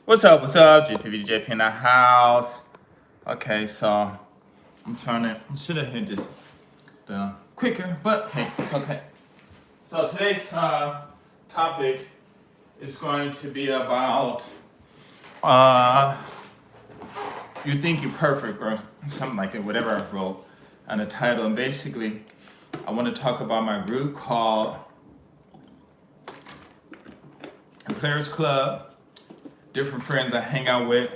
What's up? What's up? GTVJP in the house. Okay, so I should have hit this quicker, but hey, it's okay. So today's topic is going to be about uh, you think you're perfect or something like that, whatever I wrote on the title. And basically, I want to talk about my group called the Players Club. Different friends I hang out with,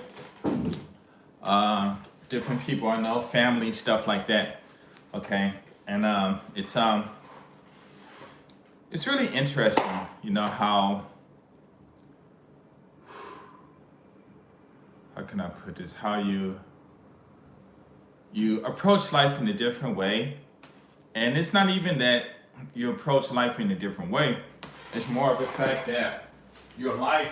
different people I know, family, stuff like that. Okay, and it's really interesting, how can I put this? How you approach life in a different way, and it's not even that you approach life in a different way. It's more of the fact that your life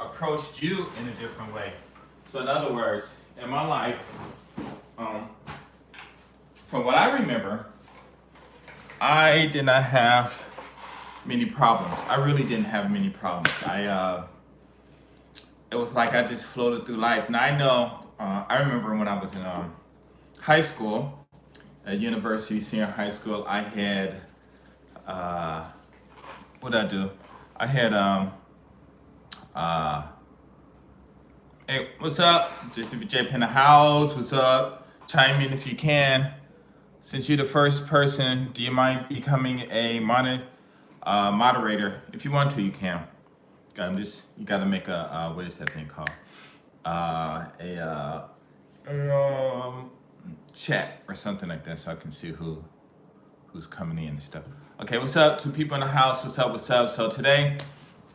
approached you in a different way. So in other words, in my life, from what I remember, I did not have many problems. I really didn't have many problems. It was like I just floated through life. Now I know, I remember when I was in high school, at university, senior high school, I had, what did I do? I had, hey, what's up? Just if you're in the house, what's up? Chime in if you can. Since you're the first person, do you mind becoming a moderator? If you want to, you can. You gotta make a what is that thing called? Chat or something like that, so I can see who's coming in and stuff. Okay, what's up? Two people in the house. What's up? What's up? So today,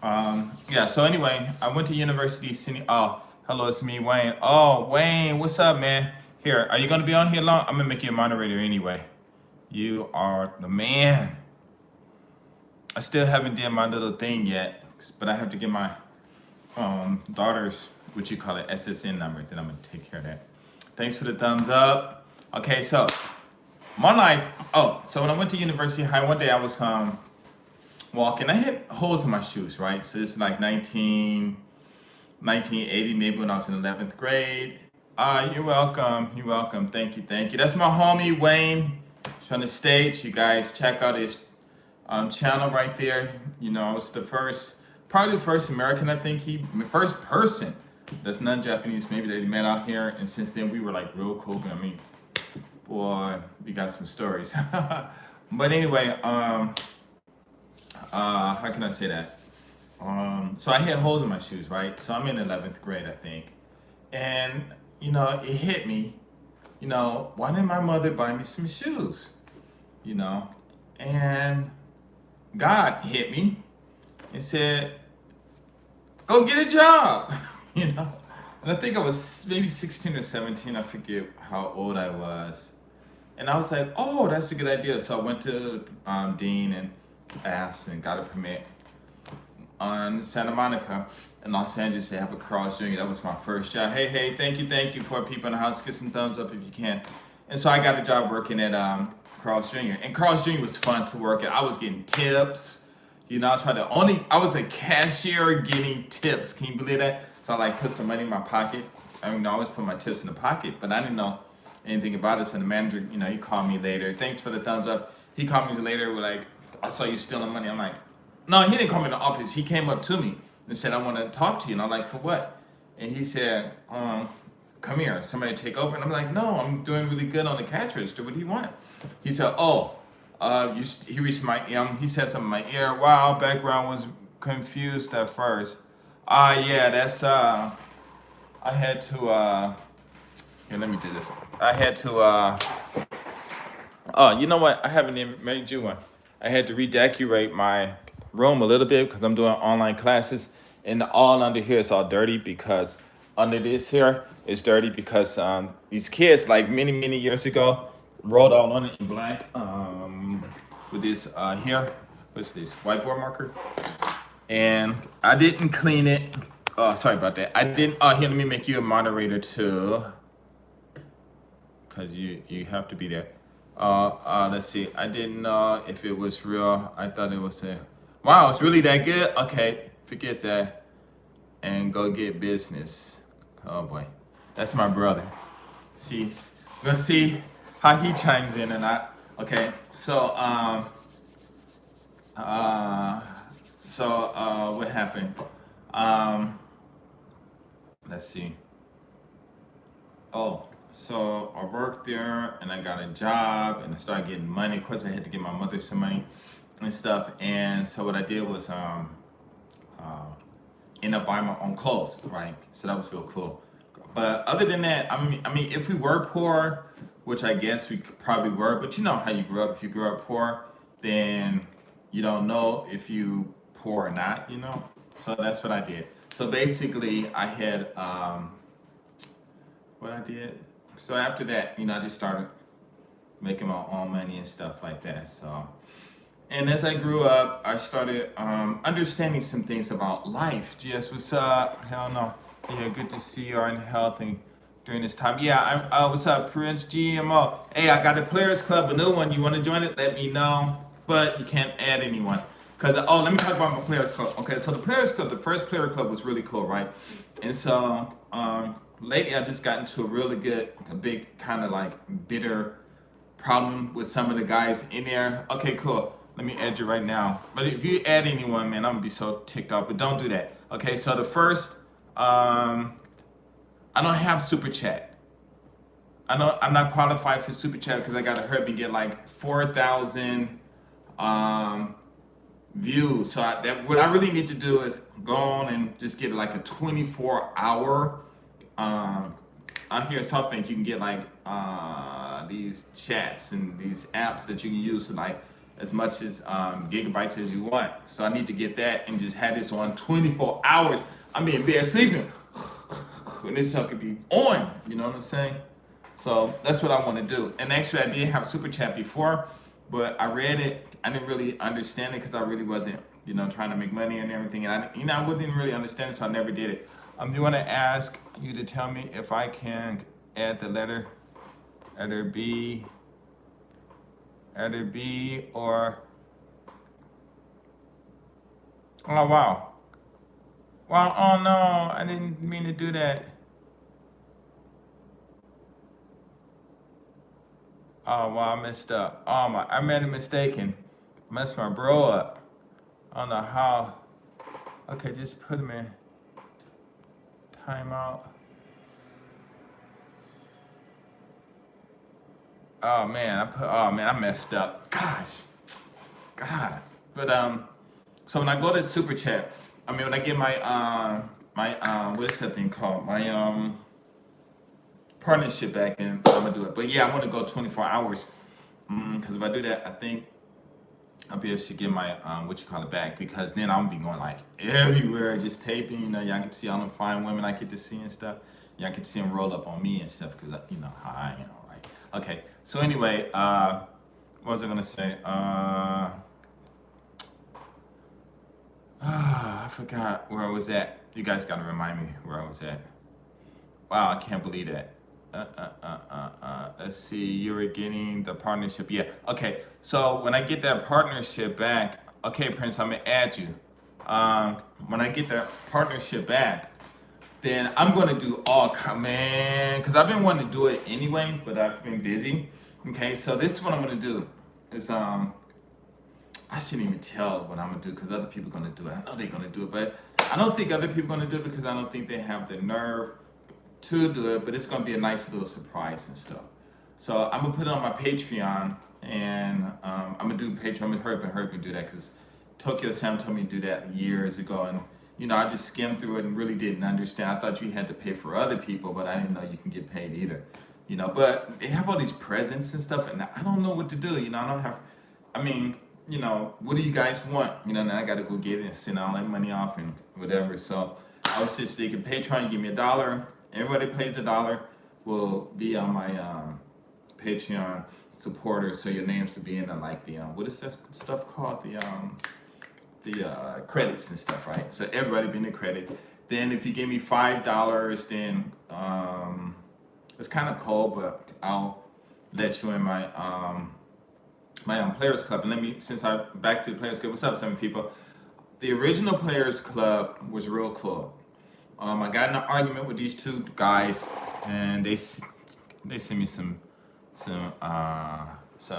So anyway, I went to University City. Oh, hello, it's me, Wayne. Oh, Wayne, what's up, man? Here, are you gonna be on here long? I'm gonna make you a moderator anyway. You are the man. I still haven't done my little thing yet, but I have to get my daughter's, what you call it, SSN number. Then I'm gonna take care of that. Thanks for the thumbs up. Okay, so my life. Oh, so when I went to University High, one day I was walking. I had holes in my shoes, right? So this is like 1980, maybe when I was in 11th grade. You're welcome. You're welcome. Thank you. Thank you. That's my homie, Wayne. He's on the stage. You guys check out his channel right there. It's probably the first American, I think first person that's non-Japanese, maybe that he met out here. And since then, we were like real cool. I mean, boy, we got some stories. But anyway, how can I say that? So I had holes in my shoes, right? So I'm in 11th grade, I think. And, it hit me, why didn't my mother buy me some shoes? And God hit me and said, go get a job, And I think I was maybe 16 or 17, I forget how old I was. And I was like, oh, that's a good idea. So I went to Dean and asked and got a permit on Santa Monica in Los Angeles. They have a Carl's Jr. That was my first job. Hey, thank you for people in the house. Get some thumbs up if you can. And so I got a job working at Carl's Jr. And Carl's Jr. was fun to work at. I was getting tips. I was a cashier getting tips. Can you believe that? So I put some money in my pocket. I always put my tips in the pocket, but I didn't know anything about it. So the manager, he called me later. Thanks for the thumbs up. He called me later with I saw you stealing money. I'm like, no, he didn't call me in the office. He came up to me and said, I want to talk to you. And I'm like, for what? And he said, come here, somebody take over. And I'm like, no, I'm doing really good on the cash register. What do you want? He said, he reached my ear. He said something in my ear. Wow, background was confused at first. Yeah, that's, I had to, here, let me do this. I had to, you know what? I haven't even made you one. I had to redecorate my room a little bit because I'm doing online classes. And all under here is all dirty because under this here is dirty because these kids, like many, many years ago, wrote all on it in black with this here. What's this? Whiteboard marker. And I didn't clean it. Oh, sorry about that. I didn't. Here, let me make you a moderator too. Because you have to be there. Let's see. I didn't know if it was real. I thought it was wow, it's really that good? Okay, forget that. and go get business. Oh boy, that's my brother. See, we're gonna see how he chimes in or not. Okay, uh, what happened? Um, let's see. Oh, so I worked there and I got a job and I started getting money. Of course, I had to give my mother some money and stuff. And so what I did was uh, end up buying my own clothes, right? So that was real cool. But other than that, I mean, if we were poor, which I guess we probably were, but you know how you grew up. If you grew up poor, then you don't know if you poor or not, you know. So that's what I did. So basically, I had what I did. So after that, you know, I just started making my own money and stuff like that. So, and as I grew up, I started understanding some things about life. GS, what's up? Hell no. Yeah, good to see you are in healthy during this time. Yeah, what's up, Prince GMO? Hey, I got a Players Club, a new one. You want to join it? Let me know. But you can't add anyone. Let me talk about my Players Club. Okay, so the Players Club, the first Player Club was really cool, right? And so lately I just got into a big kind of like bitter problem with some of the guys in there. Okay, cool. Let me add you right now. But if you add anyone, man, I'm gonna be so ticked off. But don't do that. Okay, so the first, I don't have super chat. I know I'm not qualified for super chat because I gotta hurry and get like 4,000 um, views. So what I really need to do is go on and just get like a 24-hour. Out here in SoftBank, you can get like these chats and these apps that you can use to like as much as gigabytes as you want. So I need to get that and just have this on 24 hours. I'm in bed sleeping, and this stuff could be on. You know what I'm saying? So that's what I want to do. And actually, I did have super chat before, but I read it. I didn't really understand it because I really wasn't, you know, trying to make money and everything. And I didn't really understand it, so I never did it. Do you want to ask you to tell me if I can add the letter B, or oh wow, oh no, I didn't mean to do that. Oh wow, I messed up. I made a mistake and messed my bro up. I don't know how. Okay, just put him in timeout. Oh man, I messed up. Gosh, God. But so when I go to super chat, when I get what is that thing called? My partnership back, then I'm gonna do it. But yeah, I want to go 24 hours. Because if I do that, I think I'll be able to get my back, because then I'm gonna be going like everywhere, just taping. You know, y'all get to see all the fine women I get to see and stuff. Y'all get to see them roll up on me and stuff, because you know how I am, right? Okay. So anyway, what was I gonna say? I forgot where I was at. You guys gotta remind me where I was at. Wow, I can't believe that. Let's see. You were getting the partnership. Yeah. Okay. So when I get that partnership back, okay, Prince, I'm gonna add you. When I get that partnership back, then I'm gonna do man, because I've been wanting to do it anyway, but I've been busy. Okay. So this is what I'm gonna do. Is I shouldn't even tell what I'm gonna do because other people are gonna do it. I know they're gonna do it, but I don't think other people are gonna do it because I don't think they have the nerve to do it. But it's gonna be a nice little surprise and stuff. So I'm gonna put it on my Patreon, and I'm gonna do Patreon. I'm gonna hurry do that because Tokyo Sam told me to do that years ago, and you know I just skimmed through it and really didn't understand. I thought you had to pay for other people, but I didn't know you can get paid either. You know, but they have all these presents and stuff, and I don't know what to do. You know, I don't have. You know, what do you guys want? You know, now I gotta go get it and send all that money off and whatever. So I was just thinking, Patreon, give me $1. Everybody pays $1 will be on my Patreon supporters. So your names will be in the what is that stuff called? The credits and stuff, right? So everybody be in the credit. Then if you give me $5, then it's kind of cold, but I'll let you in my Players Club. And since I'm back to the Players Club, what's up, 7 people? The original Players Club was real cool. I got in an argument with these two guys, and they sent me some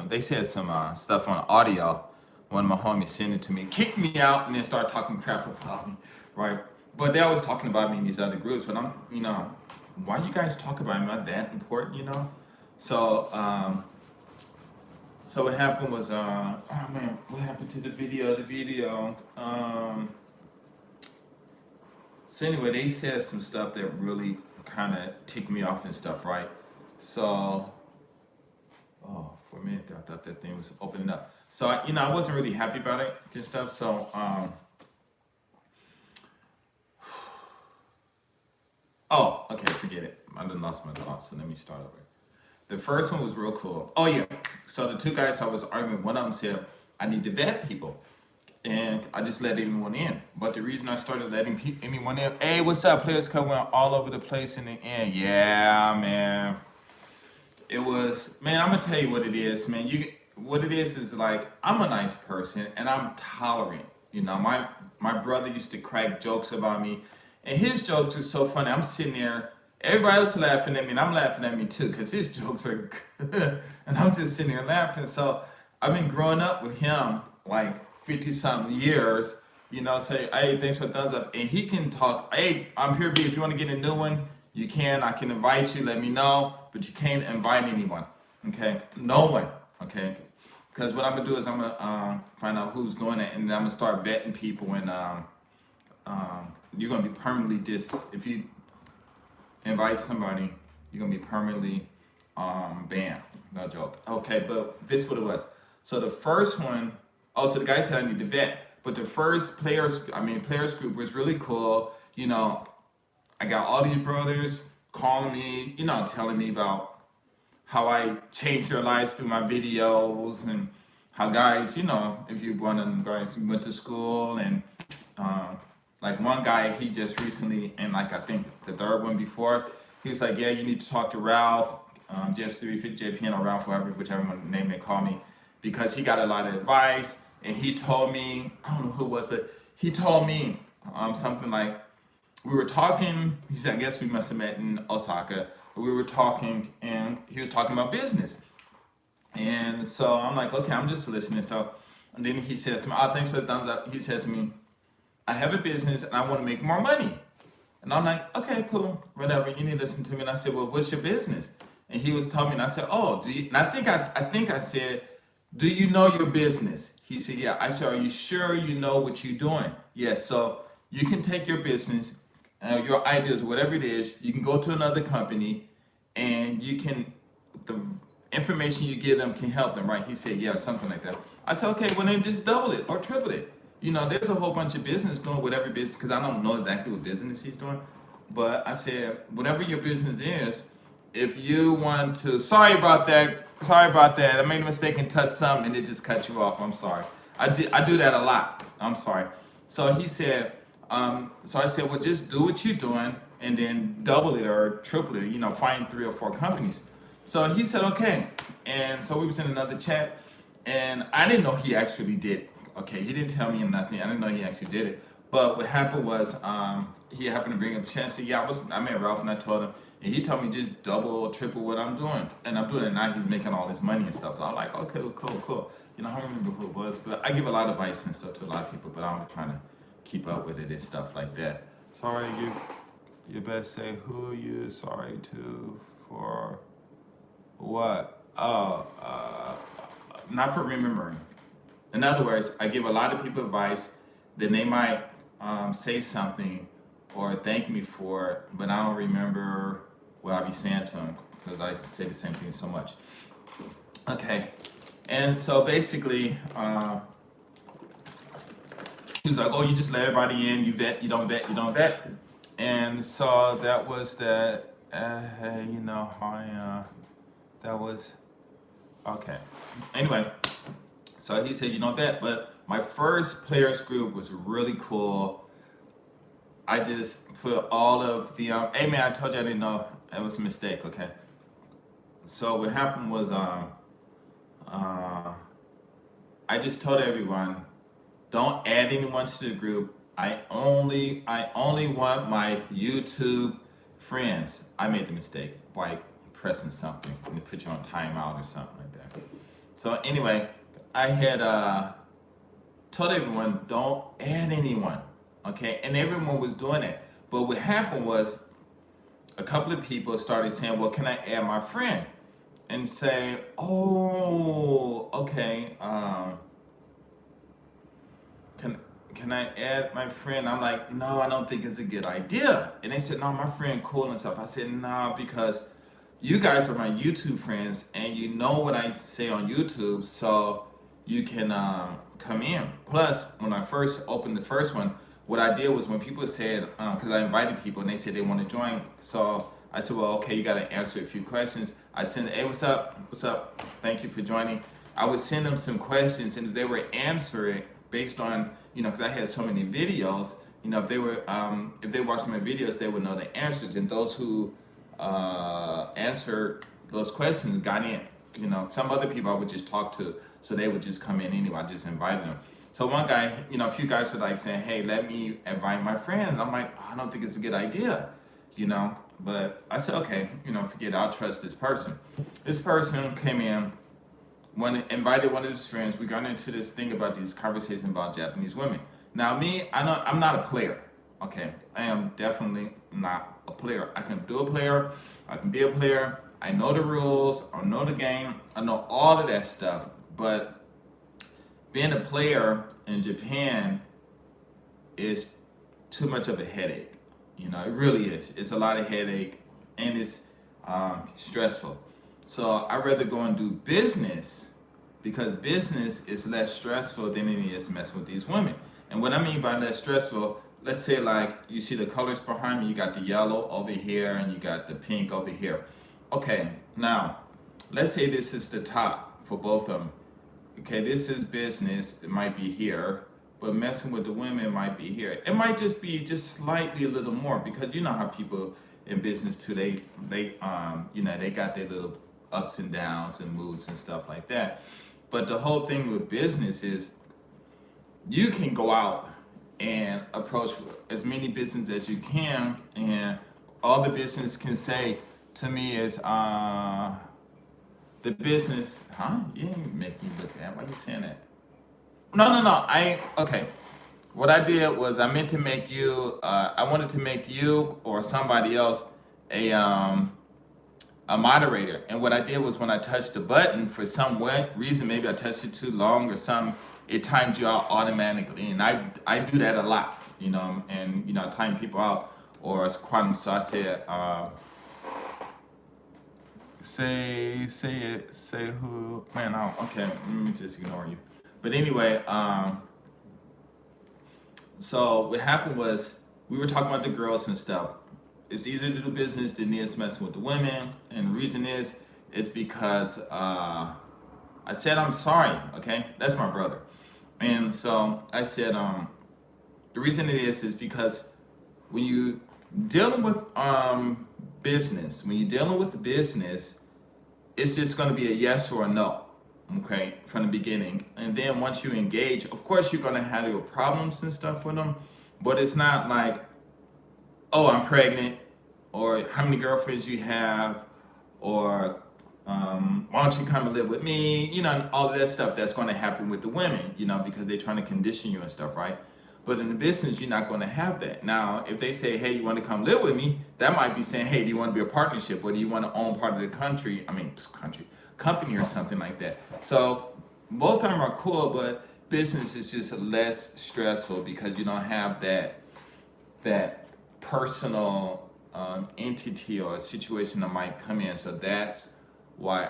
they said some stuff on audio. One of my homies sent it to me, kicked me out, and then started talking crap about me, right? But they always talking about me in these other groups. But I'm, why you guys talk about me? Am I that important, So, so what happened was, oh man, what happened to the video? So anyway, they said some stuff that really kind of ticked me off and stuff, right? So, oh, for a minute there, I thought that thing was opening up. So, I wasn't really happy about it and stuff. So, oh, okay, forget it. I done lost my thoughts, so let me start over. The first one was real cool. Oh yeah, so the two guys I was arguing, one of them said, I need to vet people. And I just let anyone in. But the reason I started letting anyone in, hey, what's up, players? Coming all over the place in the end. Yeah, man. It was, man, I'm gonna tell you what it is, man. What it is like, I'm a nice person and I'm tolerant. My brother used to crack jokes about me, and his jokes are so funny. I'm sitting there, everybody else laughing at me, and I'm laughing at me too, because his jokes are good. And I'm just sitting there laughing. So I've been growing up with him like 50 something years, say, hey, thanks for the thumbs up. And he can talk, hey, I'm here, B. If you want to get a new one, you can. I can invite you, let me know. But you can't invite anyone, okay? No one, okay? Because what I'm going to do is I'm going to find out who's doing it, and then I'm going to start vetting people, and you're going to be permanently if you invite somebody, you're going to be permanently banned. No joke. Okay, but this is what it was. So the first one, so the guy said I need to vet, but the first players group was really cool. I got all these brothers calling me, telling me about how I changed their lives through my videos, and how guys, if you one of them guys went to school, and like one guy, he just recently, and like I think the third one before, he was like, yeah, you need to talk to Ralph, JS350 JPN or Ralph, whichever one name they call me, because he got a lot of advice. And he told me, I don't know who it was, but he told me something like, we were talking, he said, I guess we must have met in Osaka. We were talking, and he was talking about business. And so I'm like, okay, I'm just listening and stuff. And then he said to me, oh, thanks for the thumbs up. He said to me, I have a business and I want to make more money. And I'm like, okay, cool, whatever, you need to listen to me. And I said, well, what's your business? And he was telling me, and I said, oh, and I think I said, do you know your business? He said, yeah. I said, are you sure you know what you're doing? Yes. So you can take your business, your ideas, whatever it is, you can go to another company, and the information you give them can help them, right? He said, yeah, something like that. I said, okay, well then just double it or triple it. There's a whole bunch of business doing whatever business, because I don't know exactly what business he's doing. But I said, whatever your business is, if you want to, sorry about that, I made a mistake and touched something and it just cut you off. I'm sorry. I do that a lot. I'm sorry. So he said, so I said, well, just do what you're doing and then double it or triple it, find 3 or 4 companies. So he said, okay. And so we was in another chat, and I didn't know he actually did it. Okay, he didn't tell me nothing. I didn't know he actually did it. But what happened was, he happened to bring up a chance. Said, yeah, I met Ralph, and I told him, and he told me just double or triple what I'm doing. And I'm doing it now. He's making all this money and stuff. So I'm like, okay, cool. I don't remember who it was, but I give a lot of advice and stuff to a lot of people, but I'm trying to keep up with it and stuff like that. Sorry, you best say who you sorry to for what? Oh, not for remembering. In other words, I give a lot of people advice, then they might say something or thank me for it, but I don't remember what I be saying to them, because I say the same thing so much. Okay, and so basically, he was like, oh, you just let everybody in, you vet, you don't vet. And so that was that, that was, okay. Anyway, so he said, you don't vet, but my first players group was really cool. I just put all of the, hey man, I told you I didn't know, it was a mistake, okay? So what happened was, I just told everyone, don't add anyone to the group I only want my YouTube friends. I made the mistake by pressing something and it put you on timeout or something like that. So anyway, I had told everyone don't add anyone, okay, and everyone was doing it. But what happened was a couple of people started saying, "Well, can I add my friend?" And say, "Oh, okay. Can can I add my friend?" I'm like, "No, I don't think it's a good idea." And they said, "No, my friend cool and stuff." I said, "No, because you guys are my YouTube friends, and you know what I say on YouTube, so you can come in." Plus, when I first opened the first one, what I did was when people said, because I invited people and they said they want to join, so I said, "Well, okay, you got to answer a few questions." I sent, "Hey, what's up? What's up? Thank you for joining." I would send them some questions, and if they were answering based on, because I had so many videos, if they watched my videos, they would know the answers, and those who answered those questions got in. Some other people I would just talk to, so they would just come in anyway. I just invited them. So one guy, a few guys were like saying, "Hey, let me invite my friend." And I'm like, "Oh, I don't think it's a good idea, But I said, okay, forget it. I'll trust this person. This person came in, invited one of his friends. We got into this thing about these conversations about Japanese women. Now me, I'm not a player. Okay, I am definitely not a player. I can do a player. I can be a player. I know the rules. I know the game. I know all of that stuff. But being a player in Japan is too much of a headache. It really is. It's a lot of headache, and it's stressful. So I'd rather go and do business, because business is less stressful than it is messing with these women. And what I mean by less stressful, let's say like you see the colors behind me, you got the yellow over here and you got the pink over here. Okay, now let's say this is the top for both of them. Okay, this is business, it might be here, but messing with the women might be here. It might just be just slightly a little more, because you know how people in business too, they got their little ups and downs and moods and stuff like that. But the whole thing with business is you can go out and approach as many businesses as you can, and all the business can say to me is, the business, huh? You ain't make me look at. Why you saying that? No. Okay. What I did was I meant to make you. I wanted to make you or somebody else a moderator. And what I did was when I touched the button, for some reason, maybe I touched it too long or some, it timed you out automatically. And I do that a lot, and I time people out, or it's quantum. So I said, say it, say who, man, okay, let me just ignore you. But anyway, so what happened was we were talking about the girls and stuff. It's easier to do business than it is messing with the women, and the reason is because I said I'm sorry. Okay, that's my brother, and so I said the reason it is because when you dealing with business, when you're dealing with business, it's just going to be a yes or a no. Okay, from the beginning, and then once you engage, of course you're going to have your problems and stuff with them, but it's not like, "Oh, I'm pregnant," or "How many girlfriends you have," or "Why don't you come and live with me?" All of that stuff that's going to happen with the women, because they're trying to condition you and stuff, right? But in the business, you're not going to have that. Now, if they say, "Hey, you want to come live with me?" that might be saying, "Hey, do you want to be a partnership, or do you want to own part of the company or something like that?" So both of them are cool, but business is just less stressful because you don't have that personal entity or a situation that might come in. So that's why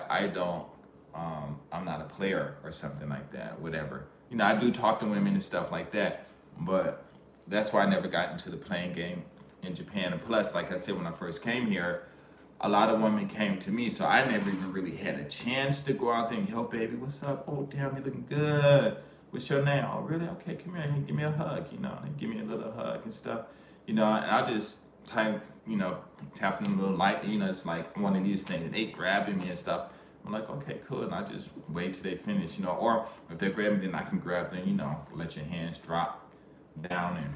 I'm not a player or something like that, whatever. I do talk to women and stuff like that, but that's why I never got into the playing game in Japan. And plus, like I said, when I first came here, a lot of women came to me, so I never even really had a chance to go out there and, "Yo, baby, what's up? Oh, damn, you looking good. What's your name? Oh, really? Okay, come here. Give me a hug, and give me a little hug and stuff, and I just tapping them a little lightly, it's like one of these things. They grabbing me and stuff. I'm like, okay, cool, and I just wait till they finish, or if they grab me, then I can grab them, let your hands drop down and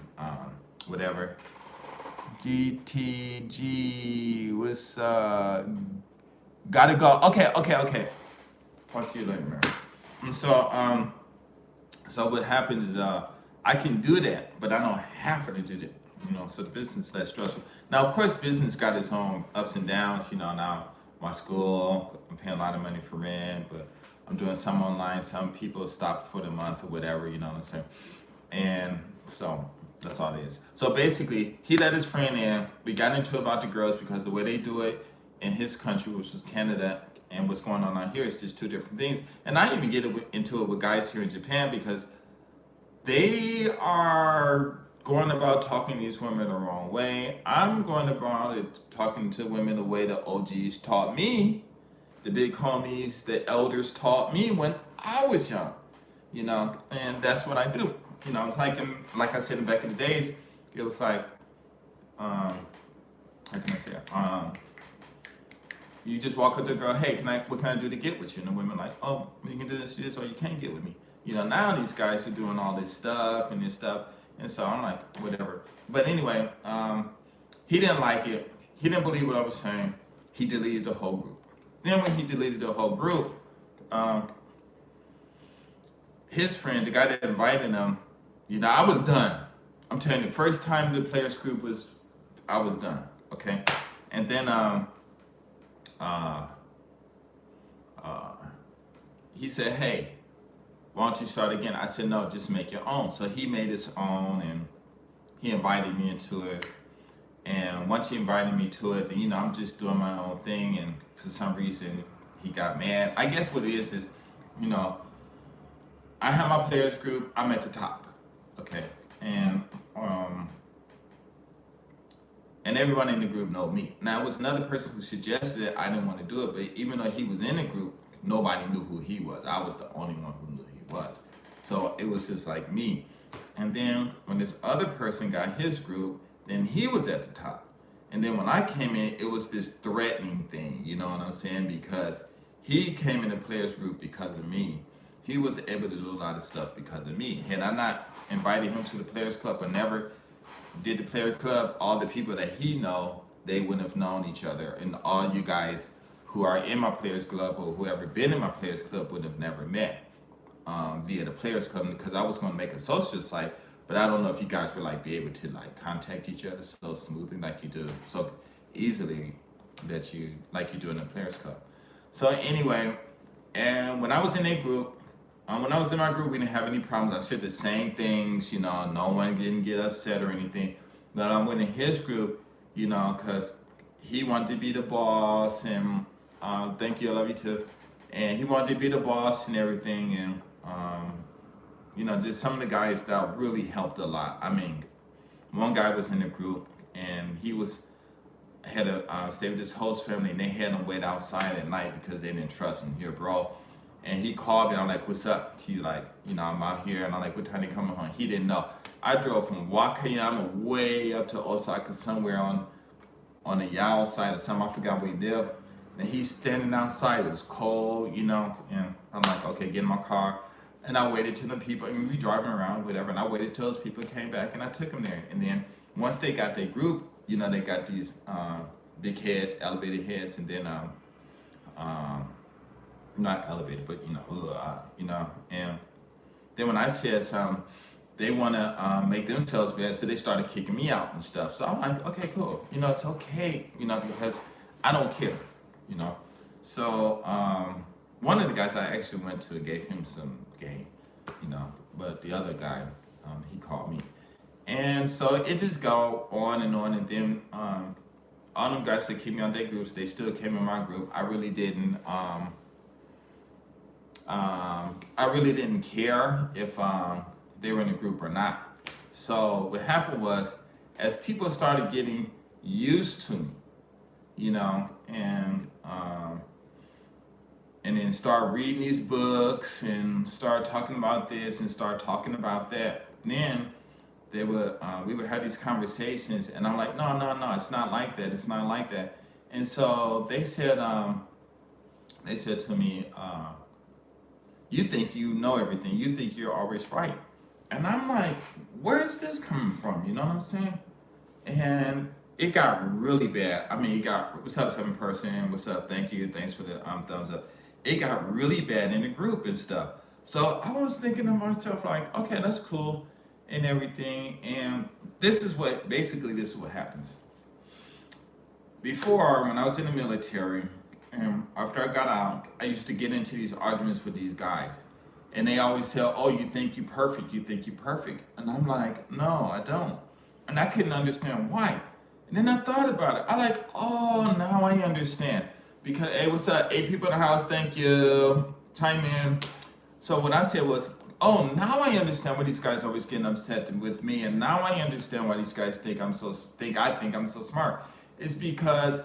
whatever. GTG was gotta go. Okay. Talk to you later, man. And so what happens is I can do that, but I don't have to do that. So the business is less stressful. Now, of course, business got its own ups and downs. Now my school, I'm paying a lot of money for rent, but I'm doing some online. Some people stopped for the month or whatever. You know what I'm saying? And so that's all it is. So basically, he let his friend in. We got into it about the girls because the way they do it in his country, which was Canada, and what's going on out here is just two different things. And I even get into it with guys here in Japan because they are going about talking to these women the wrong way. I'm going about it talking to women the way the OGs taught me, the big homies, the elders taught me when I was young. And that's what I do. It's like I said back in the days, it was like, how can I say it? You just walk up to a girl, hey, what can I do to get with you? And the women like, oh, you can do this, or you can't get with me. Now these guys are doing all this stuff, and so I'm like, whatever. But anyway, he didn't like it. He didn't believe what I was saying. He deleted the whole group. Then when he deleted the whole group, his friend, the guy that invited him, I was done. I'm telling you, the first time the players group I was done. Okay, and then he said, hey, why don't you start again? I said, no, just make your own. So he made his own, and he invited me into it. And once he invited me to it, then I'm just doing my own thing, and for some reason he got mad. I guess what it is, I have my players group. I'm at the top, okay, and everyone in the group know me. Now, it was another person who suggested it. I didn't want to do it, but even though he was in the group, nobody knew who he was. I was the only one who knew who he was. So it was just like me. And then when this other person got his group, then he was at the top. And then when I came in, it was this threatening thing, you know what I'm saying? Because he came in the players group because of me. He was able to do a lot of stuff because of me. Had I not invited him to the players club or never did the players club, all the people that he know, they wouldn't have known each other. And all you guys who are in my players club or whoever been in my players club would have never met via the players club, because I was going to make a social site, but I don't know if you guys would be able to contact each other so smoothly like you do, so easily that you do in the players club. So anyway, and when I was in that group, when I was in my group, we didn't have any problems. I said the same things, no one didn't get upset or anything. But I went in his group, because he wanted to be the boss, and thank you, I love you too. And he wanted to be the boss and everything, and just some of the guys that really helped a lot. I mean, one guy was in the group, and he had to stay with his host family, and they had him wait outside at night because they didn't trust him. Here, bro. And he called me, I'm like, what's up? He's like, I'm out here, and I'm like, what time you coming home? He didn't know. I drove from Wakayama way up to Osaka, somewhere on the Yao side or something. I forgot where he lived. And he's standing outside. It was cold, and I'm like, okay, get in my car. And I waited till the people, and we driving around, whatever, and I waited till those people came back, and I took them there. And then once they got their group, they got these big heads, elevated heads, and then not elevated, but and then when I said something, they want to make themselves bad, so they started kicking me out and stuff. So I'm like, okay, cool, it's okay, because I don't care, So one of the guys I actually went to gave him some game, but the other guy, he called me, and so it just go on, and then all them guys that keep me on their groups, they still came in my group. I really didn't. I really didn't care if they were in a group or not. So what happened was, as people started getting used to me, and then start reading these books and start talking about this and start talking about that, then we would have these conversations, and I'm like, no, it's not like that. It's not like that. And so they said to me, you think you know everything. You think you're always right. And I'm like, where is this coming from? You know what I'm saying? And it got really bad. I mean, it got, what's up, seven person? What's up? Thank you. Thanks for the thumbs up. It got really bad in the group and stuff. So I was thinking to myself, like, okay, that's cool and everything. And this is what happens. Before, when I was in the military, and after I got out, I used to get into these arguments with these guys. And they always say, oh, you think you perfect, you think you perfect. And I'm like, no, I don't. And I couldn't understand why. And then I thought about it. I like, oh, now I understand. Because, hey, what's up? 8 people in the house, thank you. Chime in. So what I said was, oh, now I understand why these guys always getting upset with me. And now I understand why these guys think I think I'm so smart. It's because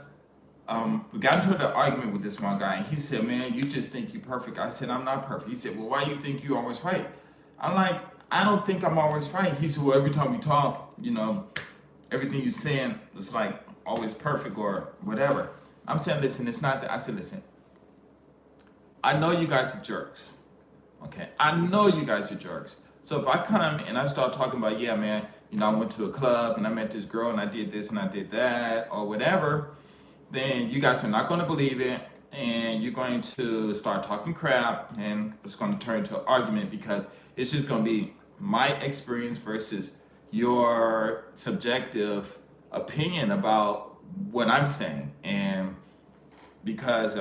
we got into an argument with this one guy, and he said, man, you just think you're perfect. I said, I'm not perfect. He said, well, why you think you're always right? I'm like, I don't think I'm always right. He said, well, every time we talk, everything you're saying is like always perfect or whatever. I'm saying, listen, it's not that. I said, listen, I know you guys are jerks. Okay, I know you guys are jerks. So if I come and I start talking about, yeah, man, I went to a club and I met this girl and I did this and I did that or whatever, then you guys are not going to believe it, and you're going to start talking crap, and it's going to turn into an argument because it's just going to be my experience versus your subjective opinion about what I'm saying. And because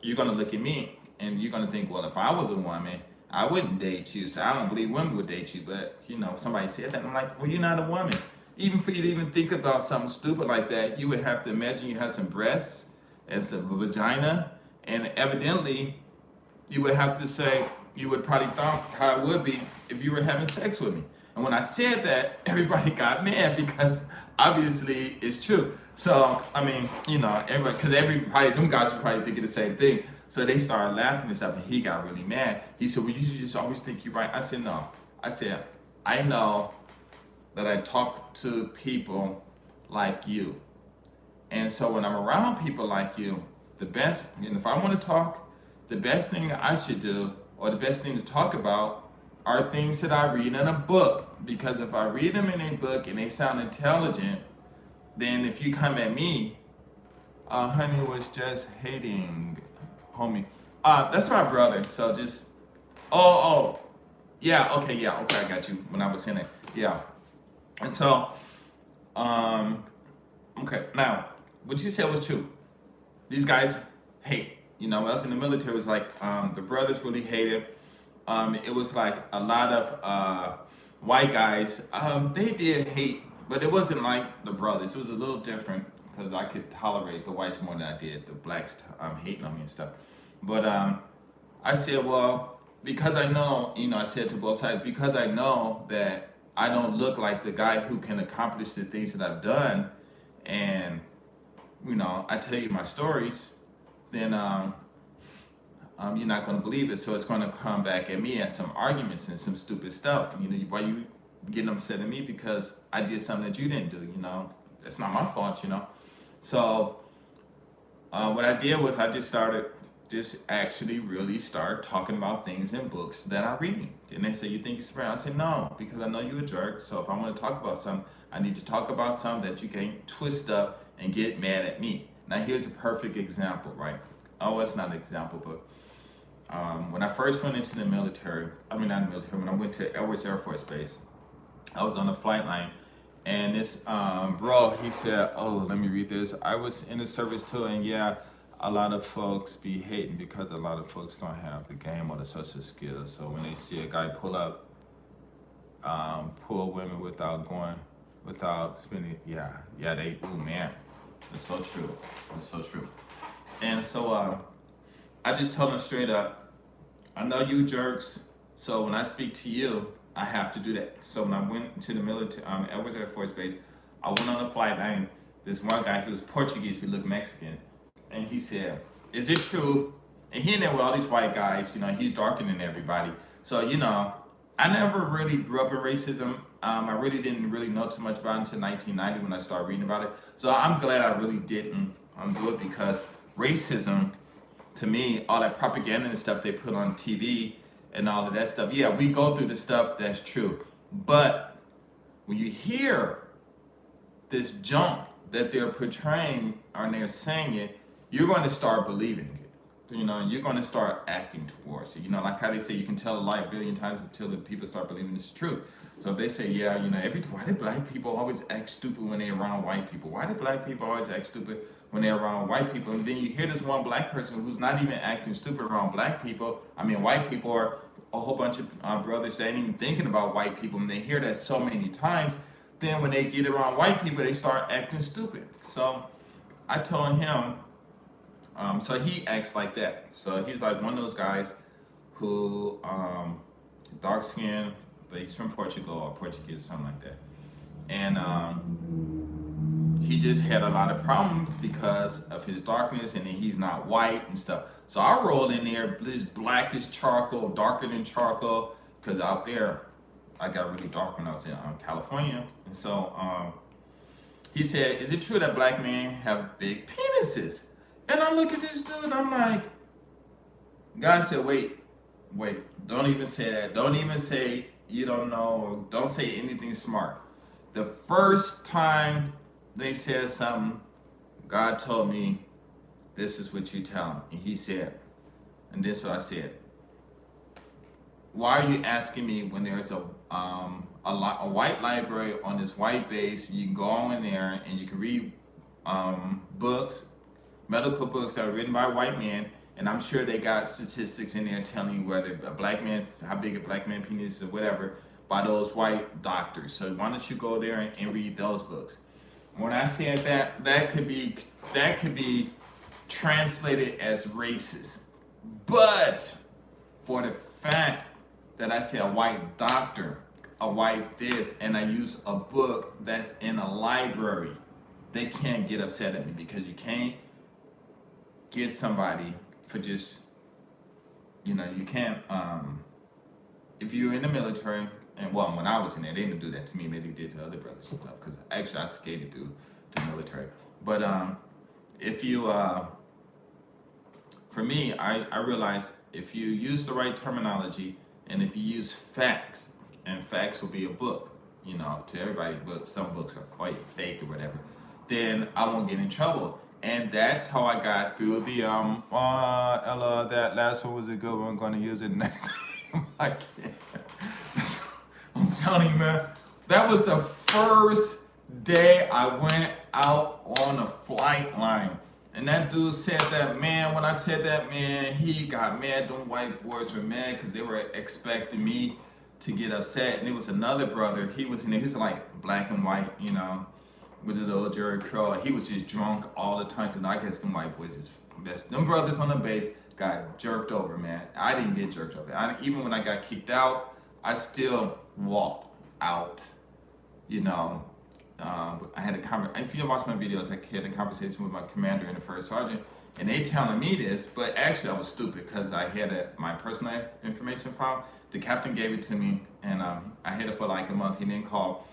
you're going to look at me and you're going to think, well, if I was a woman, I wouldn't date you. So I don't believe women would date you. But, if somebody said that, I'm like, well, you're not a woman. Even for you to even think about something stupid like that, you would have to imagine you have some breasts and some vagina. And evidently, you would have to say, you would probably thought how it would be if you were having sex with me. And when I said that, everybody got mad because obviously it's true. So, I mean, everybody, because everybody, them guys were probably thinking the same thing. So they started laughing and stuff, and he got really mad. He said, well, you just always think you're right. I said, no. I said, I know that I talk to people like you. And so when I'm around people like you, if I want to talk, the best thing I should do, or the best thing to talk about, are things that I read in a book. Because if I read them in a book and they sound intelligent, then if you come at me, honey was just hating, homie. That's my brother, so just, yeah, okay, I got you when I was saying it, yeah. And so, okay, now, what you said was true. These guys hate. When I was in the military, it was like the brothers really hated. It was like a lot of white guys. They did hate, but it wasn't like the brothers. It was a little different because I could tolerate the whites more than I did the blacks hating on me and stuff. But I said, well, because I know, I said to both sides, because I know that I don't look like the guy who can accomplish the things that I've done, and I tell you my stories, then you're not going to believe it. So it's going to come back at me as some arguments and some stupid stuff. Why you getting upset at me because I did something that you didn't do? That's not my fault. So what I did was I just actually really start talking about things in books that I read. And they say, you think you're smart? I said, no, because I know you're a jerk. So if I want to talk about something, I need to talk about something that you can twist up and get mad at me. Now here's a perfect example, right? Oh, it's not an example, but when I first went into the military, when I went to Edwards Air Force Base, I was on the flight line, and this bro, he said, oh, let me read this. I was in the service too, and yeah, a lot of folks be hating because a lot of folks don't have the game or the social skills. So when they see a guy pull women without spending, they, ooh man, it's so true. It's so true. And so I just told him straight up, I know you jerks, so when I speak to you, I have to do that. So when I went to the military, Edwards Air Force Base, I went on a flight line. This one guy, he was Portuguese, but looked Mexican. And he said, is it true? And he in there with all these white guys, he's darker than everybody. So, I never really grew up in racism. I really didn't really know too much about it until 1990 when I started reading about it. So I'm glad I really didn't do it, because racism, to me, all that propaganda and stuff they put on TV and all of that stuff, yeah, we go through the stuff that's true. But when you hear this junk that they're portraying or they're saying it, you're going to start believing it. You're going to start acting towards it. Like how they say you can tell a lie a billion times until the people start believing it's true. So if they say, yeah, why do black people always act stupid when they're around white people? Why do black people always act stupid when they're around white people? And then you hear this one black person who's not even acting stupid around white people, or a whole bunch of brothers that ain't even thinking about white people, and they hear that so many times, then when they get around white people, they start acting stupid. So I told him, so he acts like that. So he's like one of those guys who, dark skin, but he's from Portugal or Portuguese, something like that. And he just had a lot of problems because of his darkness, and then he's not white and stuff. So I rolled in there, this black as charcoal, darker than charcoal, because out there, I got really dark when I was in California. And so he said, is it true that black men have big penises? And I look at this dude, I'm like, God said, wait, don't even say that. Don't even say you don't know. Don't say anything smart. The first time they said something, God told me, this is what you tell him. And he said, and this is what I said. Why are you asking me when there's a white library on this white base? You can go in there and you can read books, medical books that are written by white men, and I'm sure they got statistics in there telling you whether a black man, how big a black man penis is or whatever, by those white doctors. So why don't you go there and read those books? When I said that could be translated as racist, but for the fact that I say a white doctor, a white this, and I use a book that's in a library, they can't get upset at me, because you can't get somebody for just, you can't, if you're in the military, and well, when I was in there, they didn't do that to me, maybe they did to other brothers and stuff, because actually I skated through the military. But if you, for me, I realized if you use the right terminology, and if you use facts, and facts will be a book, to everybody, but some books are fake or whatever, then I won't get in trouble. And that's how I got through the Ella, that last one was a good one. I'm gonna use it next time. I can't. I'm telling you, man, that was the first day I went out on a flight line. And that dude said that, man, when I said that, man, he got mad. Them white boys were mad because they were expecting me to get upset. And it was another brother. He was in there. He was like black and white, with a little Jerry curl. He was just drunk all the time, because I guess them white boys is best. Them brothers on the base got jerked over, man. I didn't get jerked over. Even when I got kicked out, I still walked out, I had a conversation. If you watch my videos, I had a conversation with my commander and the first sergeant, and they telling me this, but actually I was stupid, because I had my personal information file. The captain gave it to me, and I had it for like a month. He didn't call,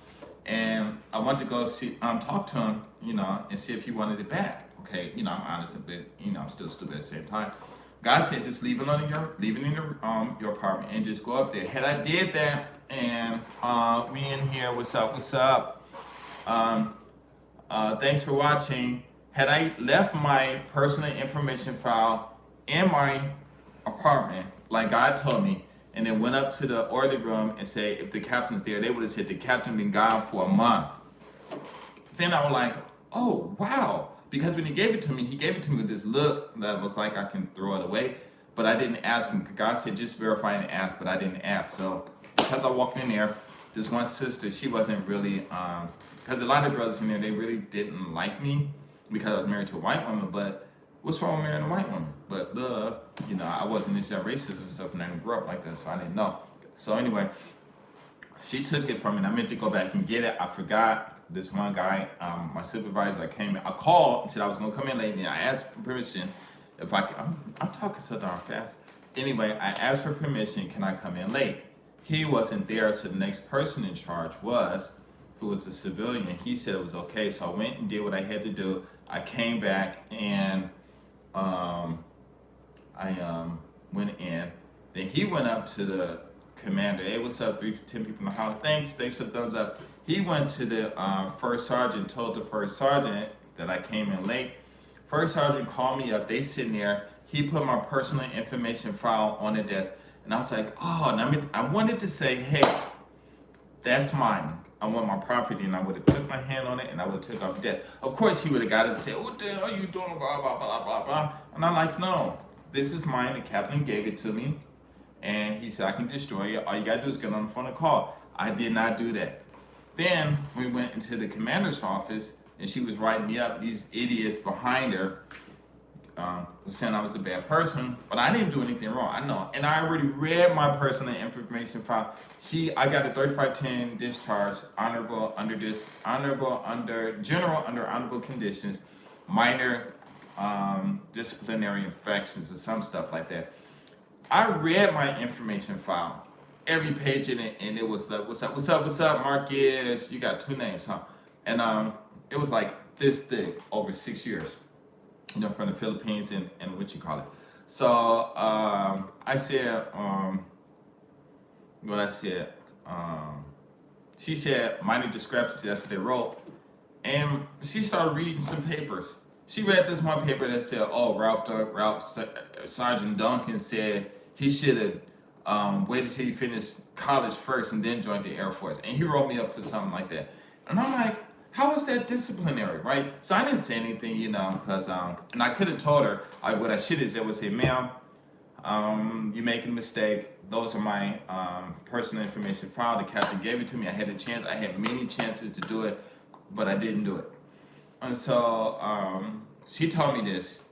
and I wanted to go see, talk to him, and see if he wanted it back. Okay, I'm honest a bit, I'm still stupid at the same time. God said, just leave it in your apartment and just go up there. Had I did that, and we in here, what's up? Thanks for watching. Had I left my personal information file in my apartment, like God told me, and then went up to the order room and say, if the captain's there, they would have said the captain been gone for a month. Then I was like, oh, wow. Because when he gave it to me with this look that was like, I can throw it away. But I didn't ask him. God said, just verify and ask, but I didn't ask. So because I walked in there, this one sister, she wasn't really, because a lot of brothers in there, they really didn't like me because I was married to a white woman. But what's wrong with marrying a white woman? But I wasn't into that racism and stuff, and I didn't grow up like that, so I didn't know. So anyway, she took it from me, and I meant to go back and get it. I forgot. This one guy, my supervisor, I called and said I was gonna come in late, and I asked for permission if I could. I'm talking so darn fast. Anyway, I asked for permission, can I come in late? He wasn't there, so the next person in charge who was a civilian. He said it was okay, so I went and did what I had to do. I came back, and I went in. Then he went up to the commander. Hey, what's up? 10 people in the house. Thanks for the thumbs up. He went to the first sergeant, told the first sergeant that I came in late. First sergeant called me up. They sitting there. He put my personal information file on the desk, and I was like, oh, and I wanted to say, hey, that's mine. I want my property, and I would have put my hand on it, and I would have took off the desk. Of course, he would have got up and said, what the hell are you doing, blah, blah, blah, blah, blah. And I'm like, no, this is mine. The captain gave it to me, and he said, I can destroy it. All you got to do is get on the phone and call. I did not do that. Then we went into the commander's office, and she was writing me up. These idiots behind her was saying I was a bad person, but I didn't do anything wrong. I know, and I already read my personal information file. I got a 3510 discharge, honorable under honorable conditions, minor disciplinary infractions or some stuff like that. I read my information file, every page in it, and it was like, what's up, Marcus? You got 2 names, huh? And it was like this thick over 6 years. From the Philippines and what you call it. So I said, what I said, she said minor discrepancy, that's what they wrote. And she started reading some papers. She read this one paper that said, oh, Sergeant Duncan said he should have waited till he finished college first and then joined the Air Force. And he wrote me up for something like that. And I'm like, how is that disciplinary, right? So I didn't say anything, because, and I could have told her, what I should have said was say, ma'am, you're making a mistake. Those are my personal information file. The captain gave it to me. I had a chance. I had many chances to do it, but I didn't do it. And so she told me this.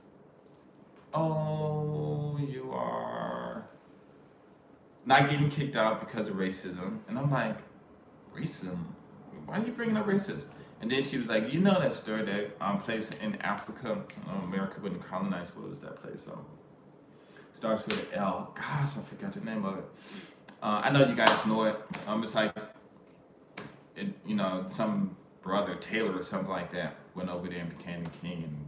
Oh, you are not getting kicked out because of racism. And I'm like, racism? Why are you bringing up racism? And then she was like, that story, that place in Africa, America wouldn't colonize. What was that place? Starts with an L. Gosh, I forgot the name of it. I know you guys know it. It's like, some brother, Taylor or something like that, went over there and became the king and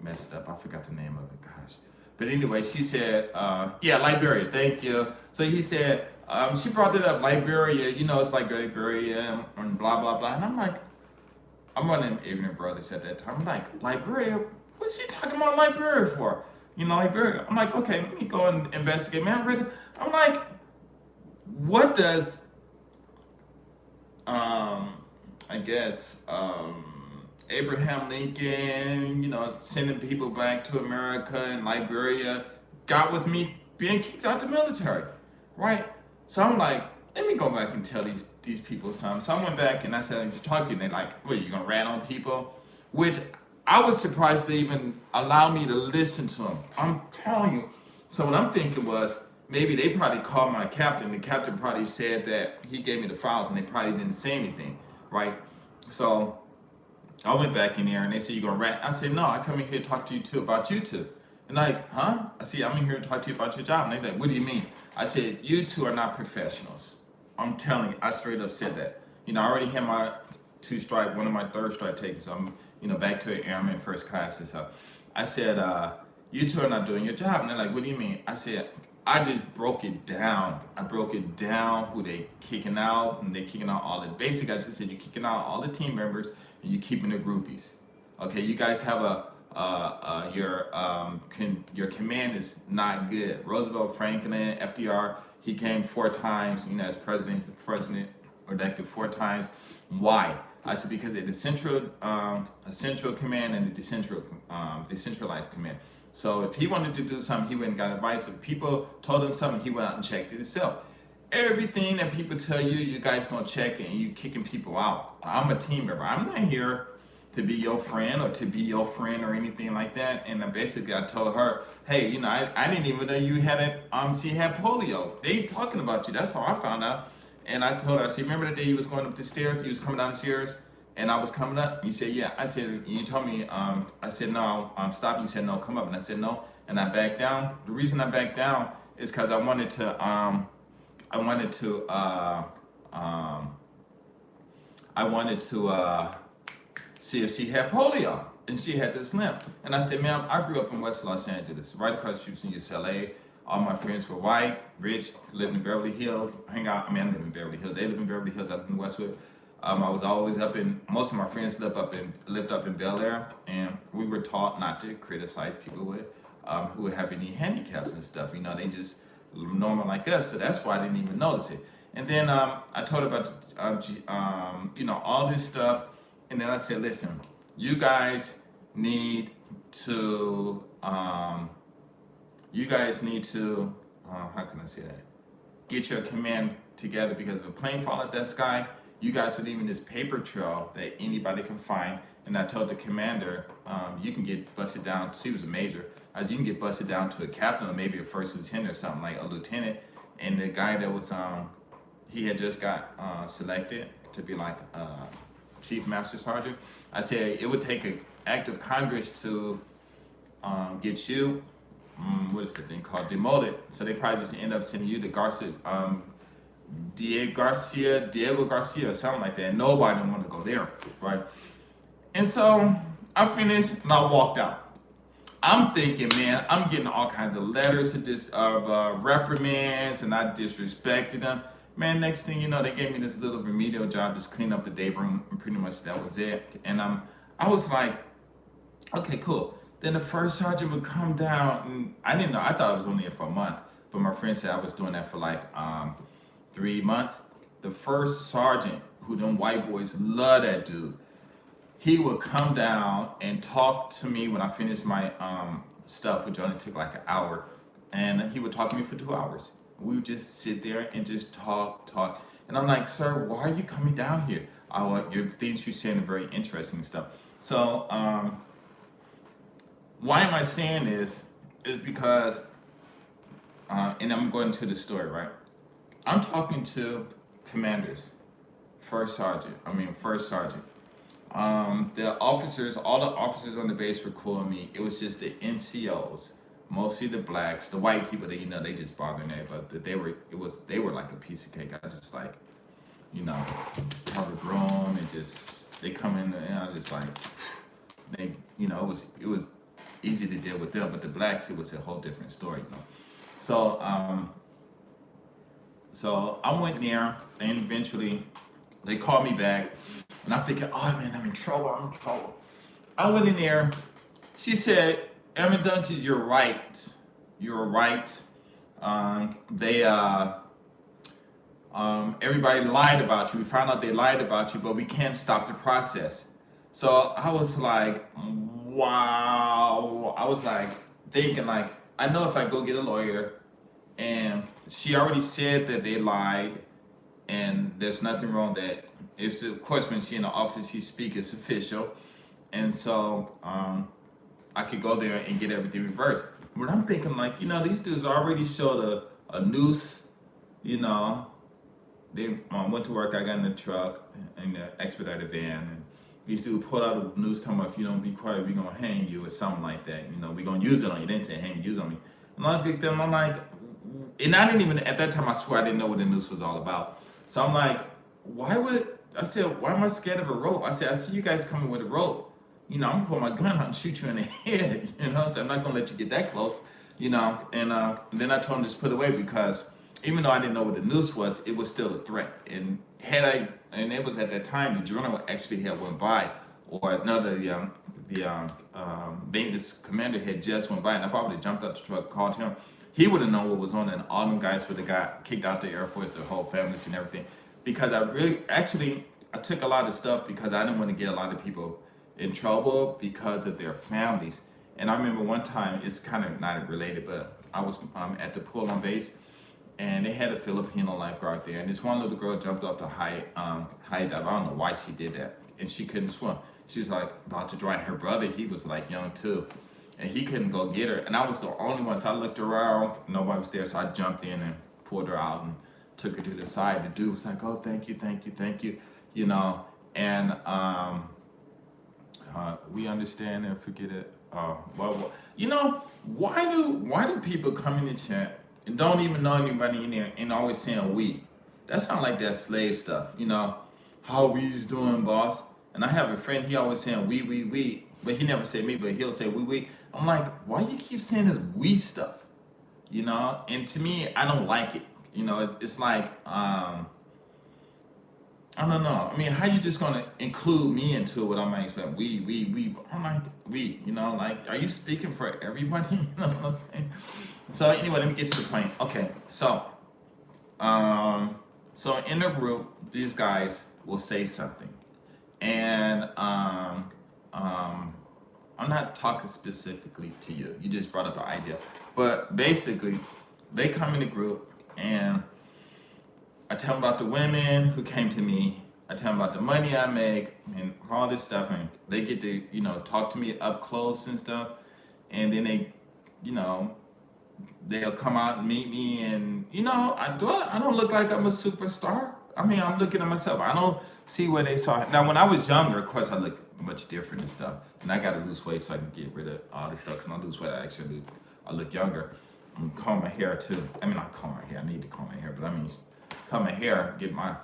messed up. I forgot the name of it. Gosh. But anyway, she said, Liberia, thank you. So he said, she brought it up, Liberia, it's like Liberia and blah, blah, blah. And I'm like, I'm one of them ignorant brothers at that time. I'm like, Liberia? What's she talking about Liberia for? Liberia. I'm like, okay, let me go and investigate. Man, I'm like, what does, Abraham Lincoln, sending people back to America and Liberia got with me being kicked out the military, right? So I'm like, let me go back and tell these people something. So I went back and I said, I need to talk to you. And they're like, what, are you going to rat on people? Which I was surprised they even allow me to listen to them. I'm telling you. So what I'm thinking was, maybe they probably called my captain. The captain probably said that he gave me the files and they probably didn't say anything, right? So I went back in there and they said, you going to rat? I said, no, I come in here to talk to you two about you two. And like, huh? I said, I'm in here to talk to you about your job. And they're like, what do you mean? I said, you two are not professionals. I'm telling you, I straight up said that. I already had my 2-stripe, one of my 3rd stripe takers. I'm, back to an airman first class and stuff. I said, you two are not doing your job. And they're like, what do you mean? I said, I just broke it down. I broke it down who they kicking out, and they kicking out all the basic. I just said, you're kicking out all the team members and you're keeping the groupies. Okay, you guys have your command is not good. Roosevelt, Franklin, FDR, he came 4 times, as president elected 4 times. Why? I said, because of the central command and the decentralized command. So if he wanted to do something, he went and got advice. If people told him something, he went out and checked it himself. Everything that people tell you, you guys don't check it and you kicking people out. I'm a team member. I'm not here to be your friend or to be your friend or anything like that. And basically I told her, hey, I didn't even know you had she had polio. They talking about you. That's how I found out. And I told her, I said, remember the day you was going up the stairs? You was coming down the stairs and I was coming up? You said, yeah. I said, you told me, I said, no, stop. You said, no, come up. And I said, no. And I backed down. The reason I backed down is because I wanted to see if she had polio, and she had this limp. And I said, ma'am, I grew up in West Los Angeles, right across the street from UCLA. All my friends were white, rich, lived in Beverly Hills, hang out. I mean, I live in Beverly Hills. They live in Beverly Hills. I live in Westwood. I was always up in. Most of my friends lived up in Bel Air, and we were taught not to criticize people with who have any handicaps and stuff. They just normal like us. So that's why I didn't even notice it. And then I told her about all this stuff, and then I said, listen, you guys need to how can I say that? Get your command together, because if a plane fall out that sky, you guys are leaving this paper trail that anybody can find. And I told the commander, you can get busted down. She was a major. You can get busted down to a captain or maybe a first lieutenant or something, like a lieutenant. And the guy that was he had just got selected to be like chief master sergeant. I said it would take an act of Congress to get you, what is the thing called, demoted. So they probably just end up sending you to Diego Garcia or something like that. And nobody want to go there, right? And so I finished and I walked out. I'm thinking, man, I'm getting all kinds of letters of reprimands, and I disrespected them. Man, next thing you know, they gave me this little remedial job, just clean up the day room, and pretty much that was it. And I was like, okay, cool. Then the first sergeant would come down, and I didn't know. I thought I was only there for a month, but my friend said I was doing that for like 3 months. The first sergeant, who them white boys love that dude, he would come down and talk to me when I finished my stuff, which only took like an hour, and he would talk to me for 2 hours. We would just sit there and just talk. And I'm like, sir, why are you coming down here? Your things you're saying are very interesting and stuff. So why am I saying this? Is because, and I'm going to the story, right? I'm talking to commanders, first sergeant. The officers, all the officers on the base were cool with me. It was just the NCOs, mostly the blacks, the white people that they just bothered me, but they were like a piece of cake. I just like, covered grown and just they come in and I was just like, it was easy to deal with them, but the blacks, it was a whole different story, So so I went there, and eventually they called me back, and I'm thinking, oh man, I'm in trouble. I went in there. She said, Emmett Duncan, you're right. Everybody lied about you. We found out they lied about you, but we can't stop the process. So I was like, wow. I was like thinking, like, I know if I go get a lawyer, and she already said that they lied, and there's nothing wrong that if, of course, when she in the office, she speaks, it's official. And so I could go there and get everything reversed. But I'm thinking, like, these dudes already showed a noose, They went to work, I got in the truck, in the expedited van, and these dudes pulled out a noose talking about, if you don't be quiet, we're going to hang you or something like that. We're going to use it on you. They didn't say hang, use on me. And I looked at them, I'm like, and I didn't even, at that time, I swear I didn't know what the noose was all about. So I'm like, why am I scared of a rope? I said, I see you guys coming with a rope. I'm gonna pull my gun out and shoot you in the head, so I'm not gonna let you get that close, and then I told him to just put it away, because even though I didn't know what the noose was, it was still a threat. And it was at that time, the journal actually had went by, or another, the maintenance commander had just went by, and if I would have jumped out the truck, called him, he would have known what was on it, and all them guys would have got kicked out the Air Force, their whole families and everything. Because I took a lot of stuff because I didn't want to get a lot of people in trouble because of their families. And I remember one time, it's kind of not related, but I was at the pool on base, and they had a Filipino lifeguard there, and this one little girl jumped off the high dive. I don't know why she did that, and she couldn't swim. She was like about to drown. Her brother, he was like young too, and he couldn't go get her, and I was the only one. So I looked around, nobody was there, so I jumped in and pulled her out and took her to the side. The dude was like, "Oh, thank you," and we understand and forget it. Why do people come in the chat and don't even know anybody in there and always saying we? That sounds like that slave stuff. How we's doing, boss? And I have a friend, he always saying we, but he never said me, but he'll say we. I'm like, why you keep saying this we stuff? you know. And to me, I don't like it. You know, it's like I don't know. I mean, how you just gonna include me into what I'm expecting? We. I'm like we. You know, like, are you speaking for everybody? You know what I'm saying? So anyway, let me get to the point. Okay, um, so in the group, these guys will say something, and I'm not talking specifically to you. You just brought up an idea, but basically, they come in the group and I tell them about the women who came to me. I tell them about the money I make and all this stuff, and they get to, you know, talk to me up close and stuff. And then they, you know, they'll come out and meet me, and you know, I don't look like I'm a superstar. I mean, I'm looking at myself. I don't see where they saw it. Now, when I was younger, of course, I look much different and stuff, and I got to lose weight so I can get rid of all this stuff. When I lose weight, I look younger. I'm comb my hair too. I mean, not comb my hair. I need to comb my hair, but I mean, comb my hair, get my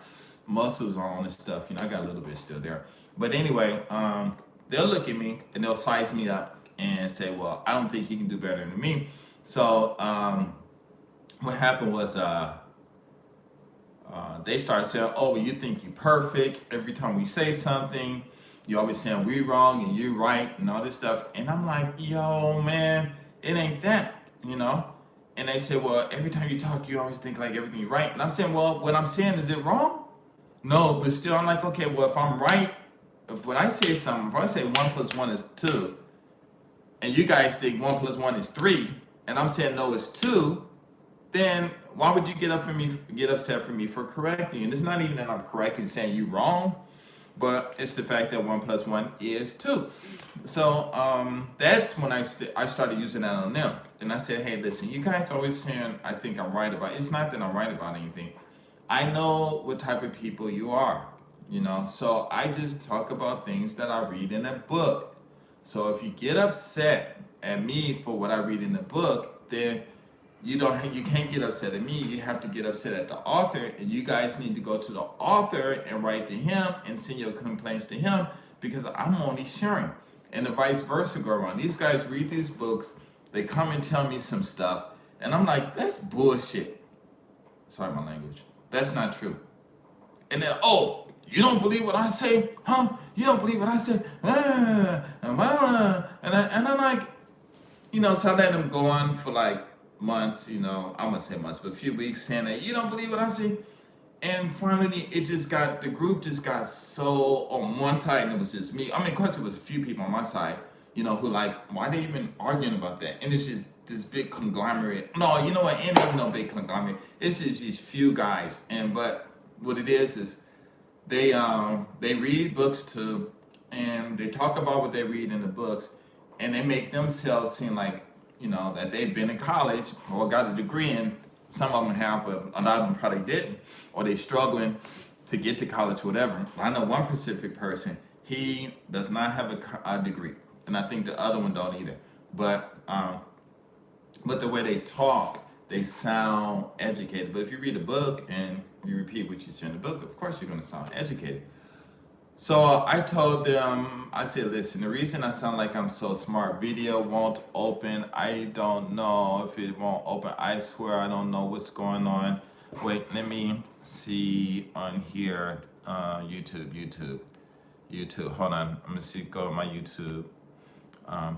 muscles on and stuff. You know, I got a little bit still there. But anyway, they'll look at me and they'll size me up and say, "Well, I don't think you can do better than me." So what happened was they started saying, "Oh, well, you think you're perfect. Every time we say something, you always saying we wrong and you right and all this stuff." And I'm like, "Yo, man, it ain't that, you know." And they say, "Well, every time you talk, you always think like everything right." And I'm saying, "Well, what I'm saying, is it wrong?" No, but still, I'm like, okay, well, if I'm right, if when I say something, if I say 1 + 1 is 2, and you guys think 1 + 1 is 3, and I'm saying no, it's 2, then why would you get upset for me for correcting? And it's not even that I'm correcting, saying you wrong, but it's the fact that 1 + 1 is 2. So that's when I started using that on them. And I said, hey, listen, you guys always saying I think I'm right about it. It's not that I'm right about anything. I know what type of people you are, you know. So I just talk about things that I read in a book. So if you get upset at me for what I read in the book, then you can't get upset at me. You have to get upset at the author, and you guys need to go to the author and write to him and send your complaints to him, because I'm only sharing. And the vice versa go around. These guys read these books, they come and tell me some stuff, and I'm like, that's bullshit. Sorry, my language. That's not true. And then, oh, you don't believe what I say, huh? You don't believe what I say, and I'm like, you know, so I let them go on for like months, you know, I'm gonna say months, but a few weeks, saying that you don't believe what I say. And finally, the group just got so on one side, and it was just me. I mean, of course, there was a few people on my side, you know, who like, why are they even arguing about that? And it's just this big conglomerate. No, you know what? Ain't even no big conglomerate. It's just these few guys. But what it is they read books too, and they talk about what they read in the books, and they make themselves seem like, you know, that they've been in college or got a degree in. Some of them have, but a lot of them probably didn't, or they're struggling to get to college, whatever. I know one specific person, he does not have a degree, and I think the other one don't either. But the way they talk, they sound educated. But if you read a book and you repeat what you see in the book, of course you're going to sound educated. So I told them, I said, listen, the reason I sound like I'm so smart, video won't open. I don't know if it won't open. I swear I don't know what's going on. Wait, let me see on here. YouTube. Hold on. I'm going to go to my YouTube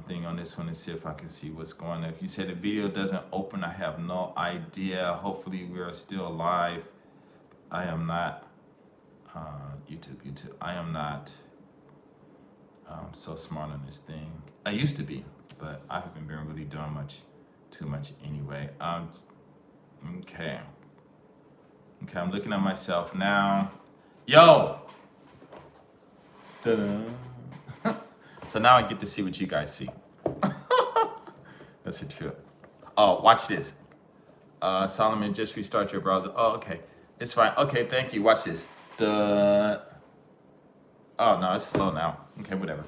thing on this one and see if I can see what's going on. If you say the video doesn't open, I have no idea. Hopefully we're still live. I am not. YouTube. I am not so smart on this thing. I used to be, but I haven't been really doing too much anyway. Okay, I'm looking at myself now. Yo! Ta-da. So now I get to see what you guys see. That's the truth. Oh, watch this. Solomon, just restart your browser. Oh, okay. It's fine. Okay, thank you. Watch this. Oh no, it's slow now. Okay, whatever.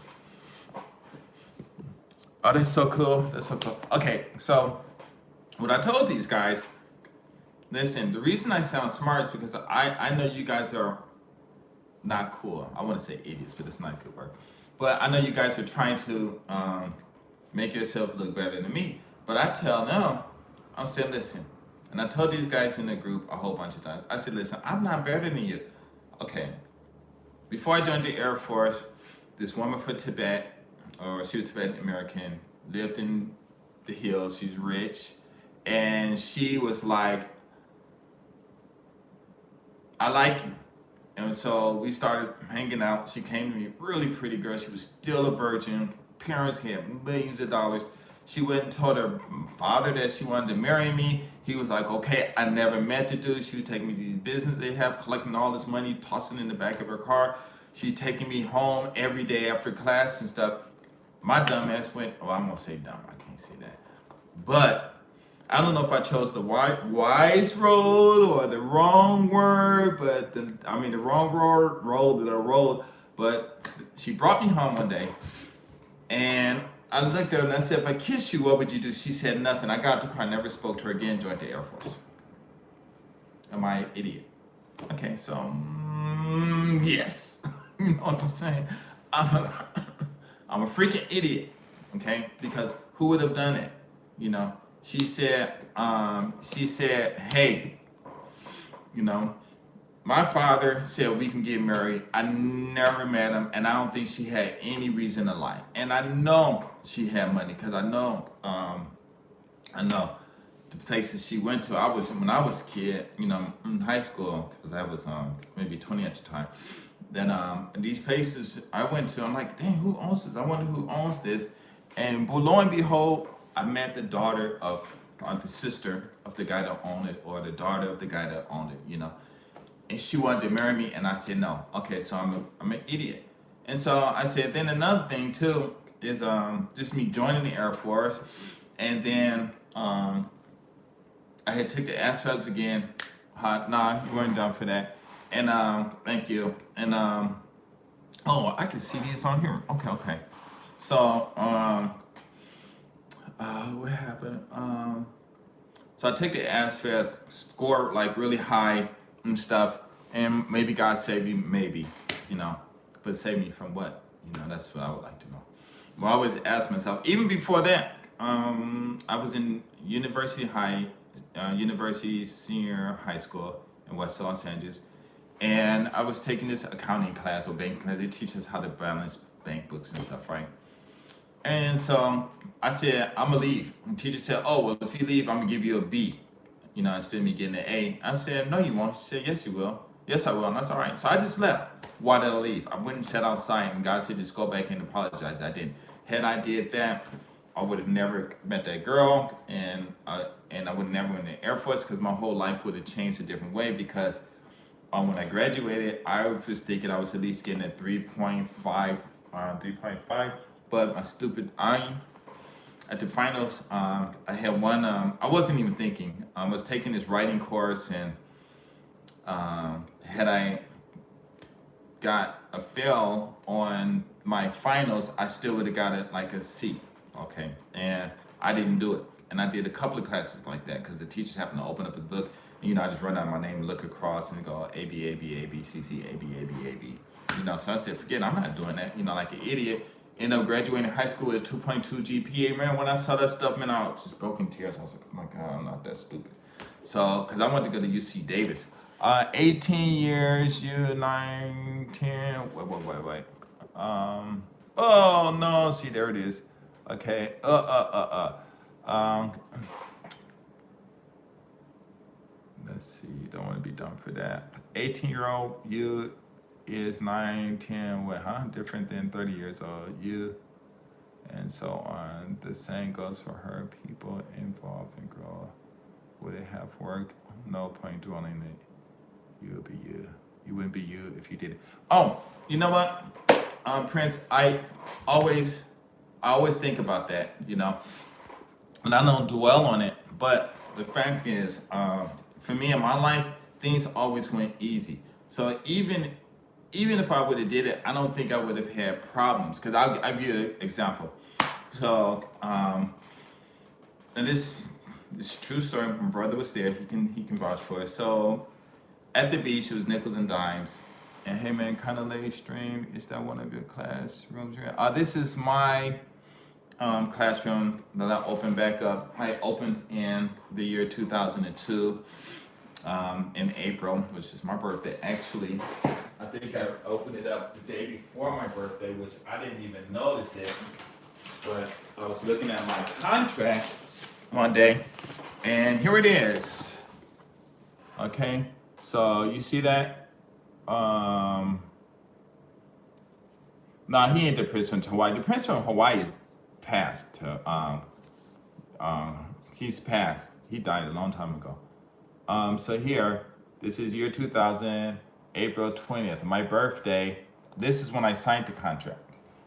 Oh, that's so cool. Okay, so what I told these guys, listen, the reason I sound smart is because I know you guys are not cool. I want to say idiots, but it's not a good word. But I know you guys are trying to make yourself look better than me. But I tell them, I'm saying, listen, and I told these guys in the group a whole bunch of times. I said, listen, I'm not better than you. Okay, before I joined the Air Force, this woman from Tibet, or she was Tibetan American, lived in the hills. She's rich, and she was like, I like you. And so we started hanging out. She came to me, really pretty girl. She was still a virgin. Parents had millions of dollars. She went and told her father that she wanted to marry me. He was like, okay, I never met the dude. She was taking me to these businesses they have, collecting all this money, tossing in the back of her car. She's taking me home every day after class and stuff. My dumb ass went, oh, I'm gonna say dumb. I can't say that. But I don't know if I chose the wise road or the wrong word, but the wrong road. But she brought me home one day, and I looked at her and I said, if I kissed you, what would you do? She said nothing. I got out the car, never spoke to her again, joined the Air Force. Am I an idiot? Okay, so, yes. You know what I'm saying? I'm a freaking idiot, okay? Because who would have done it? You know, she said, hey, you know, my father said we can get married. I never met him, and I don't think she had any reason to lie. And I know she had money because I know the places she went to. When I was a kid, you know, in high school, because I was maybe 20 at the time. Then these places I went to, I'm like, dang, who owns this? I wonder who owns this. And lo and behold, I met the daughter of, or the sister of the guy that owned it, or the daughter of the guy that owned it, you know. And she wanted to marry me, and I said no. Okay, so I'm an idiot. And so I said, then another thing too is just me joining the Air Force, and then I had took the ASVABs again. Nah, you weren't done for that. And thank you. And oh, I can see these on here. Okay. So what happened? So I took the ASVAB, scored like really high and stuff, and maybe God saved me, maybe, you know, but save me from what? You know, that's what I would like to know. Well, I always ask myself, even before that, I was in University Senior High School in West Los Angeles, and I was taking this accounting class or banking class. They teach us how to balance bank books and stuff, right? And so I said, I'm gonna leave. And the teacher said, oh, well, if you leave, I'm gonna give you a B, you know, instead of me getting an A. I said, no, you won't. She said, yes, you will. Yes, I will. And that's all right. So I just left. Why did I leave? I went and sat outside, and God said, just go back and apologize. I didn't. Had I did that, I would have never met that girl, and I would never went in the Air Force, because my whole life would have changed a different way. Because when I graduated, I was thinking I was at least getting a 3.5, but my stupid at the finals, I had one. I wasn't even thinking. I was taking this writing course, and had I got a fail on my finals, I still would have got it like a C. Okay, and I didn't do it. And I did a couple of classes like that because the teachers happened to open up a book. And, you know, I just run out my name, look across, and go A B A B A B C C A B A B A B. You know, so I said, forget it, I'm not doing that. You know, like an idiot. Ended up graduating high school with a 2.2 GPA. Man, when I saw that stuff, man, I was just broke in tears. I was like, oh my God, I'm not that stupid. So, because I wanted to go to UC Davis. 18 years, you 9, 10. Wait. Oh no, see, there it is. Okay. Let's see, don't want to be done for that. 18-year-old you is 9, 10, what, huh? Different than 30 years old you, and so on. The same goes for her. People involved in girl. Would it have worked? No point dwelling it. You would be you. You wouldn't be you if you did it. Oh, you know what, Prince? I always think about that, you know, and I don't dwell on it. But the fact is, for me in my life, things always went easy. So even if I would have did it, I don't think I would have had problems. Because I'll give you an example. So, and this is a true story. My brother was there. He can vouch for it. So, at the beach, it was nickels and dimes. And hey man, kind of late stream. Is that one of your classrooms? This is my classroom that I opened back up. I opened in the year 2002 in April, which is my birthday. Actually, I think I opened it up the day before my birthday, which I didn't even notice it. But I was looking at my contract one day, and here it is. Okay, so you see that? No, he ain't the prince from Hawaii. The prince from Hawaii is passed. He's passed. He died a long time ago. So here, this is year 2000, April 20th. My birthday. This is when I signed the contract.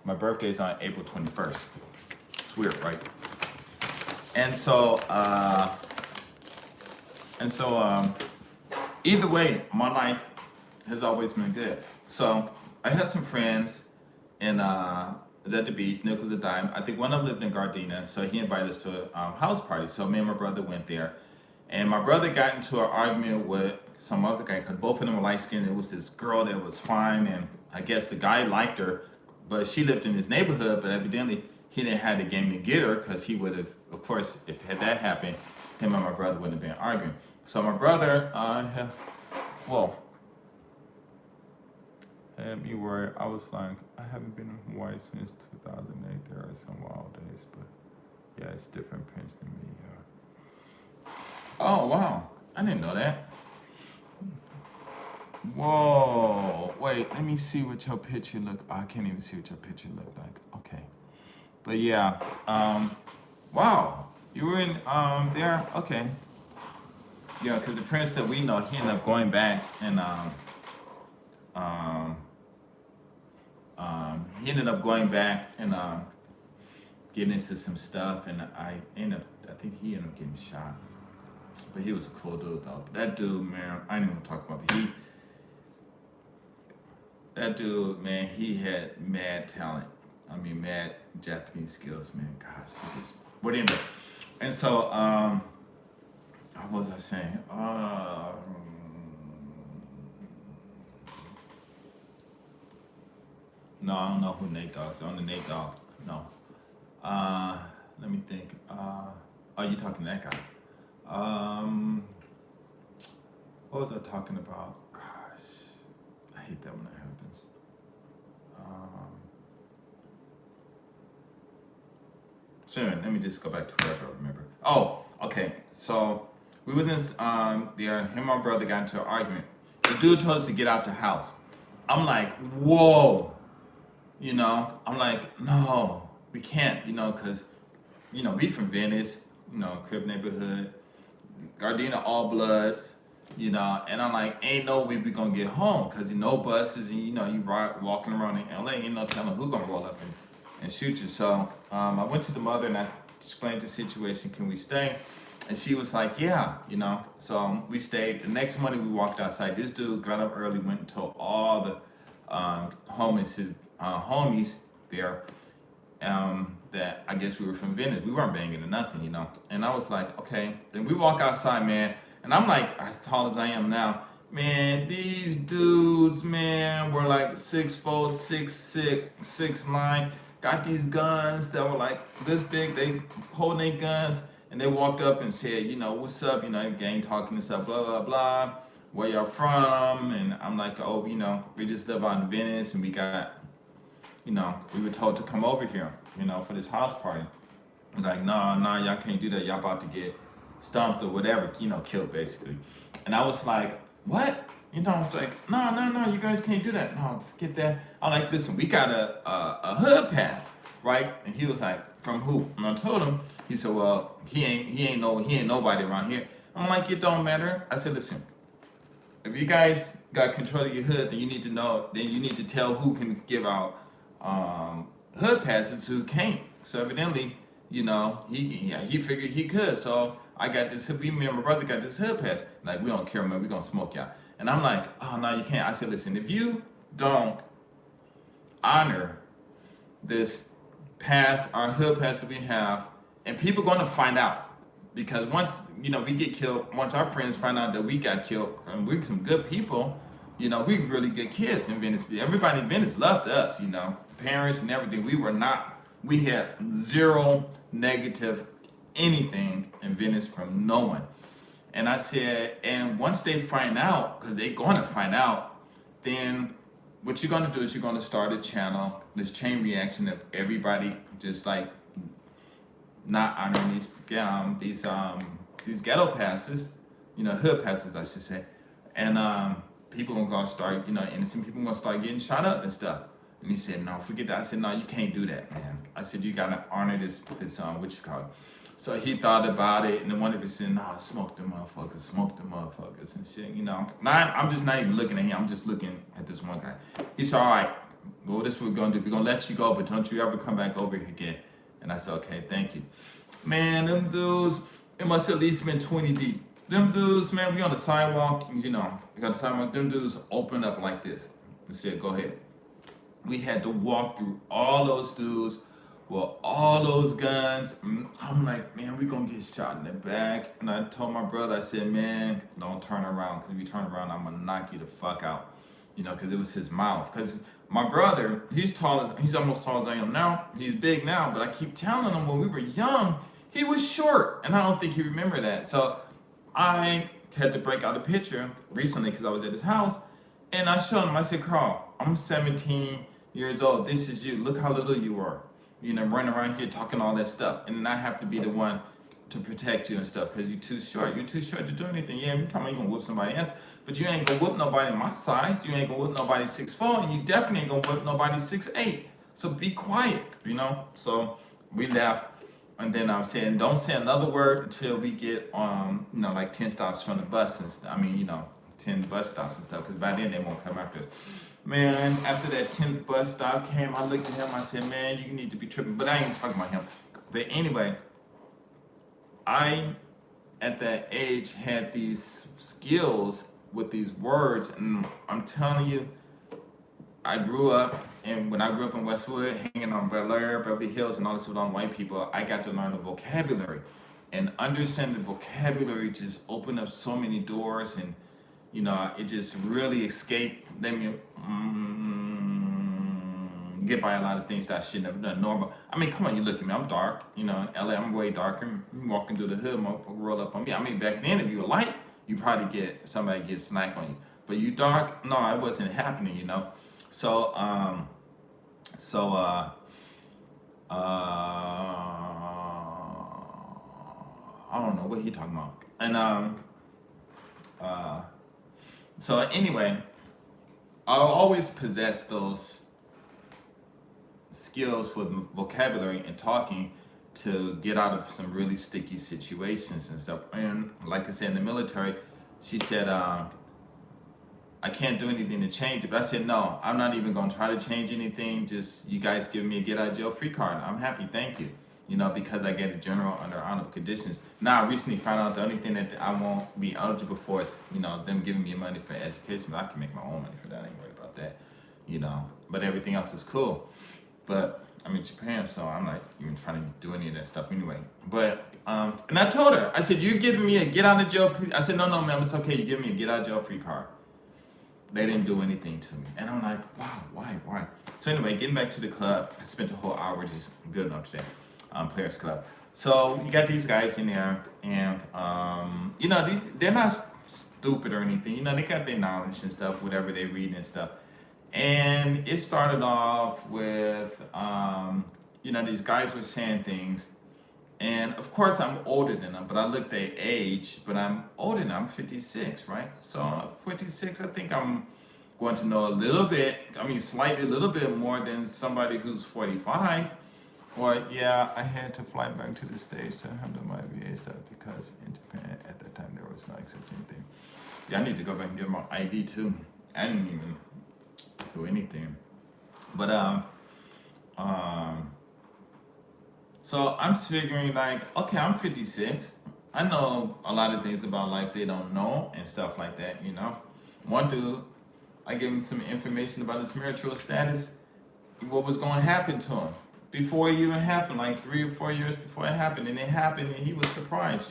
My birthday is on April 21st. It's weird, right? And so, either way, my life has always been good. So I had some friends, and was at the beach. Nick was a dime. I think one of them lived in Gardena, so he invited us to a house party. So me and my brother went there, and my brother got into an argument with some other guy because both of them were light skinned. It was this girl that was fine, and I guess the guy liked her, but she lived in his neighborhood. But evidently, he didn't have the game to get her because he would have, of course, if had that happened, him and my brother wouldn't have been arguing. So my brother, had me worried. I was like, I haven't been in Hawaii since 2008. There are some wild days, but yeah, it's different prints than me. Oh, wow. I didn't know that. Whoa. Wait, let me see what your picture look. I can't even see what your picture looked like. Okay. But yeah, wow. You were in there? Okay. Yeah, because the prince that we know, he ended up going back and getting into some stuff, and I think he ended up getting shot. But he was a cool dude though. But that dude, man, I ain't even gonna talk about it. That dude, man, he had mad talent. I mean, mad Japanese skills, man. Gosh, he just, whatever. And so, what was I saying? No, I don't know who Nate Dogg is. On the Nate Dogg, no. Let me think. Oh, you talking to that guy? What was I talking about? Gosh, I hate that when that happens. So anyway, let me just go back to whatever I remember. Oh, okay. So we was in there. Him and my brother got into an argument. The dude told us to get out the house. I'm like, whoa. I'm like, no, we can't. Because we from Venice. Crib neighborhood. Gardena all bloods, and I'm like, ain't no way we gonna get home, cause buses and you walking around in LA, ain't no telling who gonna roll up and shoot you. So I went to the mother and I explained the situation. Can we stay? And she was like, yeah, So we stayed. The next morning we walked outside. This dude got up early, went and told all the his homies there. That I guess we were from Venice. We weren't banging or nothing, And I was like, okay. Then we walk outside, man. And I'm like, as tall as I am now, man, these dudes, man, were like 6'4", 6'6", 6'9", got these guns that were like this big. They holding their guns. And they walked up and said, what's up? Gang talking and stuff, blah, blah, blah. Where y'all from? And I'm like, oh, we just live out in Venice and we got, we were told to come over here, for this house party. Like, no, y'all can't do that. Y'all about to get stumped or whatever, killed basically. And I was like, what? I was like, no, you guys can't do that. No, forget that. I'm like, listen, we got a hood pass, right? And he was like, from who? And I told him. He said, well, he ain't nobody around here. I'm like, it don't matter. I said, listen, if you guys got control of your hood, then you need to know. Then you need to tell who can give out hood passes, who can't. So evidently, he figured he could. So I got this. Me and my brother got this hood pass. Like, we don't care, man. We gonna smoke y'all. And I'm like, oh no, you can't. I said, listen, if you don't honor this pass, our hood pass that we have, and people gonna find out, because once we get killed, once our friends find out that we got killed, and we're some good people, we really good kids in Venice. Everybody in Venice loved us, parents and everything. We were not We had zero negative anything in Venice from no one. And I said, and once they find out, because they're going to find out, then what you're going to do is you're going to start a channel, this chain reaction of everybody just like not honoring these ghetto passes, hood passes, I should say, and people gonna start, innocent people gonna start getting shot up and stuff. And he said, no, forget that. I said, no, you can't do that, man. I said, you gotta honor this what you call it. So he thought about it, and then one of us said, nah, smoke the motherfuckers and shit, Now I'm just not even looking at him. I'm just looking at this one guy. He said, all right, well, this is what we're gonna do. We're gonna let you go, but don't you ever come back over here again. And I said, okay, thank you. Man, them dudes, it must at least been 20 deep. Them dudes, man, we on the sidewalk, you got the sidewalk, them dudes opened up like this and said, go ahead. We had to walk through all those dudes with all those guns. I'm like, man, we gonna get shot in the back. And I told my brother, I said, man, don't turn around, because if you turn around, I'm gonna knock you the fuck out. Because it was his mouth. Because my brother, he's almost tall as I am now. He's big now, but I keep telling him when we were young, he was short, and I don't think he remember that. So I had to break out a picture recently because I was at his house, and I showed him. I said, Carl, I'm 17 years old. This is you. Look how little you are. Running around here talking all that stuff, and then I have to be the one to protect you and stuff because you're too short. You're too short to do anything. Yeah, you come on, you gonna whoop somebody else, but you ain't gonna whoop nobody my size. You ain't gonna whoop nobody 6'4", and you definitely ain't gonna whoop nobody 6'8". So be quiet, So we left. And then I'm saying, don't say another word until we get, like 10 stops from the bus and stuff. 10 bus stops and stuff, because by then they won't come after us. Man, after that 10th bus stop came, I looked at him, I said, man, you need to be tripping. But I ain't talking about him. But anyway, I, at that age, had these skills with these words, and I'm telling you, I grew up, and when I grew up in Westwood, hanging on Bel Air, Beverly Hills, and all this with all white people, I got to learn the vocabulary. And understanding the vocabulary just opened up so many doors, and, it just really let me get by a lot of things that I shouldn't have done normal. Come on, you look at me, I'm dark. In LA, I'm way darker. You walking through the hood, roll up on me. Back then, if you were light, you probably somebody get snack on you. But you dark, no, it wasn't happening, So, I don't know what he talking about. And so anyway, I always possess those skills with vocabulary and talking to get out of some really sticky situations and stuff. And like I said, in the military, she said, I can't do anything to change it. But I said, no, I'm not even going to try to change anything. Just you guys give me a get out of jail free card. I'm happy, thank you. Because I get a general under honorable conditions. Now, I recently found out the only thing that I won't be eligible for is, them giving me money for education. But I can make my own money for that. I ain't worried about that, But everything else is cool. But I'm in Japan, so I'm not even trying to do any of that stuff anyway. But, and I told her, I said, you're giving me a get out of jail. I said, no, ma'am, it's okay. You're giving me a get out of jail free card. They didn't do anything to me. And I'm like, wow, why? So anyway, getting back to the club, I spent the whole hour just building up today. Players Club. So you got these guys in there, and they're not stupid or anything. They got their knowledge and stuff, whatever they read and stuff. And it started off with, these guys were saying things, and of course I'm older than them, but I looked their age, but I'm older than them. I'm 56, right? So at 56, I think I'm going to know a little bit. Slightly a little bit more than somebody who's 45. Or, yeah, I had to fly back to the States to handle my VA stuff because in Japan at that time there was no access to anything. Yeah, I need to go back and get my ID too. I didn't even do anything. But, so I'm figuring like, okay, I'm 56. I know a lot of things about life they don't know and stuff like that, One dude, I gave him some information about his marital status, what was going to happen to him. Before it even happened, like 3 or 4 years before it happened, and it happened, and he was surprised,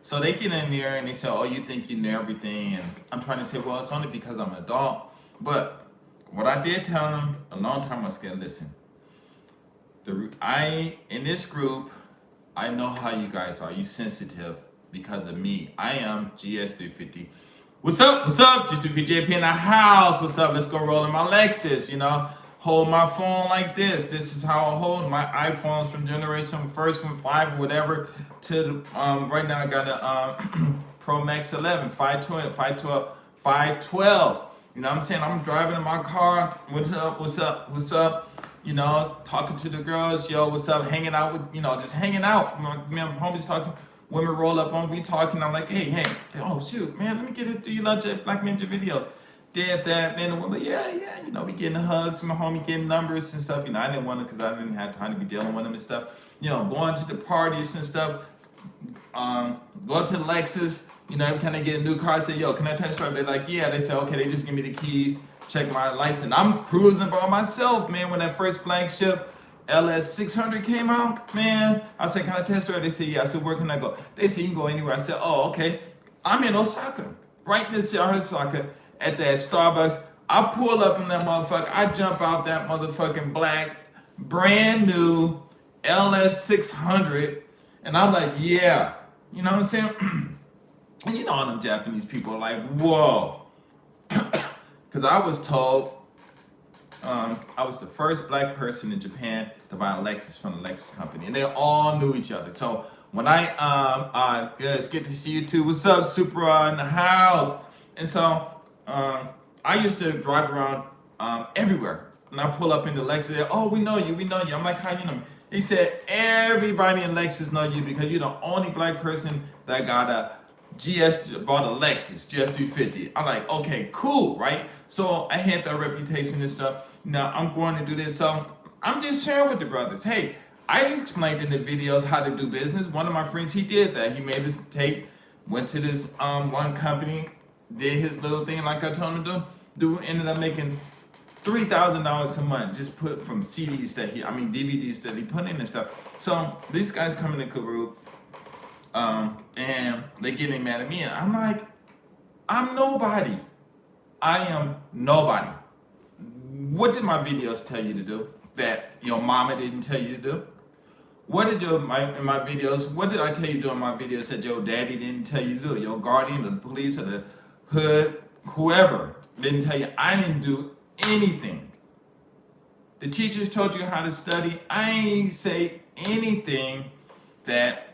So they get in there and they say, oh, you think you know everything, and I'm trying to say, well, it's only because I'm an adult. But what I did tell them a long time ago, listen, I in this group, I know how you guys are. You sensitive because of me. I am GS350. What's up? What's up? GS350 JP in the house. What's up? Let's go roll in my Lexus. Hold my phone like this. This is how I hold my iPhones from generation first, from 5 or whatever to right now I got a Pro Max 11, 512, 512, 512. You know what I'm saying? I'm driving in my car. What's up? What's up? What's up? Talking to the girls. Yo, what's up? Hanging out with, just hanging out. Me and my homies talking. Women roll up on me talking. I'm like, hey. Oh, shoot, man, let me get it. Do you love Black Ninja videos? Did that, man, the woman, yeah, we getting hugs, my homie getting numbers and stuff. I didn't want to because I didn't have time to be dealing with them and stuff. Going to the parties and stuff. Go up to the Lexus. Every time they get a new car, I say, yo, can I test drive? They're like, yeah. They say, okay, they just give me the keys, check my license. I'm cruising by myself, man. When that first flagship LS600 came out, man, I said, can I test drive? They said, yeah. I said, where can I go? They said, you can go anywhere. I said, oh, okay. I'm in Osaka, right in this area of Osaka, at that Starbucks. I pull up in that motherfucker. I jump out that motherfucking black, brand new LS600, and I'm like, yeah. You know what I'm saying? And all them Japanese people are like, whoa. Because I was told I was the first black person in Japan to buy a Lexus from the Lexus company, and they all knew each other. So when it's good to see you too. What's up, Super in the house? And so I used to drive around everywhere, and I pull up in the Lexus. They're, oh, we know you. I'm like, how you know me? He said, everybody in Lexus know you because you're the only black person that bought a Lexus GS350. I'm like, okay, cool, right? So I had that reputation and stuff. Now I'm going to do this. So I'm just sharing with the brothers. Hey, I explained in the videos how to do business. One of my friends, he did that. He made this tape, went to this one company, did his little thing like I told him to do, ended up making $3,000 a month just put from DVDs that he put in and stuff. So these guys come in the group, and they getting mad at me, and I'm like, I'm nobody. I am nobody. What did my videos tell you to do that your mama didn't tell you to do? What did in my videos? What did I tell you to do in my videos that your daddy didn't tell you to do? Your guardian, the police, or the hood, whoever didn't tell you. I didn't do anything. The teachers told you how to study. I ain't say anything that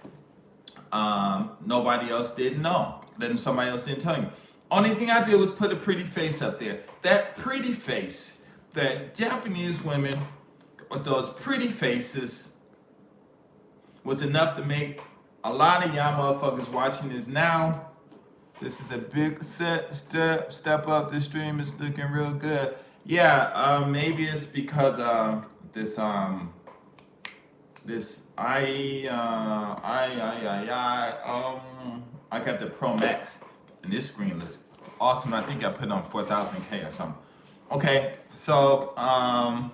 nobody else didn't know, that somebody else didn't tell you. Only thing I did was put a pretty face up there. That pretty face, that Japanese women with those pretty faces was enough to make a lot of y'all motherfuckers watching this now. This is a big step up. This stream is looking real good. Yeah, maybe it's because I got the Pro Max, and this screen looks awesome. I think I put it on 4000K or something. Okay, so my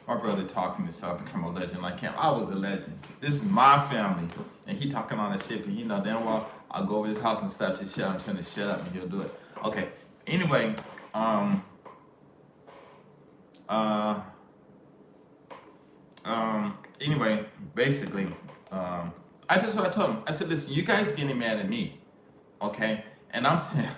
brother talking to stuff from a legend like him. I was a legend. This is my family, and he talking on that shit. But damn well I'll go over his house and stop his shit. I'm trying to shut up, and he'll do it. Okay. Anyway, basically, I just what I told him. I said, listen, you guys getting mad at me, okay? And I'm saying,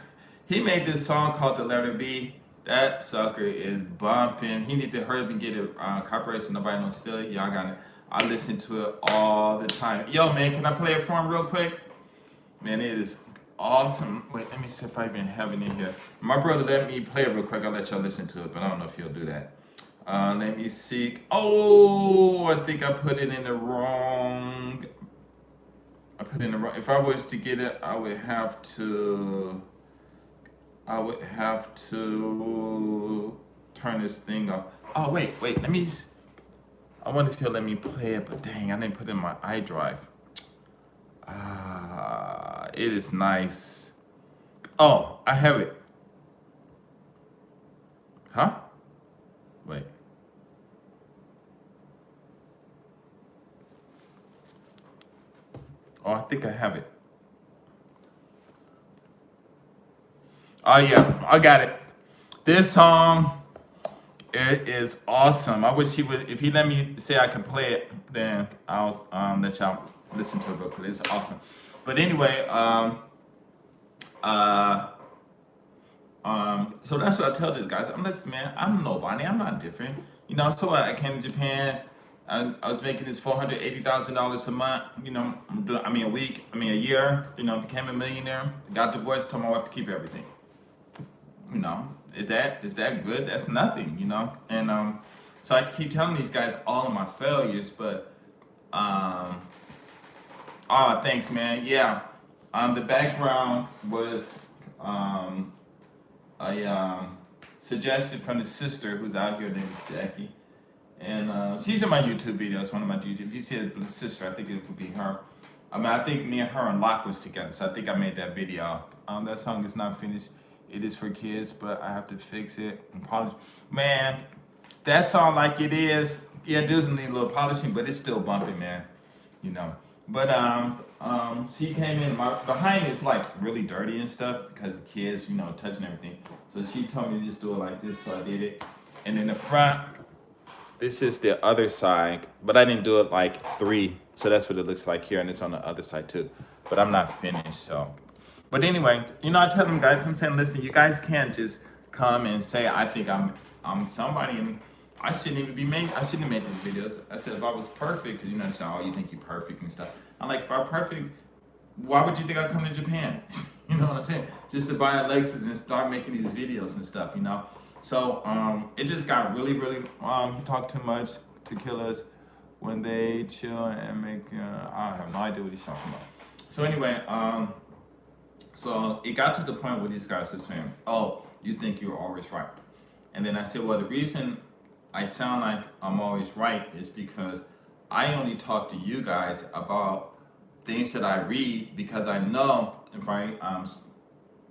he made this song called "The Letter B." That sucker is bumping. He need to hurry up and get it copyrighted so nobody don't steal it. Y'all got it. I listen to it all the time. Yo, man, can I play it for him real quick? Man, it is awesome. Wait, let me see if I even have it in here. My brother let me play it real quick. I'll let y'all listen to it, but I don't know if he'll do that. Let me see. Oh, I think I put it in the wrong. If I was to get it, I would have to turn this thing off. Oh, wait. I wonder if he'll let me play it, but dang, I didn't put it in my iDrive. It is nice. Oh, I have it. Huh? Wait. Oh, I think I have it. Oh yeah, I got it. This song It is awesome. I wish he would. If he let me say I can play it, then I'll let y'all listen to it real quick. It's awesome. But anyway, uh, so that's what I tell these guys. I'm listen, man. I'm nobody. I'm not different. You know. So I came to Japan. I was making this $480,000 a month. You know, I mean a week. I mean a year. You know, became a millionaire. Got divorced. Told my wife to keep everything. You know, is that good? That's nothing. You know, and so I keep telling these guys all of my failures, but um, oh, thanks, man. Yeah, the background was um a suggestion from the sister who's out here named Jackie. And she's in my YouTube videos, one of my YouTube. If you see the sister, I think it would be her. I mean, I think me and her and Locke was together, so I think I made that video. That song is not finished. It is for kids, but I have to fix it and polish. Man, that song like it is. Yeah, it does need a little polishing, but it's still bumpy, man. You know. But she came in. My behind is like really dirty and stuff because the kids, you know, touching everything. So she told me to just do it like this, so I did it. And in the front, this is the other side, but I didn't do it like 3, so that's what it looks like here, and it's on the other side too. But I'm not finished, so. But anyway, you know, I tell them guys, I'm saying, listen, you guys can't just come and say I think I'm somebody, and I shouldn't even be made. I shouldn't have made these videos. I said if I was perfect, because you know, say, oh, you think you're perfect and stuff. I'm like, if I'm perfect, why would you think I'd come to Japan? You know what I'm saying? Just to buy a Lexus and start making these videos and stuff, you know. So it just got really, really. He talked too much to kill us when they chill and make. I have no idea what he's talking about. So anyway, so it got to the point where these guys were saying, "Oh, you think you're always right," and then I said, "Well, the reason I sound like I'm always right is because I only talk to you guys about things that I read because I know if I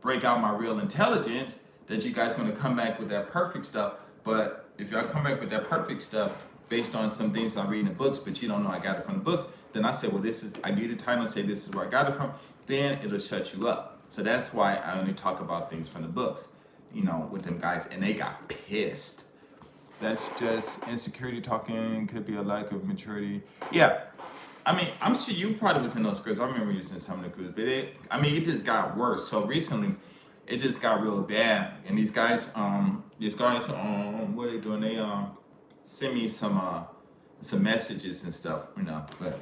break out my real intelligence." That you guys going to come back with that perfect stuff, but if y'all come back with that perfect stuff based on some things I read in the books, but you don't know I got it from the books, then I say, well, I give you the title and say this is where I got it from, then it'll shut you up. So that's why I only talk about things from the books, you know, with them guys, and they got pissed. That's just insecurity talking, could be a lack of maturity. Yeah, I mean, I'm sure you probably was in those groups. I remember using some of the groups, but it just got worse. So recently, it just got real bad, and these guys, what are they doing? They send me some messages and stuff, you know. But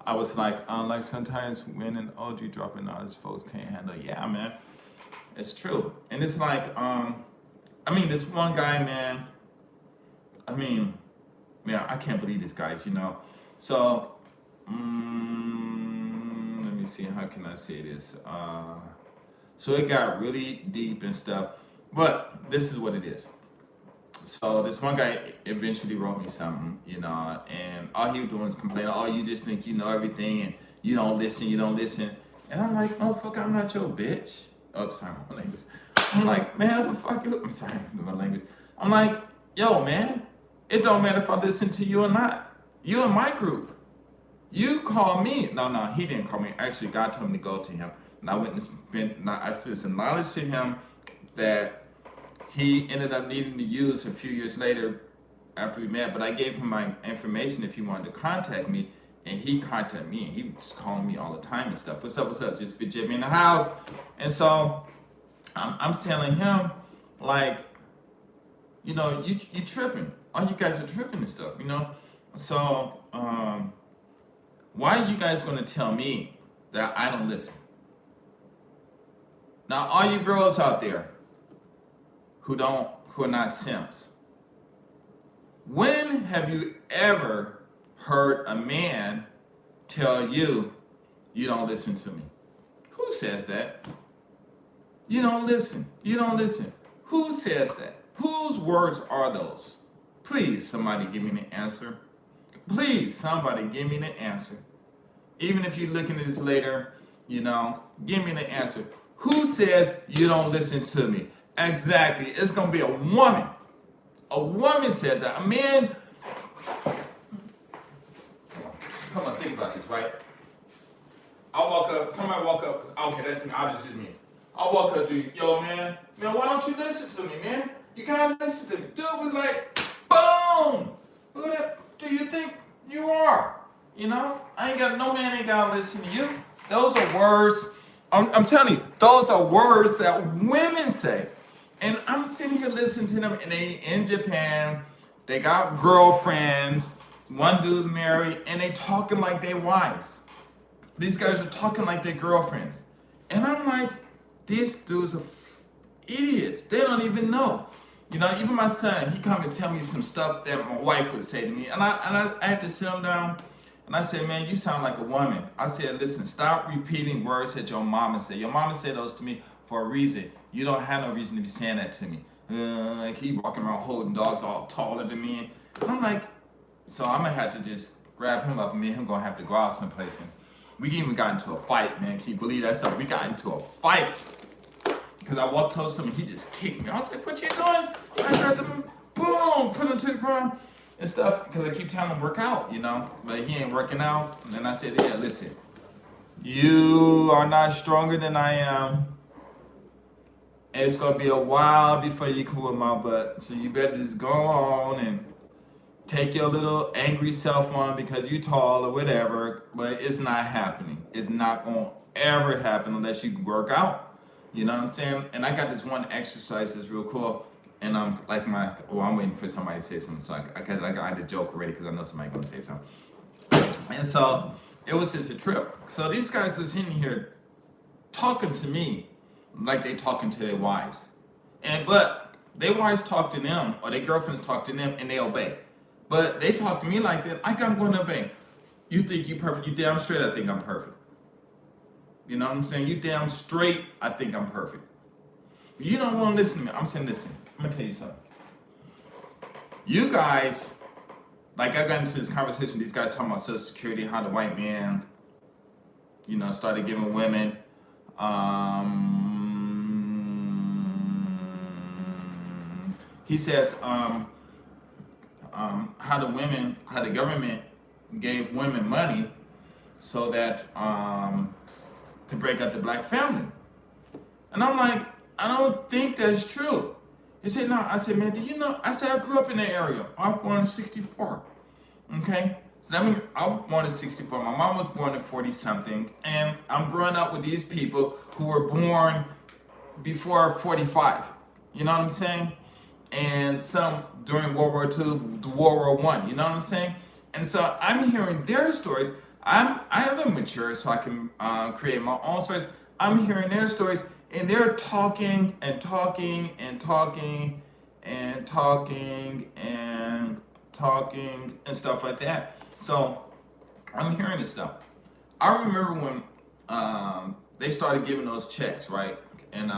I was like sometimes when an OG dropping out, these folks can't handle it. Yeah, man, it's true, and it's like, I mean, this one guy, man. I mean, man, I can't believe this guys, you know. So, let me see, how can I say this? So it got really deep and stuff, but this is what it is. So this one guy eventually wrote me something, you know, and all he was doing was complaining, oh, you just think you know everything and you don't listen. And I'm like, motherfucker, I'm not your bitch. Oh, sorry, my language. I'm like, man, what the fuck? I'm sorry, my language. I'm like, yo, man, it don't matter if I listen to you or not. You in my group. You call me. No, he didn't call me. Actually, God told me to go to him. And I went and spent some knowledge to him that he ended up needing to use a few years later after we met. But I gave him my information if he wanted to contact me. And he contacted me. And he was calling me all the time and stuff. What's up? Just for Jimmy in the house. And so I'm telling him, like, you know, you tripping. All you guys are tripping and stuff, you know. So why are you guys going to tell me that I don't listen? Now, all you bros out there who are not simps, when have you ever heard a man tell you, you don't listen to me? Who says that? You don't listen. Who says that? Whose words are those? Please, somebody give me the answer. Please, somebody give me the answer. Even if you're looking at this later, you know, give me the answer. Who says you don't listen to me? Exactly. It's going to be a woman. A woman says that. A man. Come on, think about this, right? Somebody walk up. Okay, that's me. I'll just use me. I'll walk up to you. Yo, man, why don't you listen to me, man? You gotta listen to me. Dude was like, boom! Who the do you think you are? You know, no man ain't gotta listen to you. Those are words. I'm telling you, those are words that women say. And I'm sitting here listening to them, and they in Japan, they got girlfriends, one dude married, and they talking like they wives. These guys are talking like their girlfriends. And I'm like, these dudes are idiots. They don't even know. You know, even my son, he come and tell me some stuff that my wife would say to me. And I had to sit him down and I said, man, you sound like a woman. I said, listen, stop repeating words that your mama said. Your mama said those to me for a reason. You don't have no reason to be saying that to me. Like he walking around holding dogs all taller than me. And I'm like, so I'm gonna have to just grab him up and me and him gonna have to go out someplace. And we even got into a fight, man. Can you believe that stuff? We got into a fight. Because I walked towards him and he just kicked me. I was like, what you doing? I grabbed him, boom, put him to the ground and stuff. Because I keep telling him work out, you know. But he ain't working out. And then I said, yeah, listen. You are not stronger than I am. And it's going to be a while before you can whoop my butt. So you better just go on and take your little angry self on because you tall or whatever. But it's not happening. It's not going to ever happen unless you work out. You know what I'm saying? And I got this one exercise that's real cool. And I'm like I'm waiting for somebody to say something. So I got the joke already because I know somebody's going to say something. And so it was just a trip. So these guys are sitting here talking to me like they talking to their wives. But their wives talk to them or their girlfriends talk to them and they obey. But they talk to me like that. I'm going to obey. You think you perfect? You damn straight I think I'm perfect. You know what I'm saying? You damn straight, I think I'm perfect. You don't want to listen to me. I'm saying, listen, I'm going to tell you something. You guys, like I got into this conversation with these guys talking about Social Security, how the white man, you know, started giving women, he says, how the government gave women money so that, to break up the black family. And I'm like, I don't think that's true. He said, no. I said, man, do you know? I said, I grew up in the area. I was born in 64. Okay? So that means I was born in 64. My mom was born in 40 something. And I'm growing up with these people who were born before 45. You know what I'm saying? And some during World War II, World War I. You know what I'm saying? And so I'm hearing their stories. I haven't matured so I can create my own stories. I'm hearing their stories, and they're talking and talking and talking and talking and talking and stuff like that. So I'm hearing this stuff. I remember when they started giving those checks, right? And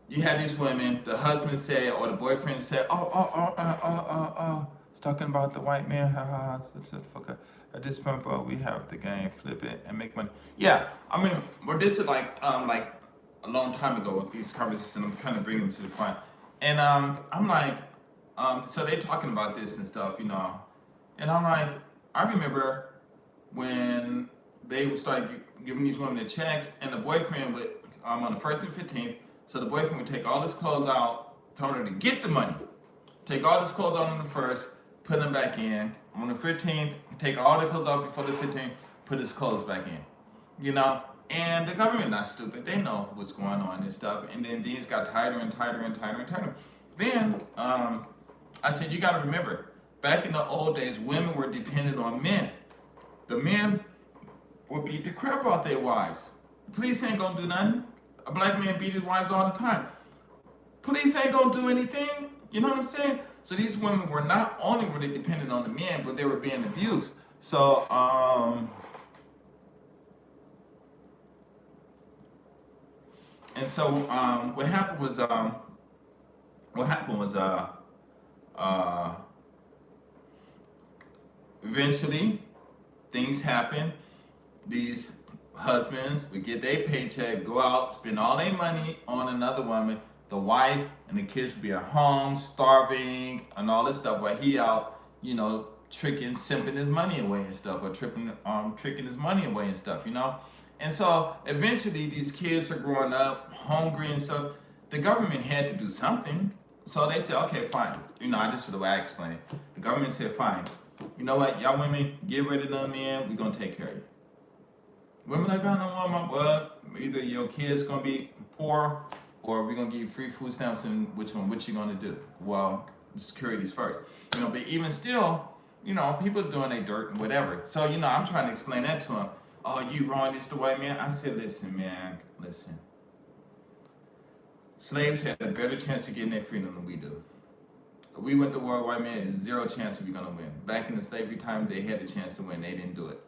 you had these women, the husband said, or the boyfriend said, it's talking about the white man, at this point, bro, we have the game, flip it, and make money. Yeah, I mean, well, this is like a long time ago with these conversations. I'm kind of bringing them to the front, and I'm like, so they talking about this and stuff, you know, and I'm like, I remember when they would start giving these women the checks, and the boyfriend would on the 1st and 15th, so the boyfriend would take all his clothes out, told her to get the money, take all his clothes out on the 1st, put them back in. On the 15th, take all the clothes out before the 15th, put his clothes back in. You know? And the government not stupid. They know what's going on and stuff. And then these got tighter and tighter and tighter and tighter. Then, I said, you gotta remember, back in the old days, women were dependent on men. The men would beat the crap out their wives. The police ain't gonna do nothing. A black man beat his wives all the time. Police ain't gonna do anything. You know what I'm saying? So these women were not only were they dependent on the men, but they were being abused. So what happened was eventually things happen. These husbands would get their paycheck, go out, spend all their money on another woman. The wife and the kids would be at home, starving, and all this stuff, while he out, you know, simping his money away and stuff, or tricking his money away and stuff, you know? And so eventually these kids are growing up hungry and stuff. The government had to do something. So they said, okay, fine. This is the way I explain it. The government said, fine. You know what, y'all women, get rid of them men. We're gonna take care of you. Women like, I don't want well, either your kids gonna be poor, or we're gonna give you free food stamps. And which you gonna do? Well, security's first. But even still, people doing their dirt and whatever. So I'm trying to explain that to them. Oh, you wrong, it's the white man. I said, listen, man, listen. Slaves had a better chance of getting their freedom than we do. If we went to war, white man, there's zero chance we're gonna win. Back in the slavery time, they had the chance to win. They didn't do it.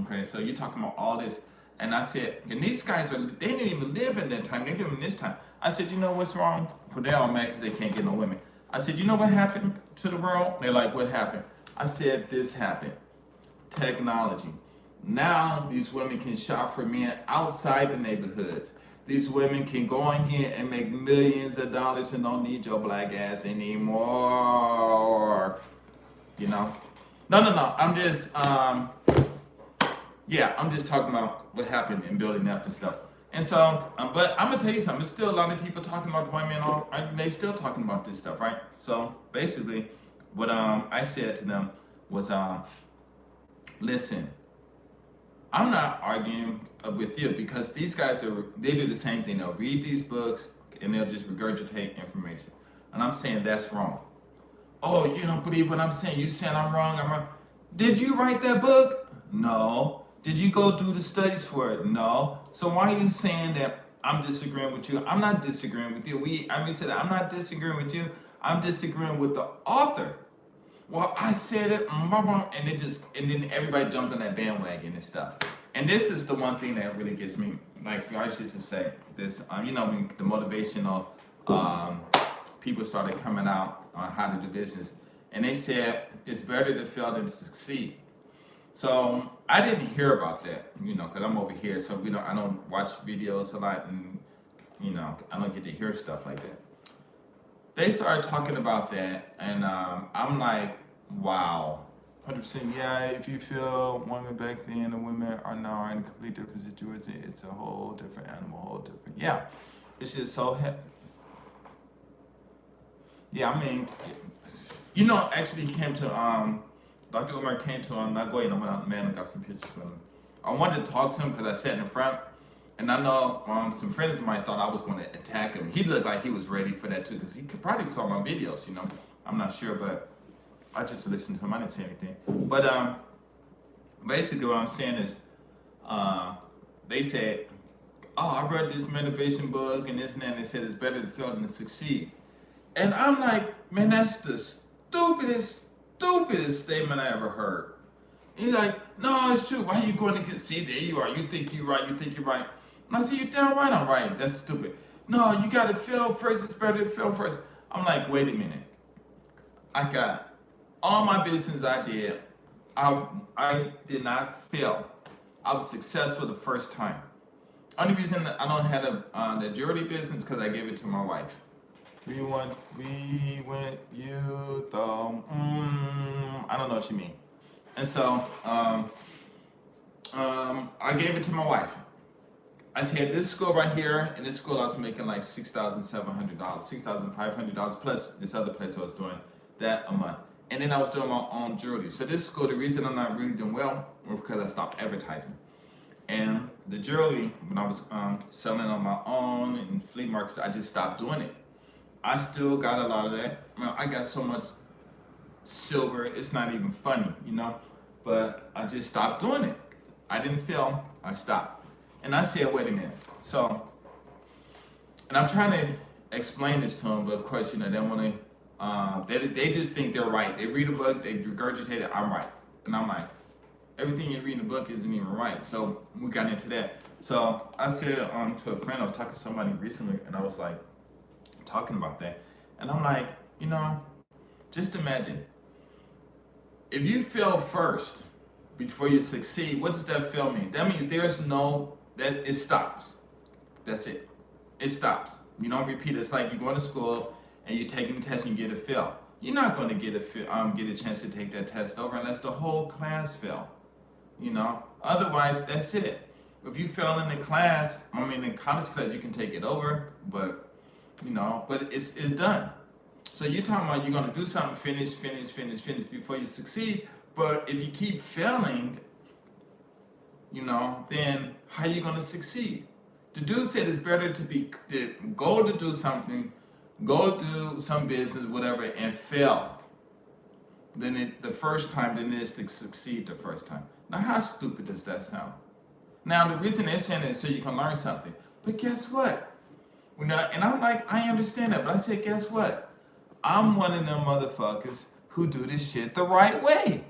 Okay, so you're talking about all this, and I said, and these guys they didn't even live in that time. They live in this time. I said, you know what's wrong? Well, they're all mad because they can't get no women. I said, you know what happened to the world? They're like, what happened? I said, this happened. Technology. Now these women can shop for men outside the neighborhoods. These women can go in here and make millions of dollars and don't need your black ass anymore. No. I'm just, I'm just talking about what happened in building up and stuff. And so, but I'm gonna tell you something. There's still a lot of people talking about the white man. They still talking about this stuff, right? So basically, what I said to them was, listen. I'm not arguing with you because these guys they do the same thing. They'll read these books and they'll just regurgitate information. And I'm saying that's wrong. Oh, you don't believe what I'm saying. You saying I'm wrong. Did you write that book? No. Did you go do the studies for it? No. So why are you saying that I'm disagreeing with you? I'm not disagreeing with you. Said I'm not disagreeing with you. I'm disagreeing with the author. Well, I said it, and then everybody jumped on that bandwagon and stuff. And this is the one thing that really gets me, like I should just say this, when the motivational people started coming out on how to do business, and they said it's better to fail than to succeed. So I didn't hear about that, because I'm over here, so I don't watch videos a lot, and I don't get to hear stuff like that. They started talking about that, and I'm like, wow. 100%, yeah, if you feel women back then and women are now in a completely different situation, it's a whole different animal, whole different. Yeah, it's just so actually he came to, Dr. Umar came to Nagoya, and I went out, man, I got some pictures with him. I wanted to talk to him because I sat in front. And I know some friends of mine thought I was going to attack him. He looked like he was ready for that too, because he probably saw my videos, I'm not sure, but I just listened to him. I didn't say anything. But basically what I'm saying is, they said, oh, I read this motivation book and this and that, and they said it's better to fail than to succeed. And I'm like, man, that's the stupidest statement I ever heard. And he's like, no, it's true. Why are you going to see? There you are. You think you're right. And I said, you're damn right I'm right. That's stupid. No, you got to fail first. It's better to fail first. I'm like, wait a minute. I got all my business I did. I did not fail. I was successful the first time. Only reason I don't have the jewelry business because I gave it to my wife. We went you though. I don't know what you mean. And so I gave it to my wife. I had this school right here, and this school I was making like $6,700, $6,500 plus this other place I was doing that a month. And then I was doing my own jewelry. So this school, the reason I'm not really doing well was because I stopped advertising. And the jewelry, when I was selling on my own in flea markets, I just stopped doing it. I still got a lot of that. I got so much silver, it's not even funny, But I just stopped doing it. I didn't fail, I stopped. And I said, wait a minute. So, and I'm trying to explain this to them, but of course, they don't want to, they just think they're right. They read a book, they regurgitate it, I'm right. And I'm like, everything you read in the book isn't even right. So we got into that. So I said to a friend, I was talking to somebody recently, and I was like, talking about that. And I'm like, just imagine, if you fail first before you succeed, what does that fail mean? That means that it stops. That's it. It stops. You don't repeat. It's like you go to school and you're taking the test and you get a fail. You're not going to get a chance to take that test over unless the whole class fail. Otherwise, that's it. If you fail in the college class, you can take it over, but it's done. So you're talking about you're gonna do something, finish before you succeed. But if you keep failing, then how you gonna succeed? The dude said it's better to go to do something, go do some business, whatever, and fail the first time than it is to succeed the first time. Now, how stupid does that sound? Now, the reason they're saying it is so you can learn something. But guess what? And I'm like, I understand that, but I said, guess what? I'm one of them motherfuckers who do this shit the right way.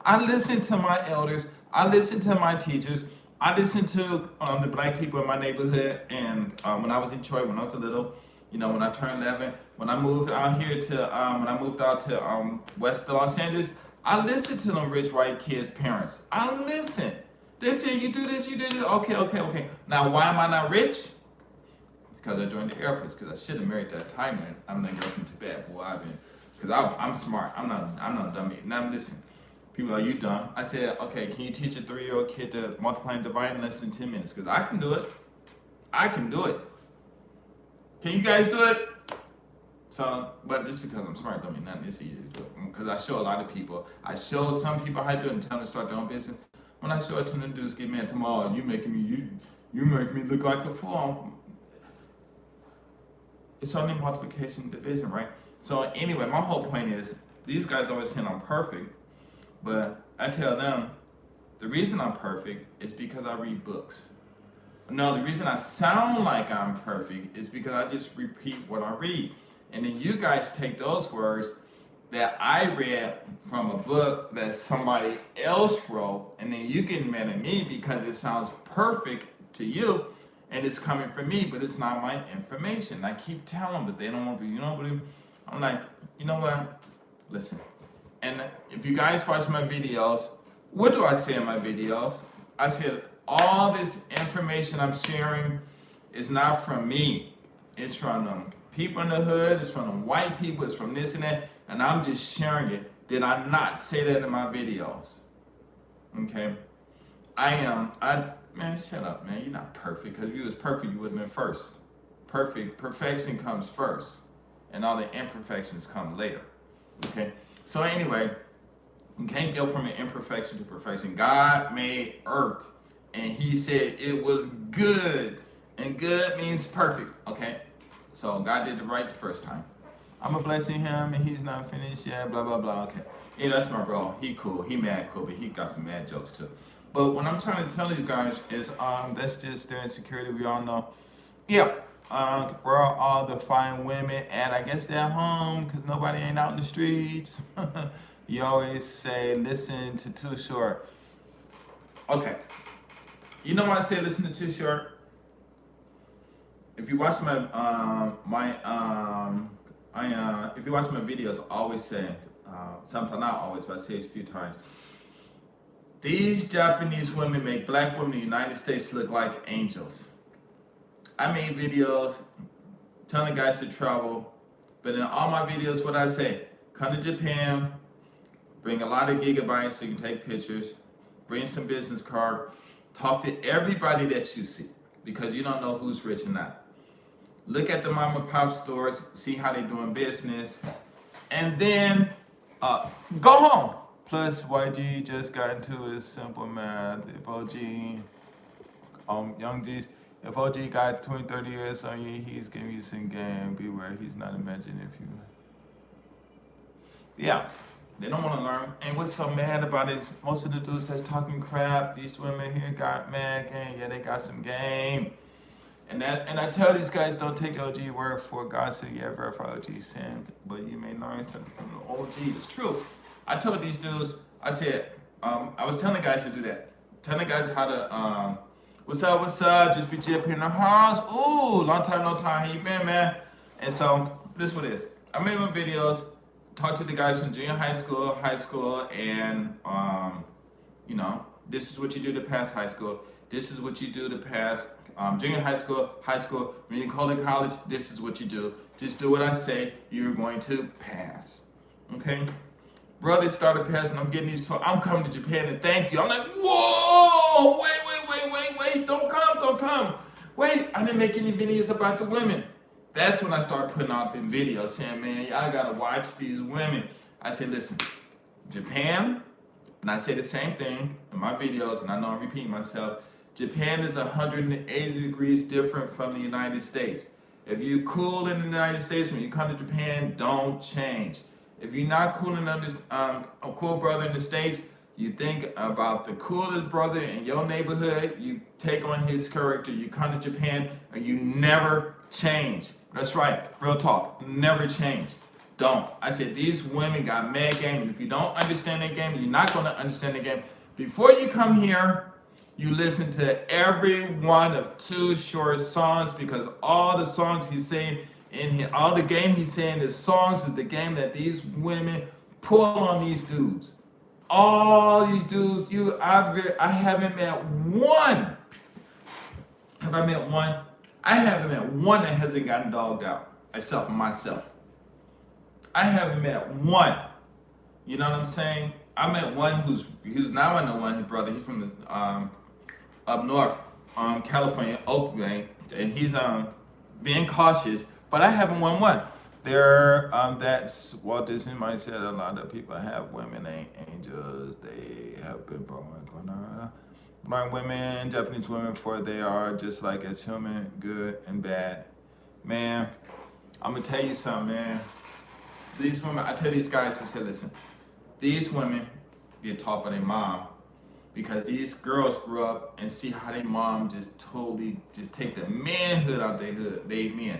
I listen to my elders. I listen to my teachers. I listen to the black people in my neighborhood. And when I was in Detroit, when I was a little, when I turned 11, when I moved out here when I moved out to West Los Angeles, I listened to them rich white kids' parents. I listen. They say, you do this, you do this. Okay. Now, why am I not rich? It's because I joined the Air Force, because I should have married that time, man. I'm not going to bed, boy, because I'm smart. I'm not a dummy. Now, listen. People are like, you dumb. I said, okay, can you teach a 3-year-old kid to multiply and divide in less than 10 minutes? Because I can do it. I can do it. Can you guys do it? So, but just because I'm smart don't mean nothing. It's easy to do it. Because I show a lot of people. I show some people how to do it and tell them to start their own business. When I show it to them dudes, get mad tomorrow, you make me look like a fool. It's only multiplication and division, right? So anyway, my whole point is, these guys always saying I'm perfect. But I tell them, the reason I'm perfect is because I read books. No, the reason I sound like I'm perfect is because I just repeat what I read. And then you guys take those words that I read from a book that somebody else wrote, and then you get mad at me because it sounds perfect to you, and it's coming from me, but it's not my information. I keep telling them, but they don't want to believe. I'm like, you know what? Listen. And if you guys watch my videos, what do I say in my videos? I said, all this information I'm sharing is not from me. It's from them people in the hood, it's from them white people, it's from this and that, and I'm just sharing it. Did I not say that in my videos? Okay? Man, shut up, man. You're not perfect, because if you was perfect, you would have been first. Perfection comes first, and all the imperfections come later. Okay? So anyway, you can't go from an imperfection to perfection. God made earth, and he said it was good. And good means perfect, okay? So God did it right the first time. I'm a blessing him, and he's not finished yet, blah, blah, blah, okay. Yeah, that's my bro. He cool. He mad cool, but he got some mad jokes too. But what I'm trying to tell these guys is that's just their insecurity. We all know. Yeah. Where are all the fine women? And I guess they're home because nobody ain't out in the streets. You always say, listen to Too Short. Okay. You know why I say listen to Too Short? If you watch my if you watch my videos, I always say, sometimes not always, but I say it a few times. These Japanese women make black women in the United States look like angels. I made videos telling guys to travel, but in all my videos, what I say, come to Japan, bring a lot of gigabytes so you can take pictures, bring some business card, talk to everybody that you see, because you don't know who's rich or not. Look at the mom and pop stores, see how they're doing business, and then go home. Plus, YG just got into his simple math. If OG, Young G's, if OG got 20, 30 years on you, he's giving you some game. Beware, he's not imagining if you. Yeah, they don't want to learn. And what's so mad about it is most of the dudes that's talking crap, these women here got mad game. Yeah, they got some game. And I tell these guys, don't take OG word for God said, yeah, verify OG sinned, but you may learn something from the OG. It's true. I told these dudes, I said, I was telling the guys to do that. Telling the guys how to, what's up, just for up here in the house. Ooh, long time, no time, how you been, man? And so, this is what it is. I made my videos, talk to the guys from junior high school, and, this is what you do to pass high school. This is what you do to pass junior high school. When you call it college, this is what you do. Just do what I say, you're going to pass. Okay? Brother started passing, I'm getting these toys. I'm coming to Japan and thank you. I'm like, whoa, wait, don't come. Wait, I didn't make any videos about the women. That's when I started putting out them videos saying, man, y'all gotta watch these women. I said, listen, Japan, and I say the same thing in my videos, and I know I'm repeating myself, Japan is 180 degrees different from the United States. If you're cool in the United States, when you come to Japan, don't change. If you're not cool in a cool brother in the States, you think about the coolest brother in your neighborhood, you take on his character, you come to Japan, and you never change. That's right, real talk, never change. Don't. I said these women got mad game, and if you don't understand their game, you're not going to understand the game. Before you come here, you listen to every one of Too Short's songs, because all the songs he's saying in here, all the game he's saying is songs is the game that these women pull on these dudes. All these dudes, I haven't met one. Have I met one? I haven't met one that hasn't gotten dogged out, except for myself. I haven't met one. You know what I'm saying? I met one who's now I know one, his brother. He's from the up north, California, Oakland, and he's being cautious. But I haven't won one. That's Walt Disney might said a lot of people have women ain't angels. They have been born blind women, Japanese women, for they are just like as human, good and bad. Man, I'm gonna tell you something, man. These women, I tell these guys to say, listen, these women get taught by their mom, because these girls grew up and see how their mom just totally just take the manhood out their hood, they men.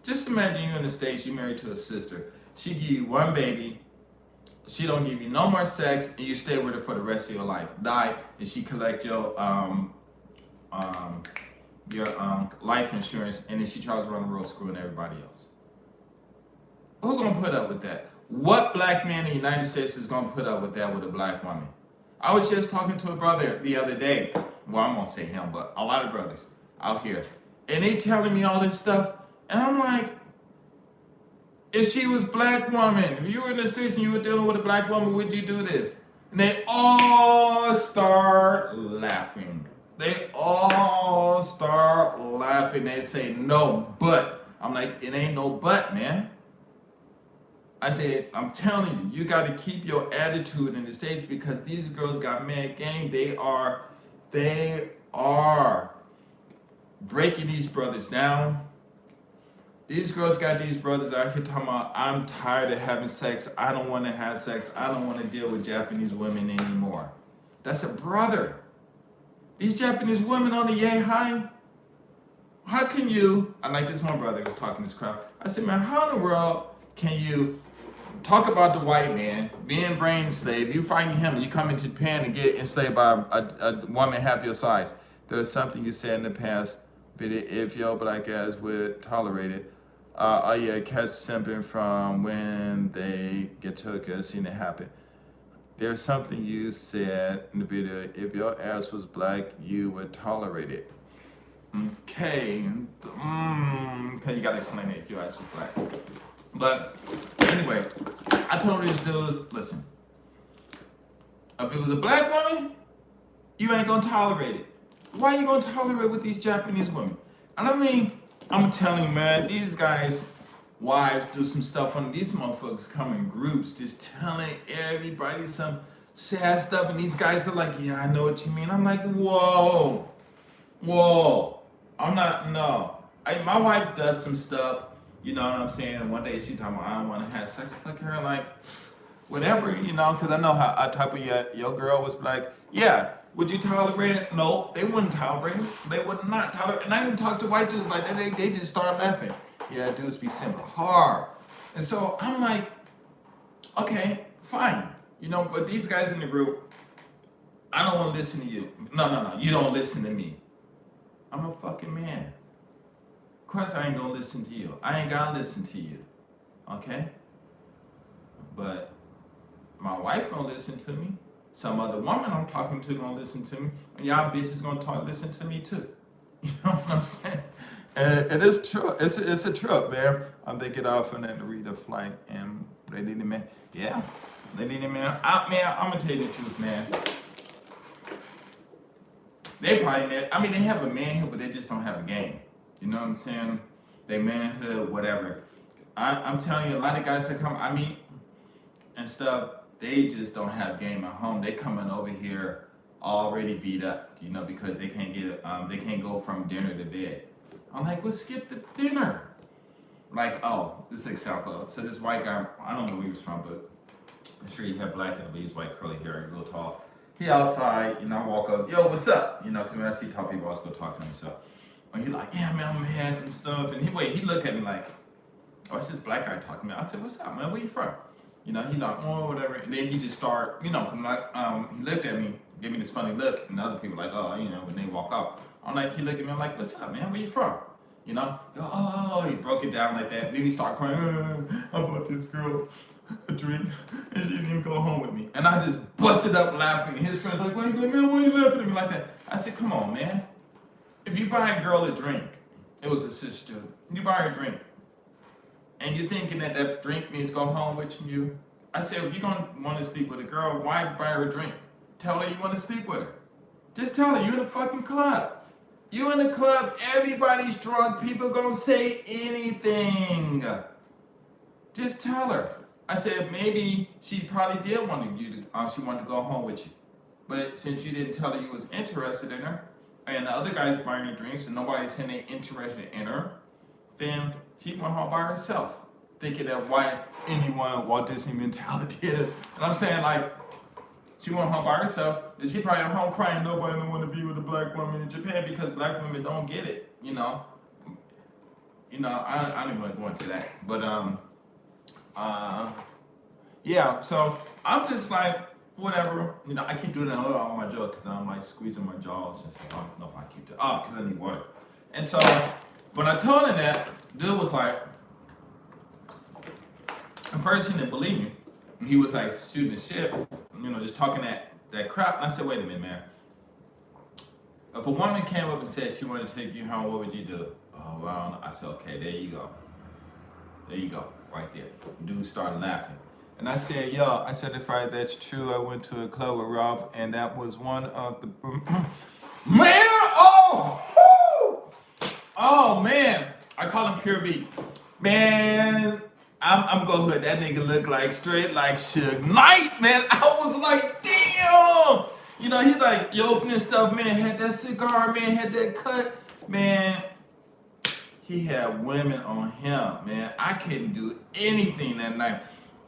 Just imagine you in the States, you married to a sister. She give you one baby, she don't give you no more sex, and you stay with her for the rest of your life. Die, and she collect your life insurance, and then she tries to run the road screwing everybody else. Who gonna put up with that? What black man in the United States is gonna put up with that with a black woman? I was just talking to a brother the other day. Well, I'm gonna say him, but a lot of brothers out here, and they telling me all this stuff. And I'm like, if she was black woman, if you were in the streets and you were dealing with a black woman, would you do this? And they all start laughing. They all start laughing. They say, no, but. I'm like, it ain't no but, man. I said, I'm telling you, you got to keep your attitude in the States, because these girls got mad game. They are breaking these brothers down. These girls got these brothers out here talking about, I'm tired of having sex. I don't want to have sex. I don't want to deal with Japanese women anymore. That's a brother. These Japanese women on the yay high. How can you, I like this one brother was talking to this crowd. I said, man, how in the world can you talk about the white man being brain slave? You fighting him, and you come into Japan and get enslaved by a woman half your size. There's something you said in the past video, if your black ass would tolerate it. Yeah, catch simping from when they get took. I've seen it happen. There's something you said in the video, if your ass was black, you would tolerate it. Okay, you gotta explain it if your ass was black. But anyway, I told these dudes, listen, if it was a black woman, you ain't gonna tolerate it. Why are you gonna tolerate with these Japanese women? And I mean, I'm telling you, man, these guys' wives do some stuff on these motherfuckers come in groups, just telling everybody some sad stuff, and these guys are like, yeah, I know what you mean. I'm like, whoa, I'm not, no. My wife does some stuff, you know what I'm saying? And one day she told me, I don't want to have sex. I look at her like, whatever, you know, because I know how a type of your girl was like, yeah, would you tolerate it? No, they wouldn't tolerate it. They would not tolerate it. And I even talk to white dudes like that, they just start laughing. Yeah, dudes be simple, hard. And so I'm like, okay, fine. You know, but these guys in the group, I don't want to listen to you. No, you don't listen to me. I'm a fucking man. Of course I ain't gonna listen to you. I ain't gotta listen to you, okay? But my wife gonna listen to me. Some other woman I'm talking to gonna listen to me. And y'all bitches gonna listen to me too. You know what I'm saying? And it is true. It's a trip, man. They get off and then read a flight and they need a man. Yeah, they need a man. I'm gonna tell you the truth, man. They probably, they have a man here, but they just don't have a game. You know what I'm saying? their manhood, whatever. I'm telling you, a lot of guys that come I meet and stuff, they just don't have game at home. They coming over here already beat up, because they can't go from dinner to bed. I'm like, well, skip the dinner. Like, oh, this is an example. So this white guy, I don't know where he was from, but I'm sure he had black in him, but he's white, curly hair, real tall. He outside, I walk up, yo, what's up? Because when I see tall people, I always go talk to him. So, and he like, yeah, man, I'm mad and stuff. And he looked at me like, oh, it's this black guy talking to me. I said, what's up, man? Where you from? He like, oh, whatever. And then he just start, he looked at me, gave me this funny look, and the other people like, oh, when they walk up, he looked at me, I'm like, what's up, man? Where you from? Oh, he broke it down like that. Then he started crying, I bought this girl a drink, and she didn't even go home with me. And I just busted up laughing. And his friends like, wait, man, why are you laughing at me like that? I said, come on, man. If you buy a girl a drink, it was a sister, you buy her a drink, and you're thinking that drink means go home with you, I said, if you're going to want to sleep with a girl, why buy her a drink? Tell her you want to sleep with her. Just tell her you're in a fucking club. You in the club, everybody's drunk, people gonna say anything. Just tell her. I said, maybe she probably did want you to, she wanted to go home with you. But since you didn't tell her you was interested in her, and the other guy's buying her drinks and nobody's saying they're interested in her, then she went home by herself, thinking that Walt Disney mentality is. And I'm saying, like, she went home by herself, and she probably at home crying, nobody don't want to be with a black woman in Japan because black women don't get it, I don't even want to go into that. But, yeah, so I'm just like, whatever, I keep doing that on my jaw because I'm like squeezing my jaws and stuff. I don't know if I keep that up because I need water. And so when I told him that, dude was like, at first he didn't believe me. And he was like shooting the shit, just talking that crap. And I said, wait a minute, man. If a woman came up and said she wanted to take you home, what would you do? Oh, well, I said, okay, there you go. There you go, right there. Dude started laughing. And I said, if that's true, I went to a club with Ralph, and that was one of the... Man, oh, man. I call him Pure V. Man, I'm going to that nigga look like straight like Suge Knight, man. I was like, damn. He's like, you opening stuff, man, had that cigar, man, had that cut. Man, he had women on him, man. I couldn't do anything that night.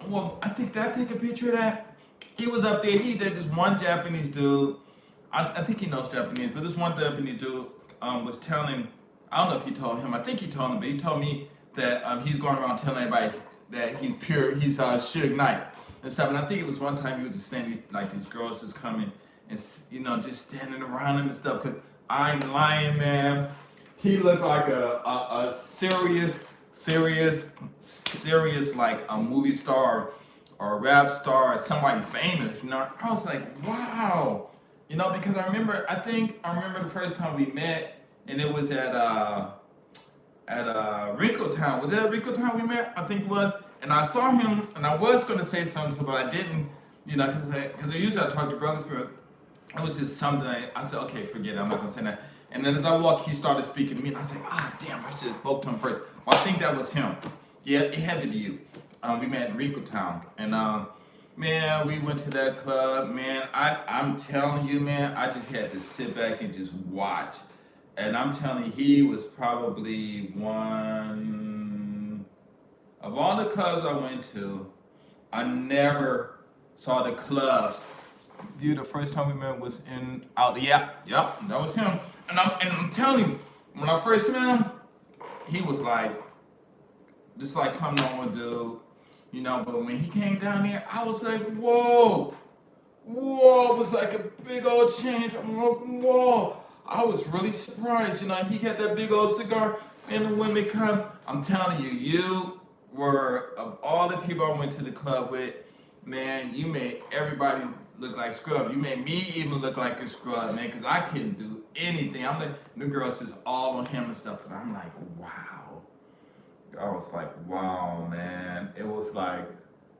Well, I take a picture of that. He was up there. He did this one Japanese dude. I think he knows Japanese, but this one Japanese dude was telling. I don't know if he told him. I think he told him, but he told me that he's going around telling everybody that he's pure. He's Suge Knight and stuff. And I think it was one time he was just standing, like these girls just coming and just standing around him and stuff. Cause I ain't lying, man. He looked like a serious like a movie star or a rap star or somebody famous, I was like, wow, because I remember the first time we met, and it was at Wrinkle Town. Was that at Wrinkle Town we met? I think it was. And I saw him, and I was going to say something, but I didn't, because usually I talk to brothers, but it was just something I said, okay, forget it, I'm not going to say that. And then as I walked, he started speaking to me, and I said, damn, I should have spoke to him first. Well, I think that was him. Yeah, it had to be you. We met in Wrinkle Town, and man, we went to that club, man. I'm telling you, man, I just had to sit back and just watch. And I'm telling you, he was probably one of all the clubs I went to. I never saw the clubs. The first time we met was that was him. And I'm telling you, when I first met him, he was like, just like some normal dude, but when he came down there, I was like, whoa, it was like a big old change. I'm like, whoa. I was really surprised, he got that big old cigar, and the women come. I'm telling you, you were, of all the people I went to the club with, man, you made everybody look like scrub. You made me even look like a scrub, man, because I couldn't do anything. I'm like, the girls just all on him and stuff, and I'm like, wow. I was like, wow, man. It was like,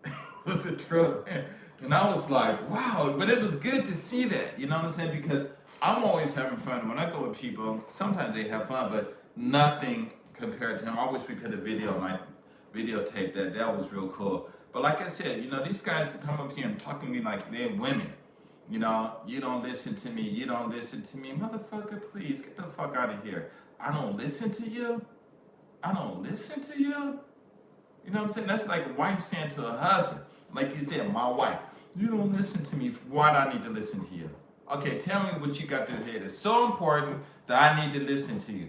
it was a trip, man. And I was like, wow. But it was good to see that, you know what I'm saying? Because I'm always having fun. When I go with people, sometimes they have fun, but nothing compared to him. I wish we could have videotaped that. That was real cool. But like I said, these guys come up here and talk to me like they're women. You don't listen to me. You don't listen to me. Motherfucker, please get the fuck out of here. I don't listen to you. I don't listen to you. You know what I'm saying? That's like a wife saying to a husband, like you said, my wife, you don't listen to me. Why do I need to listen to you? Okay, tell me what you got to say that's so important that I need to listen to you.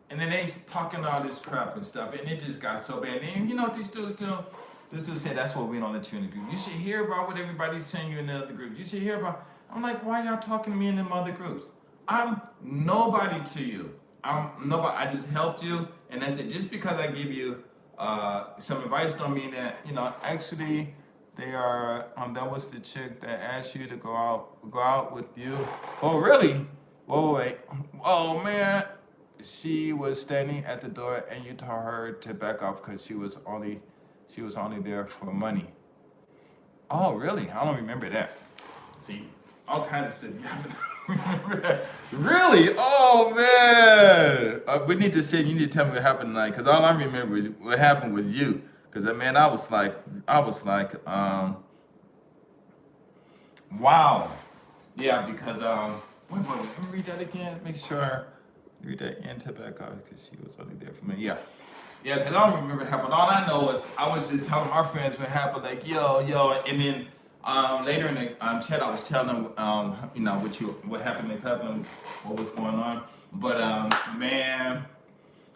And then they talking all this crap and stuff, and it just got so bad. And you know what these dudes do? This dude said, that's why we don't let you in the group. You should hear about what everybody's saying you in the other group. You should hear about. I'm like, why y'all talking to me in them other groups? I'm nobody to you. I'm nobody. I just helped you, and that's it. Just because I give you some advice don't mean that, actually they are, that was the chick that asked you to go out with you. Oh, really? Oh, wait. Oh, man. She was standing at the door and you told her to back off because she was only there for money. Oh, really? I don't remember that. See, all kinds of stuff. You haven't remember that. Really? Oh, man. We need to sit. You need to tell me what happened tonight, because all I remember is what happened with you. Because, man, I was like, wow. Yeah, because, wait, let me read that again. Make sure. Read that in tobacco, because she was only there for me. Yeah. Yeah, because I don't remember what happened. All I know is I was just telling my friends what happened, like, yo, and then later in the chat, I was telling them, what happened in the club and what was going on. But, man,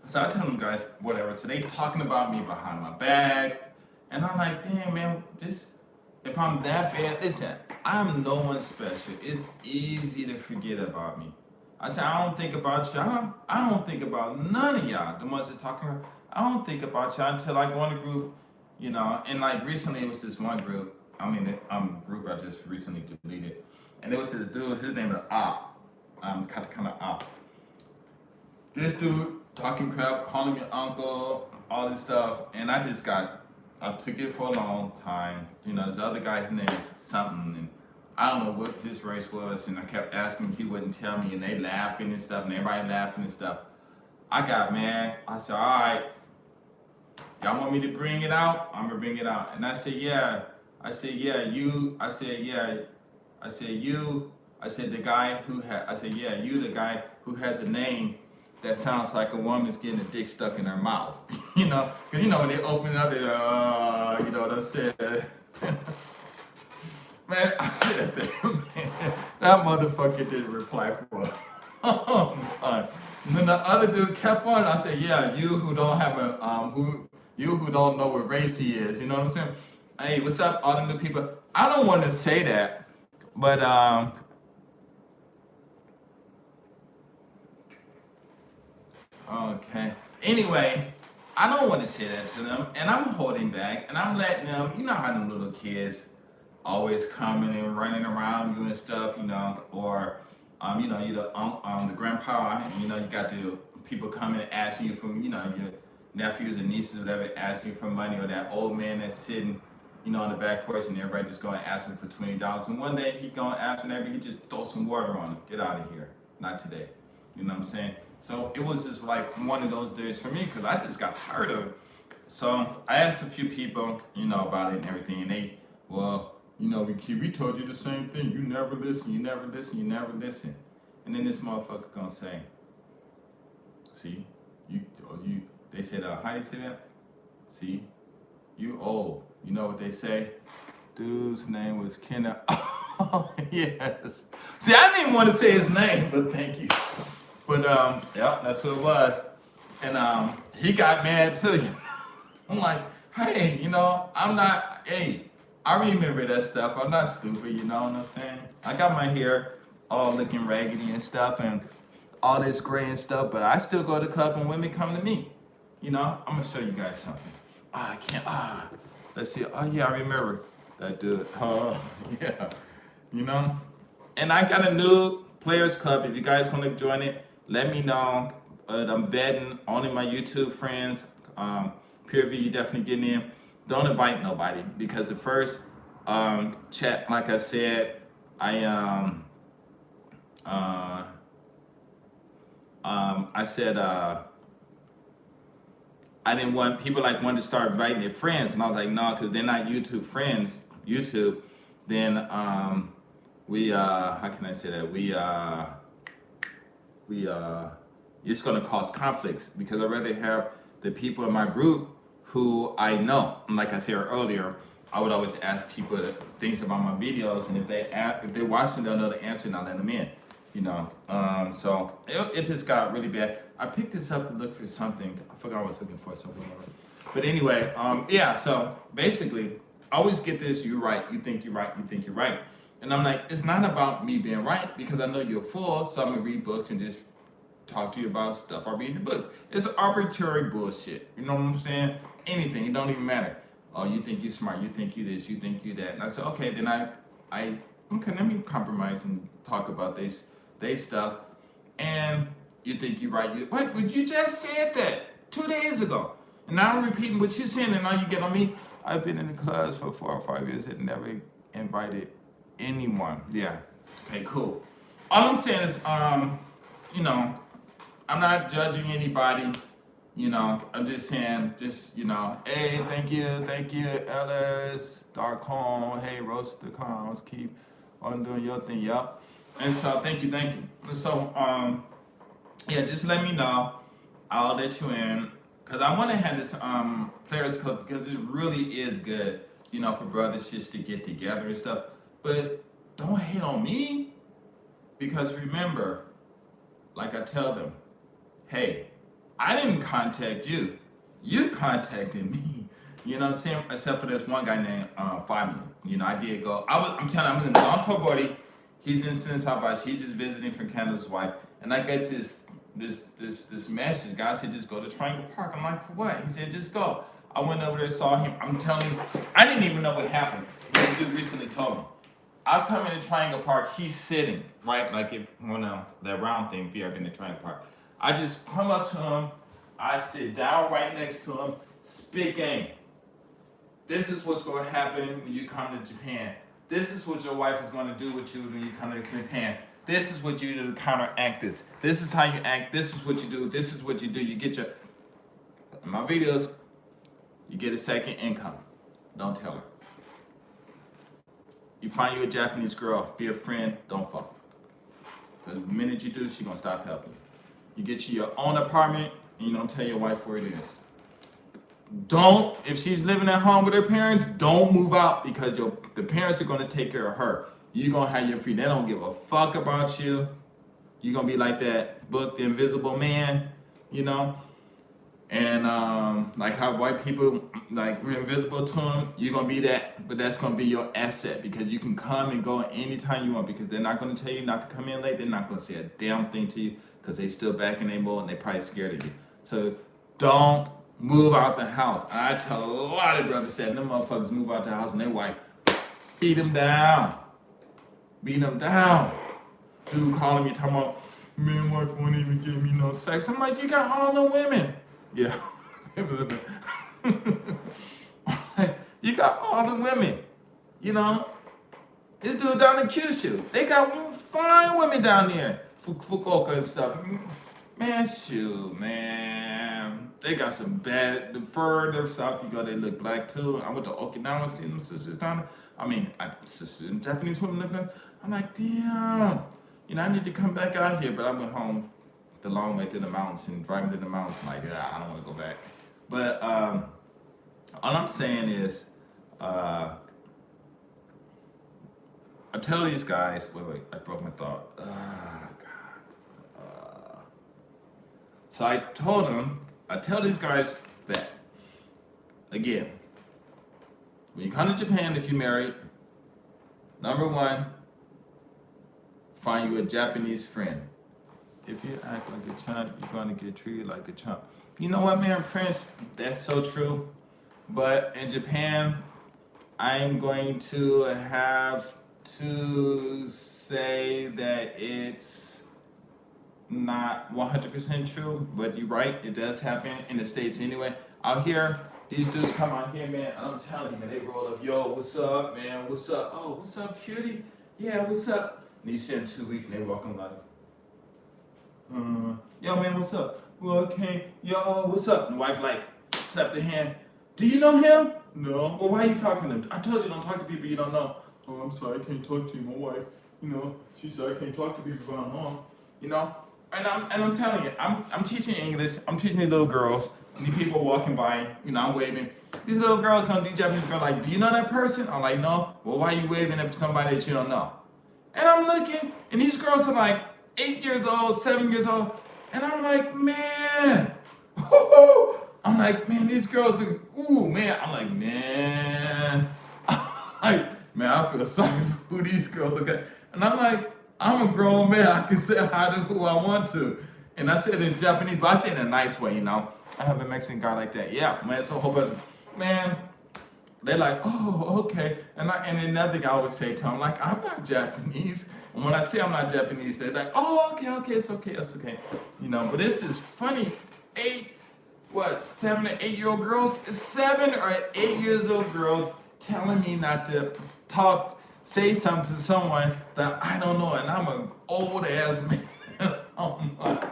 so I tell them guys, whatever. So they talking about me behind my back. And I'm like, damn, man, if I'm that bad, listen, I'm no one special. It's easy to forget about me. I said, I don't think about y'all. I don't think about none of y'all. The ones that talking about, I don't think about y'all until I go in a group, and like recently it was this one group. Group I just recently deleted. And it was this dude, his name is Op. Kind of Op. This dude talking crap, calling me uncle, all this stuff. And I took it for a long time. This other guy, his name is something, and I don't know what his race was, and I kept asking, he wouldn't tell me, and they laughing and stuff, and everybody laughing and stuff. I got mad. I said, all right, y'all want me to bring it out? I'm gonna bring it out. And I said, yeah. I said, yeah, you. I said, yeah. I said, you. I said, the guy who had. I said, yeah, you, the guy who has a name that sounds like a woman's getting a dick stuck in her mouth. Because when they open it up, they they said. Man, I said that, man. That motherfucker didn't reply for a long time. And then the other dude kept on. I said, yeah, you who don't have who don't know what race he is. You know what I'm saying? Hey, what's up, all the new people? I don't want to say that, but okay. Anyway, I don't want to say that to them, and I'm holding back, and I'm letting them. You know how them little kids always coming and running around you and stuff, or you the grandpa, you got the people coming and asking you for, your nephews and nieces, whatever, asking you for money, or that old man that's sitting, on the back porch, and everybody just going to ask him for $20, and one day he going to ask for he just throw some water on him. Get out of here. Not today. You know what I'm saying? So it was just like one of those days for me, because I just got tired of it. So I asked a few people, about it and everything, and they, well, we told you the same thing. You never listen, you never listen, you never listen. And then this motherfucker gonna say, see, they said, how do you say that? See, you old. You know what they say? Dude's name was Kenna. Oh, yes. See, I didn't even want to say his name, but thank you. But, yeah, that's what it was. And he got mad too. I'm like, hey, I'm not, hey, I remember that stuff. I'm not stupid, you know what I'm saying? I got my hair all looking raggedy and stuff and all this gray and stuff, but I still go to the club and women come to me. I'm gonna show you guys something. I can't, let's see. Oh yeah, I remember that dude. Oh, yeah. And I got a new players club. If you guys want to join it, let me know. But I'm vetting only my YouTube friends. Peer review, you definitely getting in. Don't invite nobody, because the first chat, like I said, I said I didn't want people like wanted to start inviting their friends, and I was like, no, because they're not YouTube friends. YouTube, then we how can I say that we it's going to cause conflicts because I'd rather have the people in my group who I know. And like I said earlier, I would always ask people things about my videos, and if they watch them, they'll know the answer, and I'll let them in. So it just got really bad. I picked this up to look for something. I forgot what I was looking for, so whatever. But anyway, yeah. So basically, I always get this: you're right, you think you're right, you think you're right, and I'm like, it's not about me being right because I know you're full, so I'm gonna read books and just talk to you about stuff I read in the books. It's arbitrary bullshit. You know what I'm saying? Anything. It don't even matter. Oh, you think you're smart. You think you this. You think you that. And I said, okay, then okay, let me compromise and talk about they stuff. And you think you're right. What? But you just said that 2 days ago. And now I'm repeating what you're saying, and now you get on me. I've been in the class for 4 or 5 years and never invited anyone. Yeah. Okay, cool. All I'm saying is, I'm not judging anybody, I'm just saying, hey, thank you, Ellis, Darkholm, hey, Roast the Clowns, keep on doing your thing, yup. And so, thank you. And so, yeah, just let me know, I'll let you in, because I want to have this Players Club, because it really is good, for brothers just to get together and stuff, but don't hate on me, because remember, like I tell them, hey, I didn't contact you. You contacted me. You know what I'm saying? Except for this one guy named Fami. I did go. I'm telling you, I'm in Toronto, buddy. He's in South by. He's just visiting from Canada's wife. And I get this message. God said, just go to Triangle Park. I'm like, for what? He said, just go. I went over there, saw him. I'm telling you, I didn't even know what happened. This dude recently told me. I come into Triangle Park, he's sitting, right? Like that round thing, if you ever been to Triangle Park. I just come up to him, I sit down right next to him, spit game. This is what's going to happen when you come to Japan. This is what your wife is going to do with you when you come to Japan. This is what you do to counteract this. This is how you act. This is what you do. This is what you do. You get in my videos, you get a second income. Don't tell her. You find you a Japanese girl, be a friend, don't fuck. Because the minute you do, she's going to stop helping you. You get you your own apartment, and you don't tell your wife where it is. If she's living at home with her parents, don't move out because the parents are going to take care of her. You're going to have your free. They don't give a fuck about you. You're going to be like that book, The Invisible Man, And like how white people, like we're invisible to them, you're going to be that, but that's going to be your asset because you can come and go anytime you want because they're not going to tell you not to come in late. They're not going to say a damn thing to you because they still back in their mode and they're probably scared of you. So don't move out the house. I tell a lot of brothers that them motherfuckers move out the house and their wife beat them down. Dude calling me talking about, man, wife won't even give me no sex. I'm like, you got all the women. Yeah, it was a bit. You got all the women, This dude down in Kyushu, they got fine women down there, Fukuoka and stuff. Man, shoot, man. They got some bad, the further south you go, they look black too. I went to Okinawa, see them sisters down there. Sisters and Japanese women living there. I'm like, damn. I need to come back out here, but I went home the long way through the mountains and driving through the mountains. I'm like, I don't want to go back. But all I'm saying is, I tell these guys, wait, I broke my thought. So I tell these guys that, again, when you come to Japan, if you're married, number one, find you a Japanese friend. If you act like a chump, you're going to get treated like a chump. You know what, man, Prince? That's so true. But in Japan, I'm going to have to say that it's not 100% true, but you're right, it does happen in the States anyway. Out here, these dudes come out here, man, I'm telling you, man, they roll up, yo, what's up, man, what's up? Oh, what's up, cutie? Yeah, what's up? And you see in 2 weeks, and they walk them like, yo, man, what's up? Well, okay, yo, what's up? And the wife like, slapped her hand. Do you know him? No. Well, why are you talking to him? I told you don't talk to people you don't know. Oh, I'm sorry, I can't talk to you. My wife, she said I can't talk to people if I don't know 'em. And I'm telling you, I'm teaching English. I'm teaching these little girls. And these people walking by, I'm waving. These little girls come, these Japanese girls, like, do you know that person? I'm like, no. Well, why are you waving at somebody that you don't know? And I'm looking, and these girls are like 8 years old, 7 years old. And I'm like, man. I'm like, man, these girls are, ooh, man. I'm like, man. Man, I feel sorry for who these girls look at. And I'm like, I'm a grown man. I can say hi to who I want to. And I said in Japanese, but I say it in a nice way, I have a Mexican guy like that. Yeah, man, it's a whole bunch of, man, they're like, oh, okay. And another guy would say to him, like, I'm not Japanese. And when I say I'm not Japanese, they're like, oh, okay, it's okay. But this is funny. 7 or 8 year old girls, 7 or 8 years old girls telling me not to say something to someone that I don't know, and I'm an old ass man. I'm like,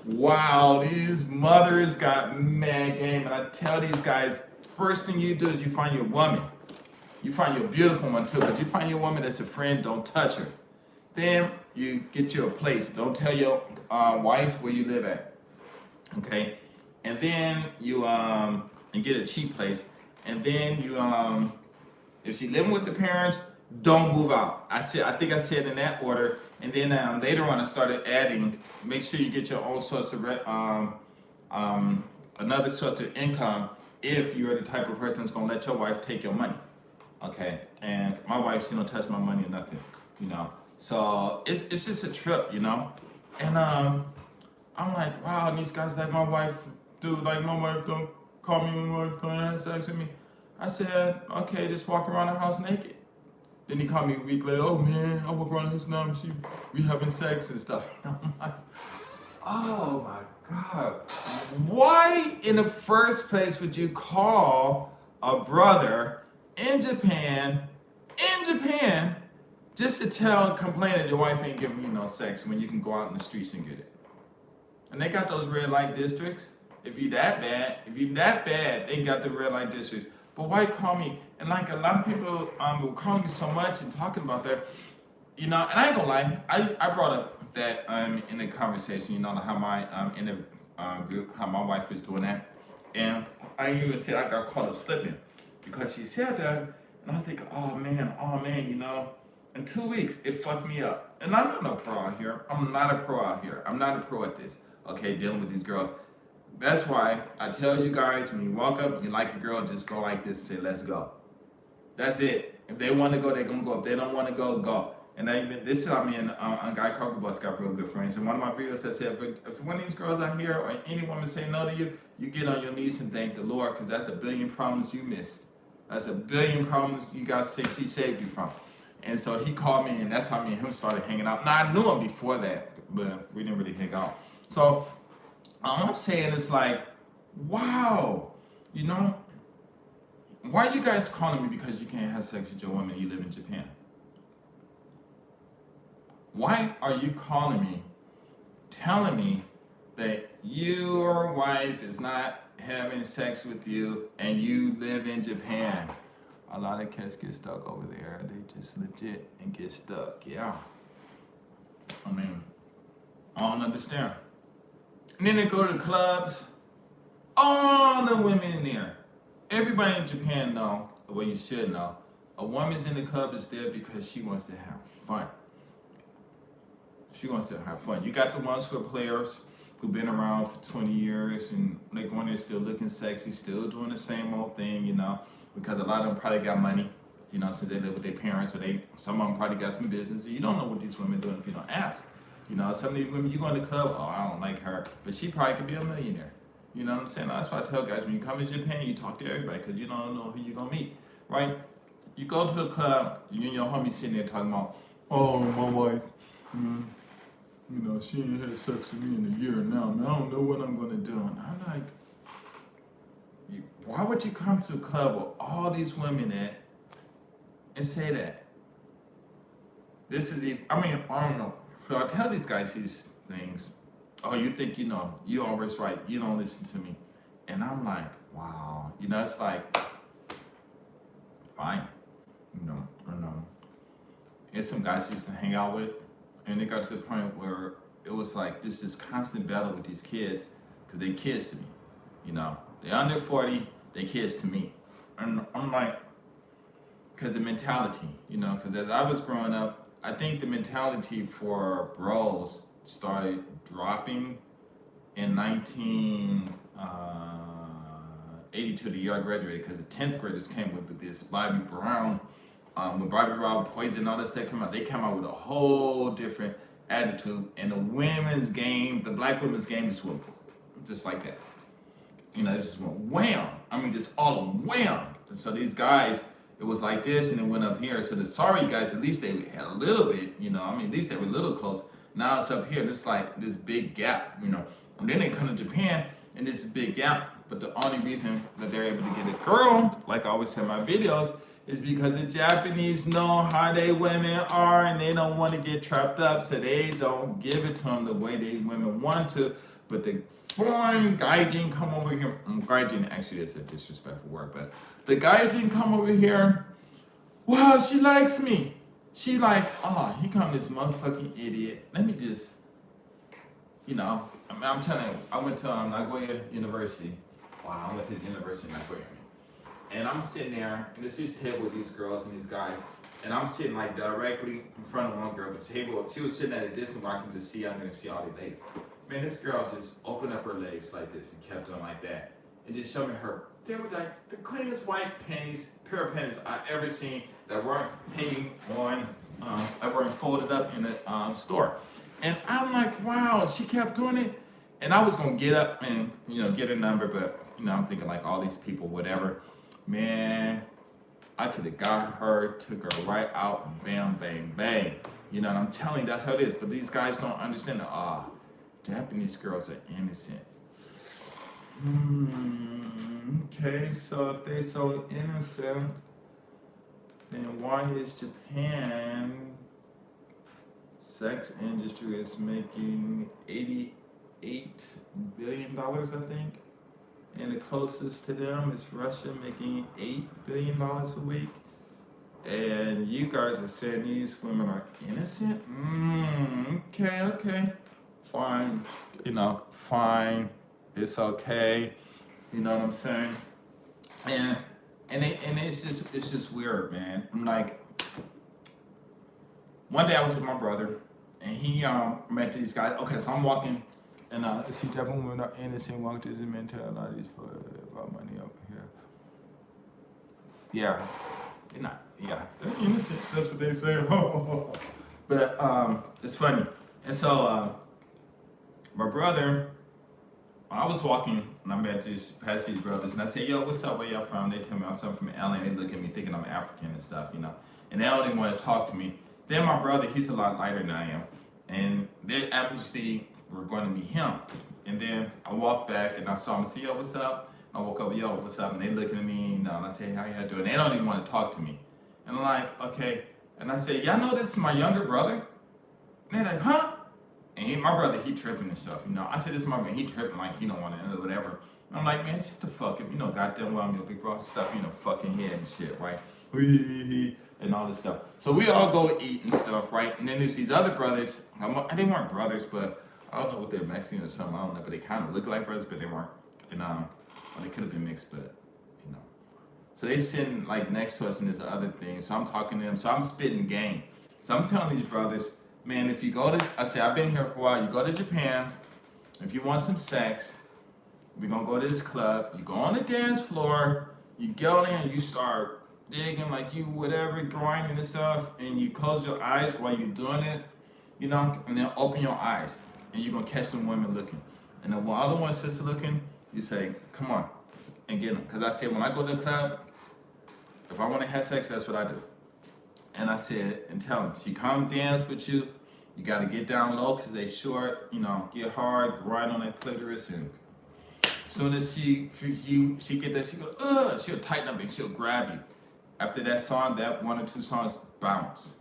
wow, these mothers got mad game, and I tell these guys, first thing you do is you find your woman. You find your beautiful one too, but you find your woman that's a friend, don't touch her. Then you get you a place. Don't tell your wife where you live at. Okay? And then you and get a cheap place. And then you if she living with the parents, don't move out. I think I said in that order. And then later on I started adding, make sure you get your own source of another source of income if you're the type of person that's gonna let your wife take your money. Okay? And my wife, she don't touch my money or nothing, So it's just a trip, And I'm like, wow, and these guys like my wife, dude, like my wife don't call me when my wife don't have sex with me. I said, okay, just walk around the house naked. Then he called me a week later, oh man, I walk around the house now, we having sex and stuff. I'm like, oh my God. Why in the first place would you call a brother in Japan, just to complain that your wife ain't giving you no sex when you can go out in the streets and get it? And they got those red light districts. If you that bad, they got the red light districts. But why call me? And like a lot of people were calling me so much and talking about that, and I ain't gonna lie, I brought up that in the conversation, how my in the group, how my wife is doing that. And I even said I got caught up slipping because she said that, and I was thinking, oh man, in 2 weeks, it fucked me up. And I'm not no pro out here. I'm not a pro at this, okay, dealing with these girls. That's why I tell you guys, when you walk up and you like a girl, just go like this, say, let's go. That's it. If they want to go, they're going to go. If they don't want to go, go. And this is how me and a guy, Coco Bus, got real good friends. And one of my videos I said, if one of these girls out here or any woman say no to you, you get on your knees and thank the Lord, because that's a billion problems you missed. That's a billion problems you guys say she saved you from. And so he called me, and that's how me and him started hanging out. Now, I knew him before that, but we didn't really hang out. So all I'm saying is like, wow, why are you guys calling me because you can't have sex with your woman and you live in Japan? Why are you calling me, telling me that your wife is not having sex with you and you live in Japan? A lot of cats get stuck over there. They just legit and get stuck. Yeah. I don't understand. And then they go to the clubs. All the women in there. Everybody in Japan know, well, you should know, a woman's in the club is there because she wants to have fun. She wants to have fun. You got the ones who are players, who've been around for 20 years, and they go in there still looking sexy, still doing the same old thing, because a lot of them probably got money, since they live with their parents, or some of them probably got some business. You don't know what these women doing if you don't ask. Some of these women, you go in the club, oh, I don't like her, but she probably could be a millionaire. You know what I'm saying? That's why I tell guys, when you come to Japan, you talk to everybody, because you don't know who you're going to meet, right? You go to a club, you and your homie sitting there talking about, oh, my wife, she ain't had sex with me in a year now, man. I don't know what I'm going to do. And I'm like, why would you come to a club with all these women at and say that? I don't know. So I tell these guys these things. Oh, you think you know. You always right. You don't listen to me. And I'm like, wow, you know, it's like, fine, you know, and it's some guys I used to hang out with, and it got to the point where it was like this constant battle with these kids, because they kids to me, you know, they're under 40, they kids to me, and I'm like, because the mentality, you know, because as I was growing up, I think the mentality for bros started dropping in 1982, the year I graduated, because the 10th graders came with this Bobby Brown. When Bobby Brown, Poison, all that stuff came out, they came out with a whole different attitude. And the women's game, the black women's game just went just like that. You know, it just went wham. I mean, just all wham. And so these guys, it was like this, and it went up here. So the sorry guys, at least they had a little bit, you know, I mean, at least they were a little close. Now it's up here, it's like this big gap, you know. And then they come to Japan, and this big gap. But the only reason that they're able to get a girl, like I always say in my videos, is because the Japanese know how they women are, and they don't want to get trapped up, so they don't give it to them the way they women want to. But the foreign gaijin come over here. Gaijin actually is a disrespectful word, but the gaijin come over here. Wow, she likes me. She like, oh, here come this motherfucking idiot. Let me just, you know, I'm telling you, I went to Nagoya University. Wow, I went to the University of Nagoya. And I'm sitting there, and it's this table with these girls and these guys, and I'm sitting like directly in front of one girl, but the table, she was sitting at a distance where I can just see, I'm gonna see all the legs. Man, this girl just opened up her legs like this and kept on like that, and just showed me her, they were like the cleanest white panties, pair of panties I've ever seen that weren't hanging on, that weren't folded up in the store. And I'm like, wow, she kept doing it. And I was gonna get up and, you know, get her number, but, you know, I'm thinking like all these people, whatever. Man, I could have got her, took her right out, and bam, bang, bang. You know, and I'm telling you, that's how it is. But these guys don't understand that, Japanese girls are innocent. Okay, so if they're so innocent, then why is Japan sex industry is making $88 billion, I think? And the closest to them is Russia, making $8 billion a week. And you guys are saying these women are innocent? Okay. Fine. You know, fine. It's okay. You know what I'm saying? And it's just weird, man. I'm like, one day I was with my brother, and he met these guys. Okay, so I'm walking. And see, Japan women are innocent, walk to the mentalities for about money over here. Yeah, they're not. Yeah, they're innocent. That's what they say. But it's funny. And so my brother, I was walking and I met past these brothers, and I said, "Yo, what's up? Where y'all from?" They tell me I'm from LA. They look at me thinking I'm African and stuff, you know. And they don't even want to talk to me. Then my brother, he's a lot lighter than I am, and they obviously were going to meet him. And then I walked back and I saw him and said, "Yo, what's up?" And I woke up, "Yo, what's up?" And they looking at me, and I say, "How y'all doing?" They don't even want to talk to me. And I'm like, okay. And I say, "Y'all know this is my younger brother?" And they're like, "Huh?" And my brother, he tripping and stuff, you know. I said, "This is my brother." He tripping like he don't want to, whatever. And I'm like, "Man, shut the fuck up. You know, goddamn well I'm your big bro stuff, you know, fucking head and shit, right?" And all this stuff. So we all go eat and stuff, right? And then there's these other brothers. They weren't brothers, but I don't know what they're Mexican or something. I don't know, but they kind of look like brothers, but they weren't. And well, they could have been mixed, but you know. So they sitting like next to us, and there's other things. So I'm talking to them. So I'm spitting game. So I'm telling these brothers, man, if you go to, I say I've been here for a while. You go to Japan. If you want some sex, we're gonna go to this club. You go on the dance floor. You go in and you start digging like you whatever, grinding and stuff, and you close your eyes while you're doing it, you know, and then open your eyes, and you're gonna catch them women looking. And then while the one sits looking, you say, "Come on," and get them. Because I said, when I go to the club, if I want to have sex, that's what I do. And I said, and tell them, she come dance with you, you got to get down low because they short, you know, get hard, grind on that clitoris, and as soon as she get that, she go, she'll tighten up and she'll grab you. After that song, that 1 or 2 songs, bounce.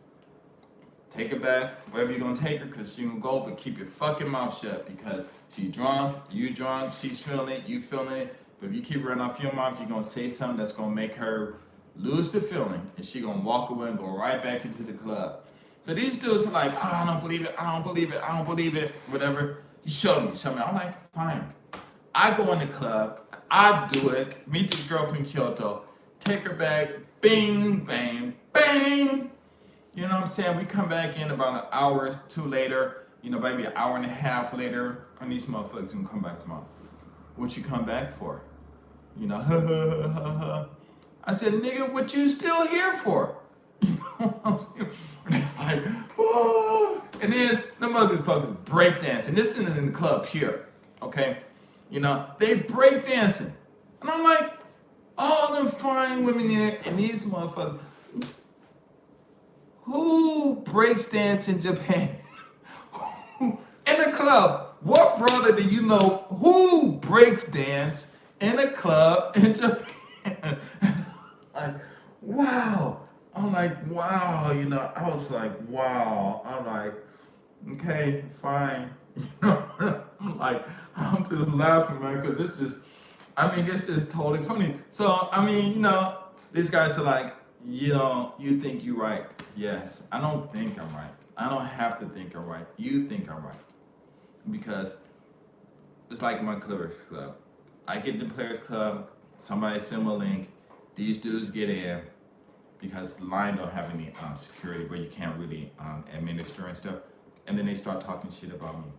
Take her back, wherever you're gonna take her, because she gonna go, but keep your fucking mouth shut because she's drunk, you drunk, she's feeling it, you feeling it, But if you keep running off your mouth, you're gonna say something that's gonna make her lose the feeling, and she gonna walk away and go right back into the club. So these dudes are like, oh, I don't believe it, I don't believe it, I don't believe it, whatever. You show me, show me. I'm like, fine. I go in the club, I do it, meet this girl from Kyoto, take her back, bing, bang, bang. You know what I'm saying? We come back in about an hour or two later, maybe an hour and a half later, and these motherfuckers gonna come back tomorrow. What you come back for? I said, nigga, what you still here for? You know what I'm saying? And they're like, oh. And then the motherfuckers break dancing. This isn't in the club here, okay? They break dancing. And I'm like, all them fine women there, and these motherfuckers. Who breaks dance in Japan? In a club. What brother do you know who breaks dance in a club in Japan? Like, wow. I'm like, wow. I was like, wow. I'm like, okay, fine. I'm like, I'm just laughing, man, because this is totally funny. So, these guys are like, you think you're right. Yes, I don't think I'm right. I don't have to think I'm right. You think I'm right. Because it's like my Players Club. I get the Players Club, somebody send me a link, these dudes get in, because the line don't have any security where you can't really administer and stuff. And then they start talking shit about me.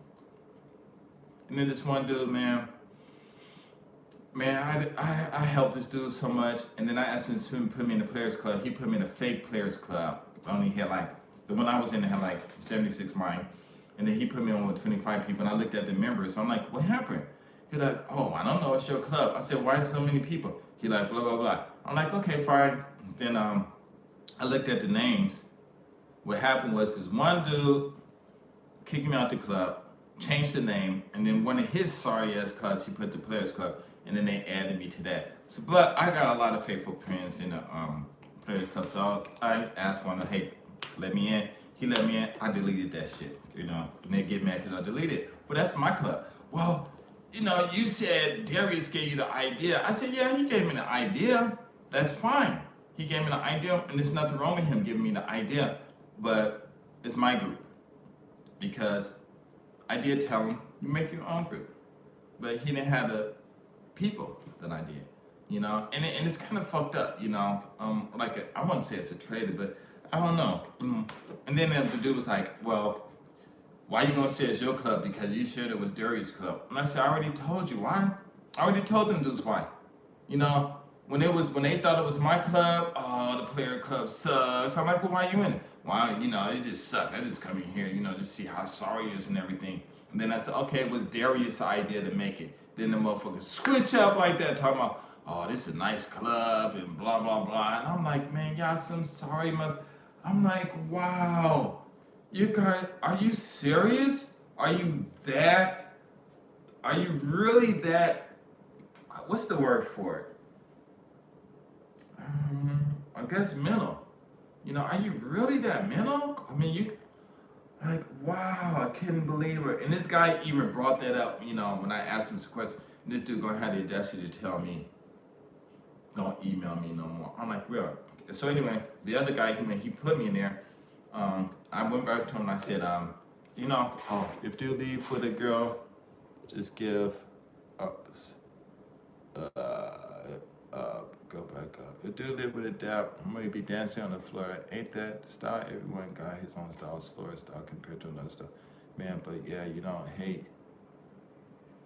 And then this one dude, man, I helped this dude so much, and then I asked him to put me in the Players Club. He put me in a fake Players Club. I only had the one I was in had 76 mine, and then he put me on with 25 people, and I looked at the members. So I'm like, what happened? He's like, oh, I don't know, it's your club. I said, why so many people? He like, blah, blah, blah. I'm like, okay, fine. Then I looked at the names. What happened was this one dude kicked me out the club, changed the name, and then one of his sorry ass clubs, he put the Players Club. And then they added me to that. So, but I got a lot of faithful friends in the Players Club. So I asked one, hey, let me in. He let me in. I deleted that shit. And they get mad because I deleted it. But that's my club. Well, you said Darius gave you the idea. I said, yeah, he gave me the idea. That's fine. He gave me the idea, and there's nothing wrong with him giving me the idea. But it's my group. Because I did tell him, you make your own group. But he didn't have the people that I did, and it's kind of fucked up, I want to say it's a traitor, but I don't know. And then the dude was like, well, why you gonna say it's your club? Because you said it was Darius' club. And I said, I already told you why. I already told them dudes why. When they thought it was my club, oh, the Player Club sucks. I'm like, well, why you in it? Why, it just sucked. I just come in here, just see how sorry it is and everything. And then I said, okay, it was Darius' idea to make it. Then the motherfuckers switch up like that, talking about, oh, this is a nice club and blah, blah, blah. And I'm like, man, y'all some sorry mother. I'm like, wow. You guys, are you serious? Are you really that, what's the word for it? I guess mental. Are you really that mental? I mean, like, wow, I couldn't believe it. And this guy even brought that up, when I asked him some questions. And this dude gonna have the audacity to tell me, don't email me no more. I'm like, really? So anyway, the other guy, when he put me in there, I went back to him and I said, if you leave for the girl, just give ups. Go back up. If you live with a dap, I'm gonna be dancing on the floor. Ain't that the style? Everyone got his own style, slower style compared to another style. Man, but yeah, you don't hate.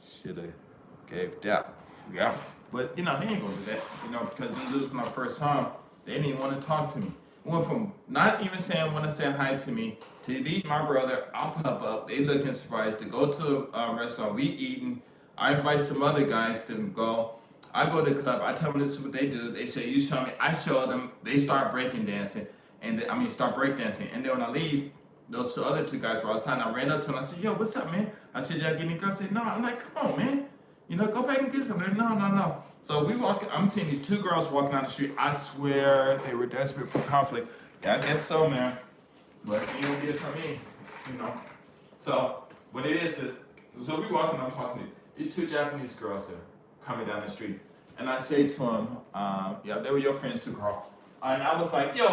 Shoulda gave dap. Yeah. But they ain't gonna do that, because this was my first time. They didn't even want to talk to me. Went from not even saying want to say hi to me to beat my brother. I'll pop up. They looking surprised to go to a restaurant. We eating. I invite some other guys to go. I go to the club. I tell them this is what they do. They say you show me. I show them. They start breaking dancing, and start break dancing. And then when I leave, those other two guys were outside. And I ran up to them. I said, "Yo, what's up, man?" I said, "Y'all get any girls?" I said, "No." I'm like, "Come on, man. Go back and get some." No. So we walk. I'm seeing these two girls walking down the street. I swear they were desperate for conflict. Yeah, I guess so, man. But you don't get it from me, So what it is, so we walking. I'm talking to these two Japanese girls that are coming down the street. And I say to him, yeah, they were your friends too, Carl. And I was like, yo.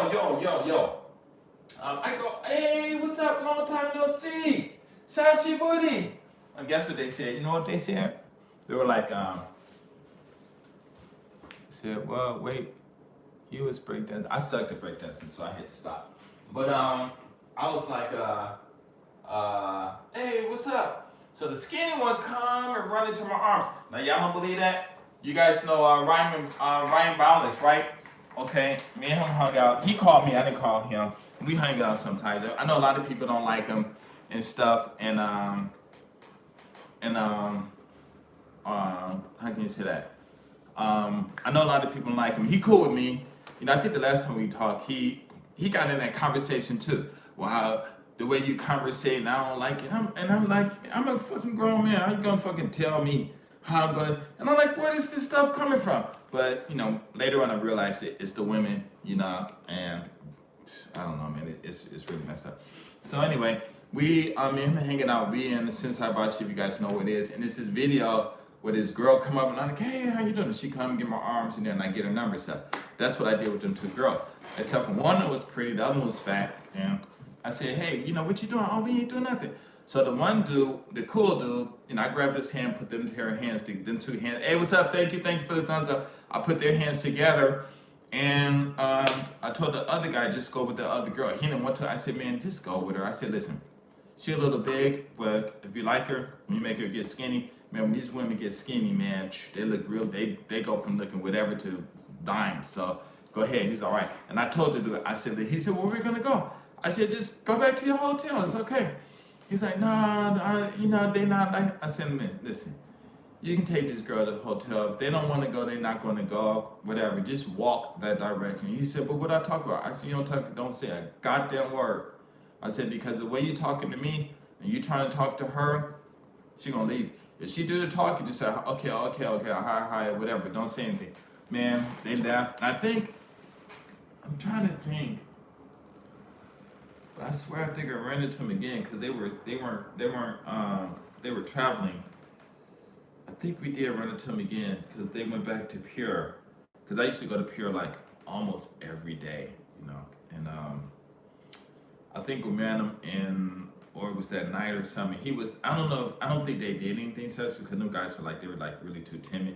I go, hey, what's up? Long time no see. Sashi Woody. And guess what they said? You know what they said? They were like, said, well, wait, you was breakdancing. I sucked at breakdancing, so I had to stop. But I was like, hey, what's up? So the skinny one come and run into my arms. Now y'all don't believe that? You guys know Ryan Bowles, right? Okay, me and him hung out. He called me, I didn't call him. We hung out sometimes. I know a lot of people don't like him and stuff. And how can you say that? I know a lot of people don't like him. He cool with me. You know, I think the last time we talked, he got in that conversation too. Wow, the way you conversate, and I don't like it. I'm like, I'm a fucking grown man. How you gonna fucking tell me how I'm gonna? And I'm like, where is this stuff coming from? But you know, later on I realized it's the women, you know, and I don't know, man. It's really messed up. So anyway, me and him hanging out. We in the Sensei Bar, if you guys know what it is, and it's this video where this girl come up and I'm like, hey, how you doing? And she come and get my arms and then I get her number and stuff. That's what I did with them two girls. Except for one that was pretty, the other one was fat. And I said, hey, you know, what you doing? Oh, we ain't doing nothing. So the one dude, the cool dude, you know, I grabbed his hand, put them to her hands, them two hands. Hey, what's up? Thank you for the thumbs up. I put their hands together. And I told the other guy, just go with the other girl. He didn't want to. I said, man, just go with her. I said, listen, she a little big, but if you like her, you make her get skinny. Man, when these women get skinny, man, they look real. They go from looking whatever to dime. So go ahead. He's all right. And I told her to do it. I said, he said, where we gonna go? I said, just go back to your hotel. It's okay. He's like, nah, you know, they not like. I said, listen, you can take this girl to the hotel. If they don't want to go, they're not going to go. Whatever. Just walk that direction. He said, but what I talk about? I said, you don't say a goddamn word. I said, because the way you talking to me and you trying to talk to her, she gonna leave. If she do the talk, you just say, okay, hi, whatever. Don't say anything. Man, they laughed. I think, I'm trying to think. But I swear I think I ran into them again because they were traveling. I think we did run into them again because they went back to Pure. Because I used to go to Pure like almost every day, you know. And I think we met him or it was that night or something. I don't think they did anything such because them guys they were like really too timid.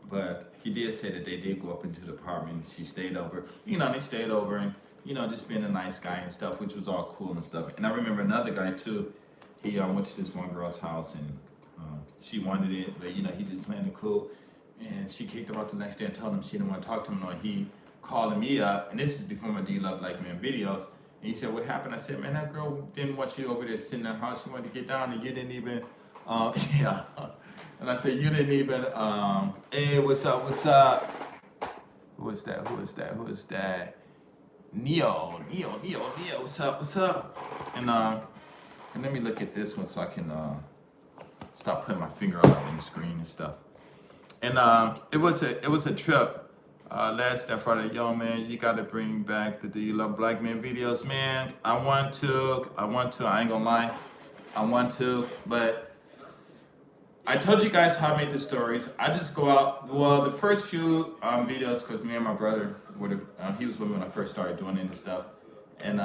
But he did say that they did go up into the apartment. She stayed over. You know, they stayed over and, you know, just being a nice guy and stuff, which was all cool and stuff. And I remember another guy too. He went to this one girl's house and she wanted it, but, you know, he just playing it cool. And she kicked him out the next day and told him she didn't want to talk to him. No, he called me up, and this is before my D Love Black Man videos. And he said, what happened? I said, man, that girl didn't want you over there sitting in her house. She wanted to get down, and you didn't even, yeah. And I said, you didn't even, hey, what's up? Who is that? Neo, what's up? And let me look at this one so I can stop putting my finger all up on the screen and stuff. And it was a trip. Last Friday, yo man, you gotta bring back the Do You Love Black Men videos, man. I want to, I ain't gonna lie. I want to, but I told you guys how I made the stories. I just go out, well, the first few videos, because me and my brother, he was with me when I first started doing it and stuff. And,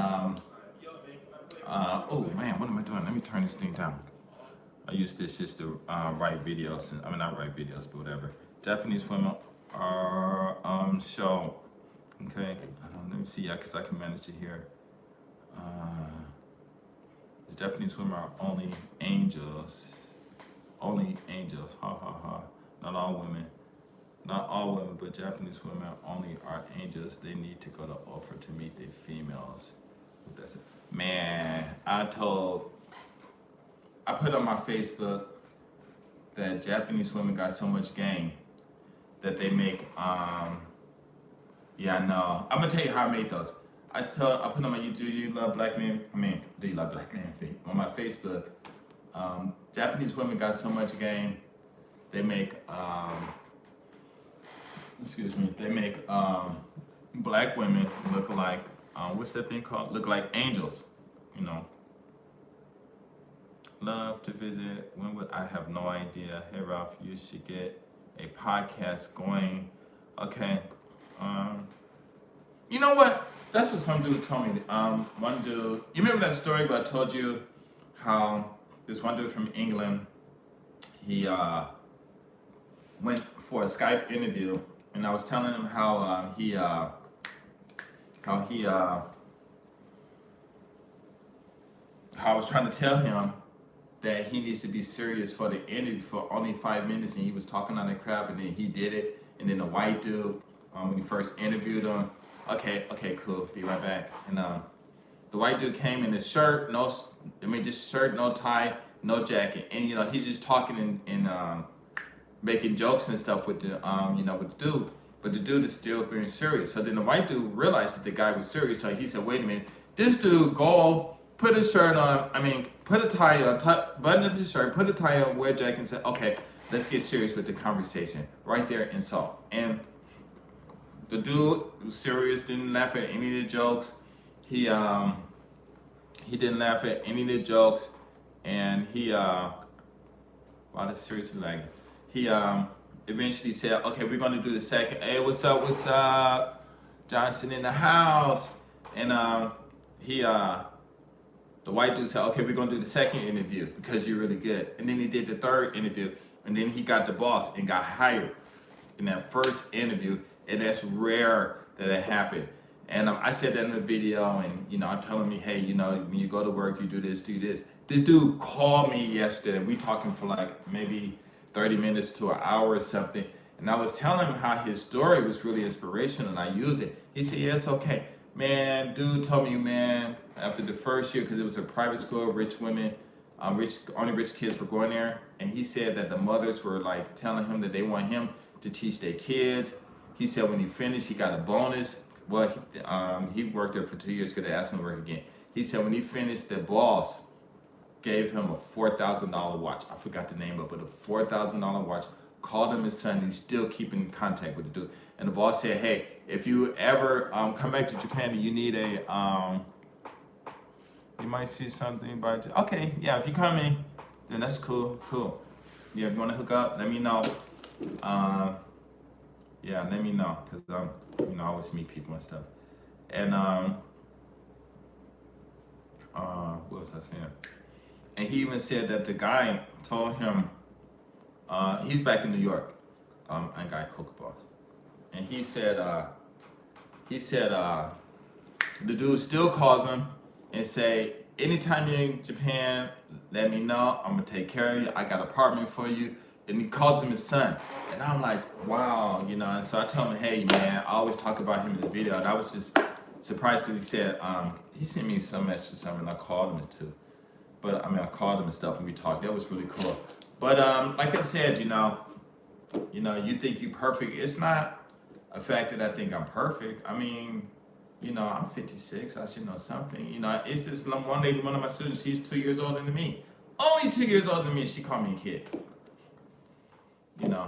oh man, what am I doing? Let me turn this thing down. I use this just to write videos, not write videos, but whatever. Japanese women are show. Okay, let me see, yeah, because I can manage it here. The Japanese women are only angels. Only angels, ha ha ha. Not all women, but Japanese women only are angels. They need to go to offer to meet the females. That's it. Man, I put on my Facebook that Japanese women got so much game that they make, yeah, no. I'm gonna tell you how I made those. I put on my YouTube, Do You Love Black Men feed on my Facebook. Japanese women got so much game. They make, black women look like, what's that thing called? Look like angels, you know. Love to visit. When would I have no idea? Hey Ralph, you should get a podcast going. Okay. Um, you know what? That's what some dude told me. One dude. You remember that story where I told you how this one dude from England, he went for a Skype interview, and I was telling him how he how I was trying to tell him that he needs to be serious for the interview for only 5 minutes, and he was talking on that crap, and then he did it, and then the white dude, when he first interviewed him, okay, cool, be right back, and the white dude came in his shirt, just shirt, no tie, no jacket, and he's just talking and making jokes and stuff with with the dude, but the dude is still being serious. So then the white dude realized that the guy was serious, so he said, wait a minute, this dude go put his shirt on, put a tie on, button up his shirt, put a tie on, wear a jacket, and say, okay, let's get serious with the conversation. Right there in Salt. And the dude was serious, didn't laugh at any of the jokes. He didn't laugh at any of the jokes, and wow, that's seriously like, he eventually said, okay, we're gonna do the second. Hey, what's up? Johnson in the house. And the white dude said, okay, we're gonna do the second interview because you're really good. And then he did the third interview, and then he got the boss and got hired in that first interview, and that's rare that it happened. And I said that in the video, and I'm telling me, hey, when you go to work, you do this, do this. This dude called me yesterday, and we talking for like maybe 30 minutes to an hour or something, and I was telling him how his story was really inspirational, and I use it. He said, yeah, it's okay. Man, dude told me, man, after the first year, because it was a private school, rich women, only rich kids were going there, and he said that the mothers were like telling him that they want him to teach their kids. He said when he finished, he got a bonus. Well, he worked there for 2 years because they asked him to work again. He said when he finished, the boss gave him a $4,000 watch. I forgot the name of it, but a $4,000 watch. Called him his son. He's still keeping in contact with the dude. And the boss said, hey, if you ever come back to Japan and you need you might see something by, okay, yeah, if you come in, then that's cool. Yeah, if you want to hook up, let me know. Yeah, let me know, because I always meet people and stuff. And what was I saying? And he even said that the guy told him, he's back in New York, a guy Coca Boss, and he said the dude still calls him and say, anytime you're in Japan, let me know. I'm gonna take care of you. I got an apartment for you. And he calls him his son. And I'm like, wow, and so I tell him, hey man, I always talk about him in the video. And I was just surprised because he said, he sent me some message or something, and I called him too. But I called him and stuff, and we talked. That was really cool. But like I said, you think you're perfect. It's not a fact that I think I'm perfect. I'm 56. I should know something. It's just one lady, one of my students. She's 2 years older than me. Only 2 years older than me. She called me a kid.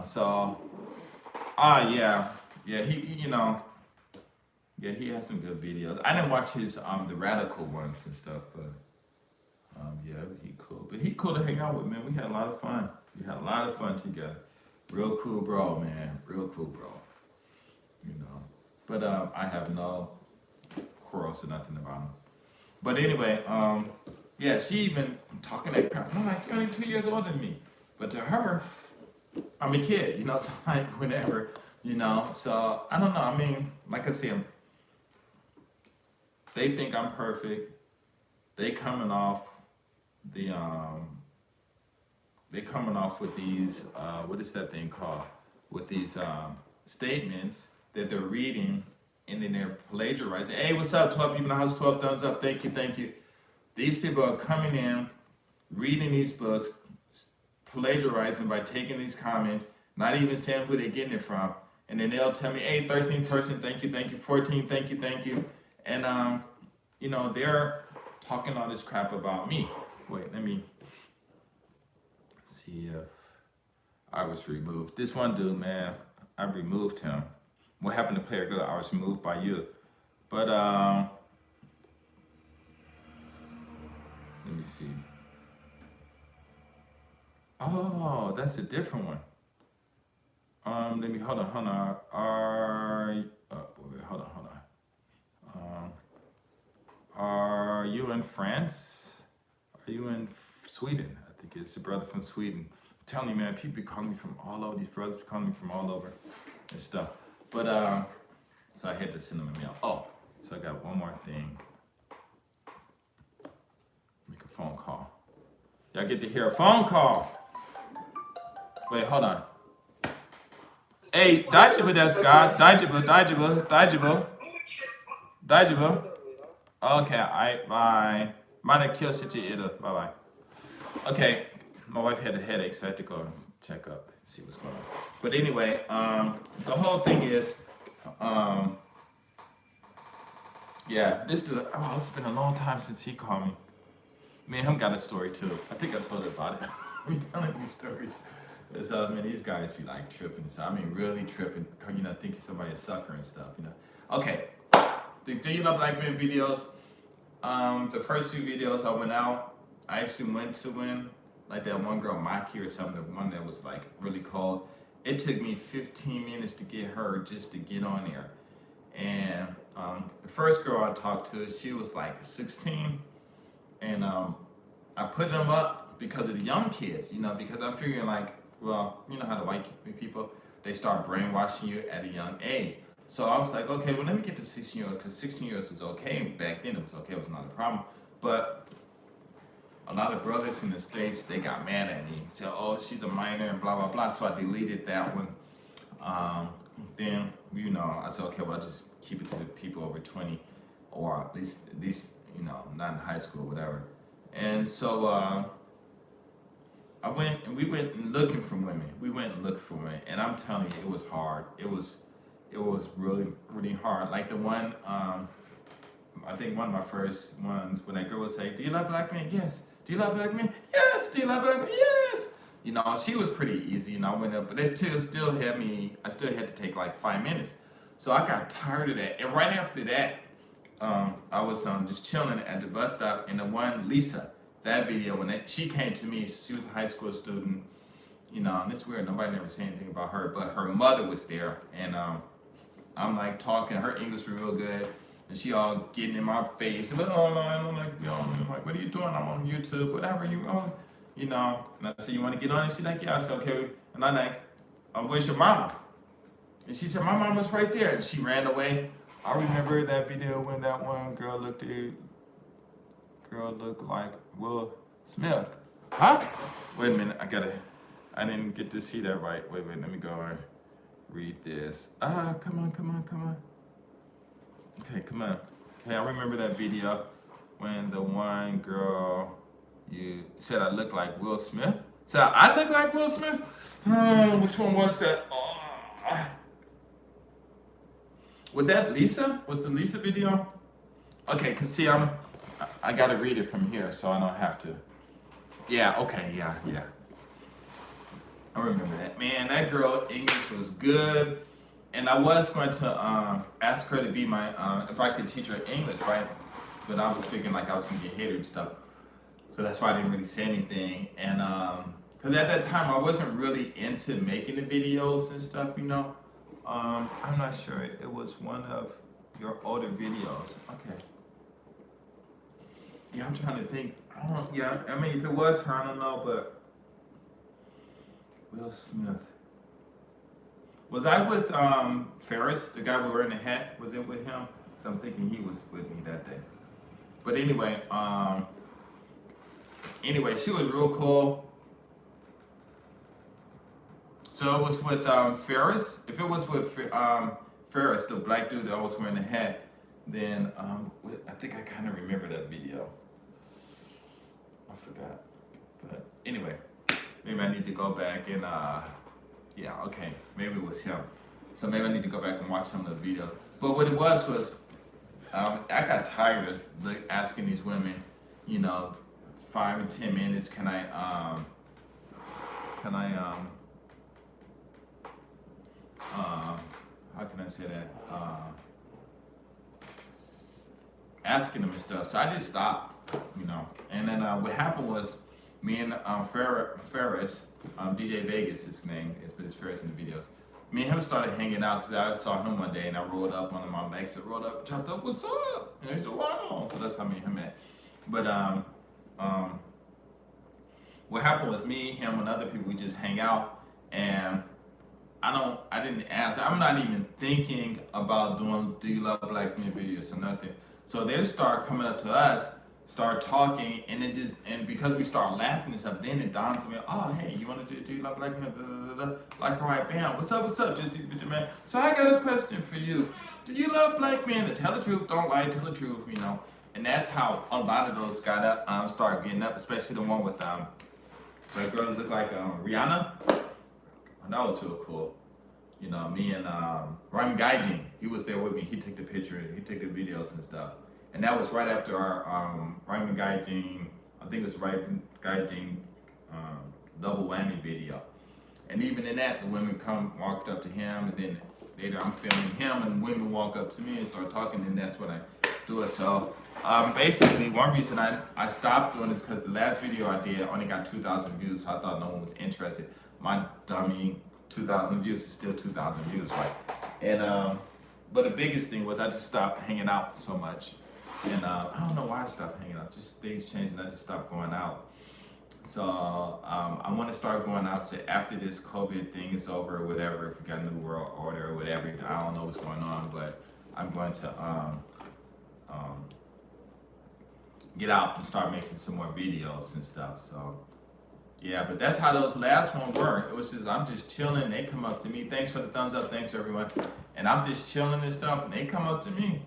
So, yeah, he has some good videos. I didn't watch his the radical ones and stuff, but yeah, he cool. But he cool to hang out with, man. We had a lot of fun. Together. Real cool bro, man. Real cool bro. But I have no quarrels or nothing about him. But anyway, yeah, she even talking that crap. I'm like, you're only 2 years older than me. But to her, I'm a kid, so like whenever, so I don't know. Like I said, they think I'm perfect. They coming off with these, what is that thing called? With these statements that they're reading, and then they're plagiarizing. Hey, what's up, 12 people in the house, 12 thumbs up, thank you. These people are coming in, reading these books, plagiarizing by taking these comments, not even saying who they're getting it from, and then they'll tell me, hey, 13th person, thank you, 14, thank you, and they're talking all this crap about me. Wait, let me see if I was removed. This one dude, man, I removed him. What happened to Player Good? I was removed by you, but let me see. Oh, that's a different one. Let me hold on. Wait, hold on. Are you in France? Are you in Sweden? I think it's a brother from Sweden. I'm telling you, man, people calling me from all over. These brothers calling me from all over and stuff. But so I had to send them a mail. Oh, so I got one more thing. Make a phone call. Y'all get to hear a phone call. Wait, hold on. Hey, dajibu desu ka? Dajibu. Okay, bye. Mana kyoshichi iru. Bye. Okay, my wife had a headache, so I had to go check up and see what's going on. But anyway, the whole thing is, yeah, this dude, oh, it's been a long time since he called me. Me and him got a story too. I think I told you about it. We telling these stories. It's, man, these guys be like tripping. So I mean, really tripping. You know, thinking somebody's a sucker and stuff. You know. Okay. The Do You Love Black Men videos. The first few videos I went out, I actually went to win like that one girl Maki or something. The one that was like really cold. It took me 15 minutes to get her just to get on there. And the first girl I talked to, she was like 16, and I put them up because of the young kids, you know, because I'm figuring like, well, you know how the white people, they start brainwashing you at a young age. So I was like, okay, well, let me get to 16-year-olds, because 16-year-olds is okay. Back then it was okay, it was not a problem. But a lot of brothers in the States, they got mad at me. Said, oh, she's a minor and blah, blah, blah. So I deleted that one. Then, you know, I said, okay, well, I'll just keep it to the people over 20, or at least, you know, not in high school, whatever. And so we went looking for women. And I'm telling you, it was hard. It was really, really hard. Like the one, I think one of my first ones, when that girl would say, do you love black men? Yes. Do you love black men? Yes. Do you love black men? Yes. You know, she was pretty easy, you know, I went up, but it still had me, I still had to take like 5 minutes. So I got tired of that. And right after that, I was just chilling at the bus stop, and the one, Lisa, that video, when she came to me, she was a high school student, you know, and it's weird, nobody never said anything about her, but her mother was there, and I'm like talking, her English was real good, and she all getting in my face, but oh no, and I'm like, yo, I'm like, what are you doing? I'm on YouTube, whatever you on. You know, and I said, you want to get on it? She's like, yeah. I said, okay. And I'm like, where's your mama? And she said, my mama's right there. And she ran away. I remember that video when that one girl looked like Will Smith. Huh? Wait a minute, I didn't get to see that right. Wait, let me go and read this. Come on. Okay, come on. Okay, I remember that video when the one girl, you said I look like Will Smith? So I look like Will Smith? Which one was that? Oh. Was that Lisa? Was the Lisa video? Okay, cause see, I gotta read it from here, so I don't have to. Yeah, okay, yeah. I remember that. Man, that girl English was good, and I was going to ask her to be my if I could teach her English, right? But I was figuring like I was gonna get hated and stuff. So that's why I didn't really say anything. And because at that time I wasn't really into making the videos and stuff, you know. I'm not sure. It was one of your older videos. Okay. Yeah, I'm trying to think. I mean, if it was her, I don't know, but Will Smith. Was I with Ferris, the guy wearing the hat? Was it with him? So I'm thinking he was with me that day. But anyway, she was real cool. So it was with Ferris. If it was with Ferris, the black dude that was wearing the hat, then I think I kind of remember that video. I forgot. But anyway, maybe I need to go back and, yeah, okay, maybe it was him. So maybe I need to go back and watch some of the videos. But what it was, I got tired of asking these women, you know, 5 and 10 minutes, can I how can I say that? Asking them and stuff. So I just stopped, you know. And then what happened was, me and Ferris, DJ Vegas, his name is, but it's Ferris in the videos. me and him started hanging out because I saw him one day and I rolled up on him. My exit rolled up, jumped up, what's up? And he said, wow. So that's how me and him met. But um, what happened was me, him, and other people, we just hang out, and I didn't ask. I'm not even thinking about doing Do You Love Black Men videos or nothing. So they start coming up to us, start talking, and it just, and because we start laughing and stuff, then it dawns on me, oh, hey, you want to do You Love Black Men? Blah, blah, blah, blah. Like, all right, bam, what's up, just man. So I got a question for you. Do you love black men? To tell the truth, don't lie, tell the truth, you know. And that's how a lot of those got up, start getting up, especially the one with that girl that looked like Rihanna. Oh, that was real cool. You know, me and Ryan Gaijin, he was there with me. He took the picture, he took the videos and stuff. And that was right after our Ryan Gaijin, I think it was Ryan Gaijin double whammy video. And even in that, the women walked up to him, and then later I'm filming him, and women walk up to me and start talking, and that's when I do it. So basically, one reason I stopped doing this because the last video I did only got 2,000 views, so I thought no one was interested. My dummy, 2,000 views is still 2,000 views, right? And but the biggest thing was I just stopped hanging out so much, and I don't know why I stopped hanging out. Just things changed, and I just stopped going out. So I want to start going out. So after this COVID thing is over, or whatever, if we got a new world order or whatever, I don't know what's going on, but I'm going to get out and start making some more videos and stuff. So yeah, but that's how those last ones were. It was just, I'm just chilling. They come up to me. Thanks for the thumbs up. Thanks everyone. And I'm just chilling and stuff, and they come up to me.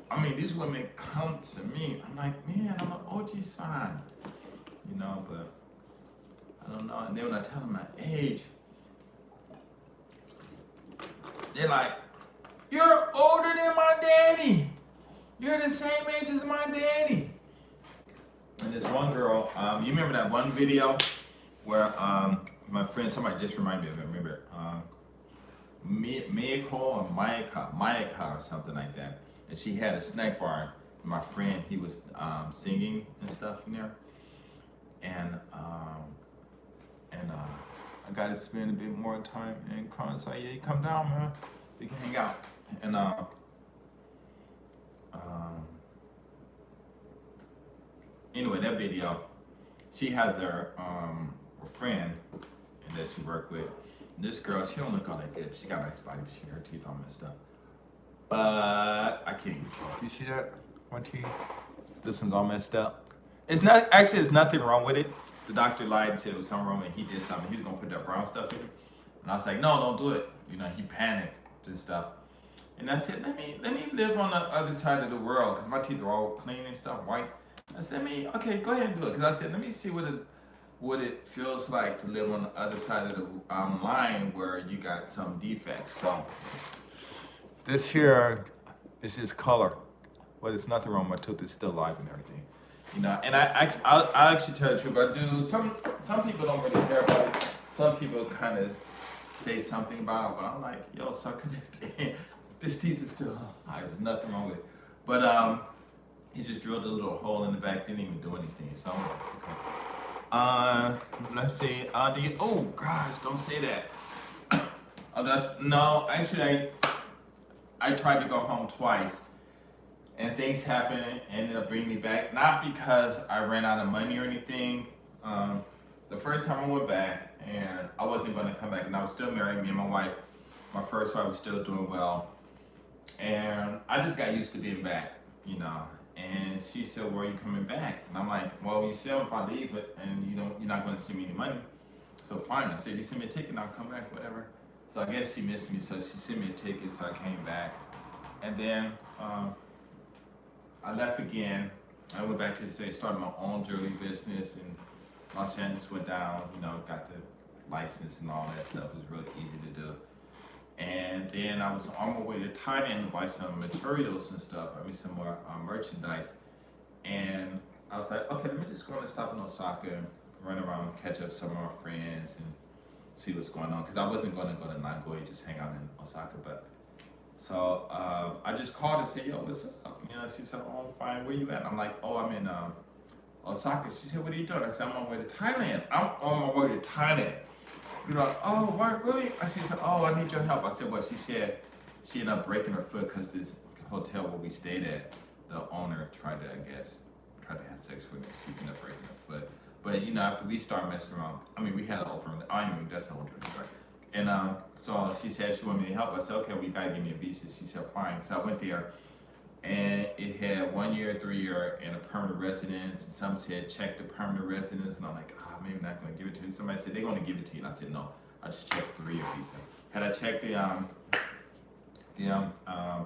I mean, these women come to me. I'm like, man, I'm an OG sign, you know, but I don't know. And then when I tell them my age, they're like, you're older than my daddy. You're the same age as my daddy. And this one girl, you remember that one video where my friend, somebody just reminded me of it, remember, Mayako or Mayaka or something like that. And she had a snack bar. My friend, he was singing and stuff in there. And I got to spend a bit more time in concert. Yeah, you come down, man. We can hang out. And anyway, that video, she has her friend and that she worked with. This girl, she don't look all that good. She got a nice body, but her teeth all messed up. But I can't even talk. You see that? One teeth. This one's all messed up. It's not actually. There's nothing wrong with it. The doctor lied and said there was something wrong, and he did something. He was gonna put that brown stuff in it, and I was like, no, don't do it. You know, he panicked and stuff. And I said, let me live on the other side of the world, because my teeth are all clean and stuff, white. I said, okay, go ahead and do it, because I said, let me see what it feels like to live on the other side of the line where you got some defects. So this here is his color, but there's nothing wrong. My tooth is still alive and everything. You know, and I actually tell the truth. I do. Some people don't really care about it. Some people kind of say something about it, but I'm like, yo, sucker, this teeth is still alive. There's nothing wrong with it. But he just drilled a little hole in the back. Didn't even do anything. So I'm like, okay. Let's see. Oh gosh, don't say that. No, actually, I tried to go home twice. And things happened and ended up bringing me back. Not because I ran out of money or anything. The first time I went back, and I wasn't going to come back, and I was still married. Me and my wife, my first wife, was still doing well. And I just got used to being back, you know. And she said, "Well, are you coming back?" And I'm like, "Well, you said if I leave it, and you're not going to send me any money. So fine." I said, "You send me a ticket, and I'll come back, whatever." So I guess she missed me, so she sent me a ticket, so I came back. And then I left again. I went back to the States, started my own jewelry business, and Los Angeles went down, you know, got the license and all that stuff. It was really easy to do. And then I was on my way to Thailand to buy some materials and stuff. I mean, some more merchandise. And I was like, okay, let me just go and stop in Osaka and run around, catch up some of my friends and see what's going on. Because I wasn't going to go to Nagoya, just hang out in Osaka, but so I just called and said, yo, what's up? You know, she said, oh, I'm fine. Where you at? I'm like, oh, I'm in Osaka. She said, what are you doing? I said, I'm on my way to Thailand. I'm on my way to Thailand. You know, oh, what, really? She said, oh, I need your help. I said, well, she said she ended up breaking her foot because this hotel where we stayed at, the owner tried to, I guess, tried to have sex with her. She ended up breaking her foot. But, you know, after we started messing around, I mean, we had an open, I mean, that's a whole different story. And so she said she wanted me to help. I said, okay, well, you gotta give me a visa. She said, fine. So I went there, and it had 1 year, 3 year, and a permanent residence. And some said check the permanent residence, and I'm like, oh, maybe not gonna give it to you. Somebody said they're gonna give it to you, and I said no. I just checked 3 year visa. Had I checked the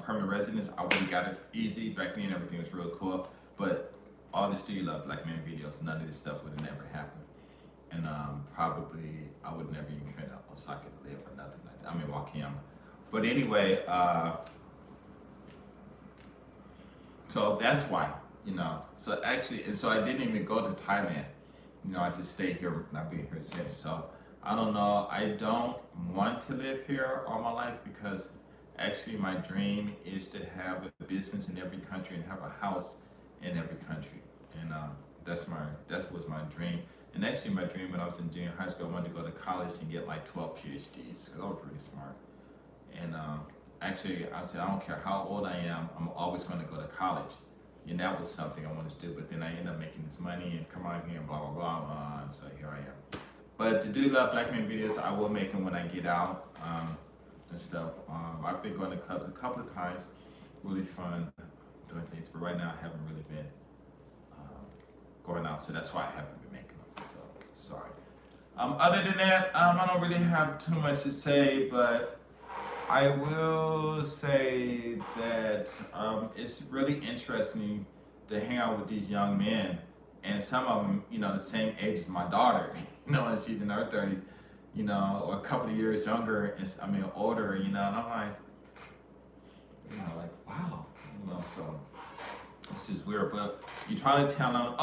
permanent residence, I would have got it easy. Back then, everything was real cool. But all this Do You Love Black Men videos, none of this stuff would have never happened. And probably I would never even come to Osaka to live or nothing like that. I mean, Wakayama. But anyway, so that's why, you know. So actually, and so I didn't even go to Thailand. You know, I just stayed here, and I've been here since. So I don't know. I don't want to live here all my life because actually my dream is to have a business in every country and have a house in every country. And that was my dream. And actually my dream when I was in junior high school, I wanted to go to college and get like 12 PhDs because I was pretty smart. And actually I said, I don't care how old I am, I'm always going to go to college. And that was something I wanted to do, but then I ended up making this money and come out here and blah, blah, blah, and so here I am. But the Do You Love Black Men videos, I will make them when I get out and stuff. I've been going to clubs a couple of times, really fun doing things, but right now I haven't really been going out, so that's why I haven't been making them, so sorry. Other than that, I don't really have too much to say, but I will say that it's really interesting to hang out with these young men, and some of them, you know, the same age as my daughter, you know, and she's in her 30s, you know, or a couple of years younger, and older, you know, and I'm like, wow, you know, so this is weird, but you try to tell them,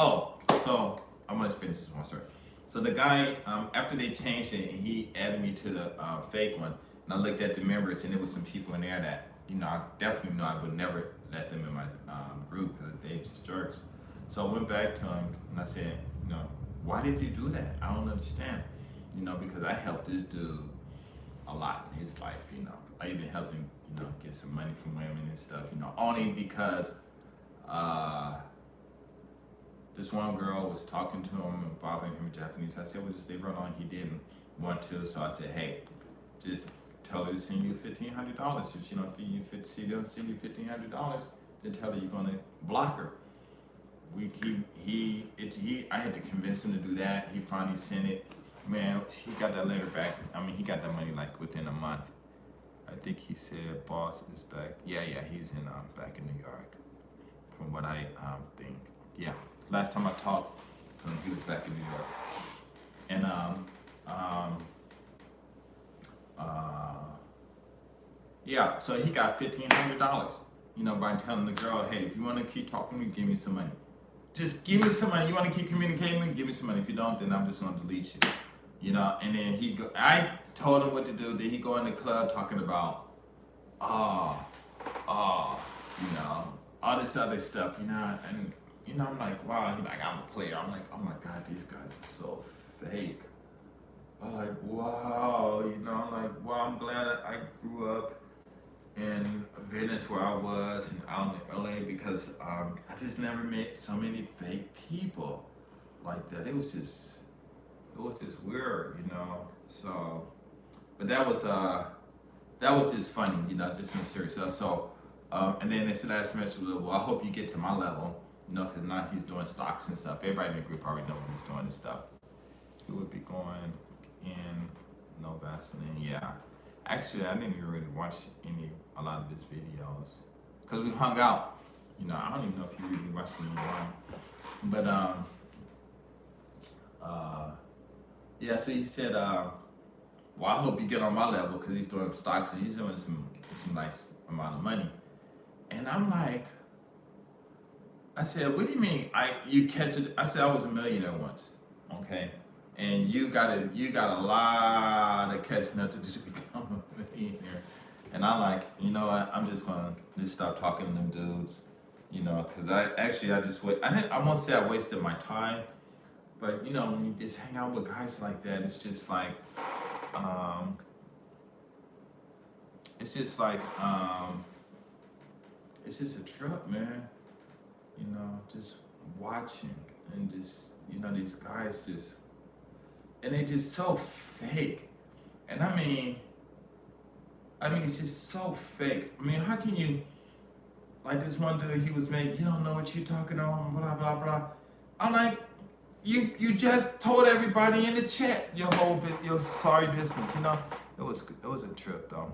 so I'm gonna finish this one story. So the guy, after they changed it, he added me to the fake one, and I looked at the members, and there was some people in there that, you know, I definitely know I would never let them in my group because they just jerks. So I went back to him and I said, you know, why did you do that? I don't understand. You know, because I helped this dude a lot in his life, you know. I even helped him, you know, get some money from women and stuff, you know, only because this one girl was talking to him and bothering him in Japanese. I said, well, just leave her alone. He didn't want to, so I said, hey, just tell her to send you $1,500. If she don't send you $1,500, then tell her you're gonna block her. I had to convince him to do that. He finally sent it. Man, he got that letter back. I mean, he got that money like within a month. I think he said boss is back. Yeah, he's in back in New York. From what I think. Yeah, last time I talked to him, he was back in New York. And yeah, so he got $1,500. You know, by telling the girl, hey, if you want to keep talking to me, give me some money. Just give me some money. You want to keep communicating with me? Give me some money. If you don't, then I'm just going to delete you. You know, and then I told him what to do. Then he go in the club talking about, you know, all this other stuff, you know, and, you know, I'm like, wow, he's like, I'm a player. I'm like, oh my God, these guys are so fake. I'm like, wow, you know, I'm like, wow, I'm glad I grew up in Venice where I was and out in LA because I just never met so many fake people like that. It was just weird, you know. So, but that was just funny, you know, just some serious stuff. So, and then this last semester was, well, I hope you get to my level, you know, because now he's doing stocks and stuff. Everybody in the group already know when he's doing this stuff. He would be going in, no Vaseline, yeah. Actually, I didn't even really watch a lot of his videos because we hung out. You know, I don't even know if he really watched me anymore. But yeah. So he said, well, I hope you get on my level because he's doing stocks and he's doing some nice amount of money. And I'm like, I said, what do you mean? You catch it? I said I was a millionaire once. Okay. And you got a lot of catching up to do to become a millionaire. And I'm like, you know what? I'm just gonna stop talking to them dudes, you know, because I won't say I wasted my time, but you know, when you just hang out with guys like that, it's just like, um, it's just like it's just a trip, man. You know, just watching and just these guys just and they just so fake. And I mean it's just so fake. I mean, how can you like this one dude? He was making, you don't know what you're talking on, blah blah blah. I'm like, you just told everybody in the chat your sorry business. It was a trip though.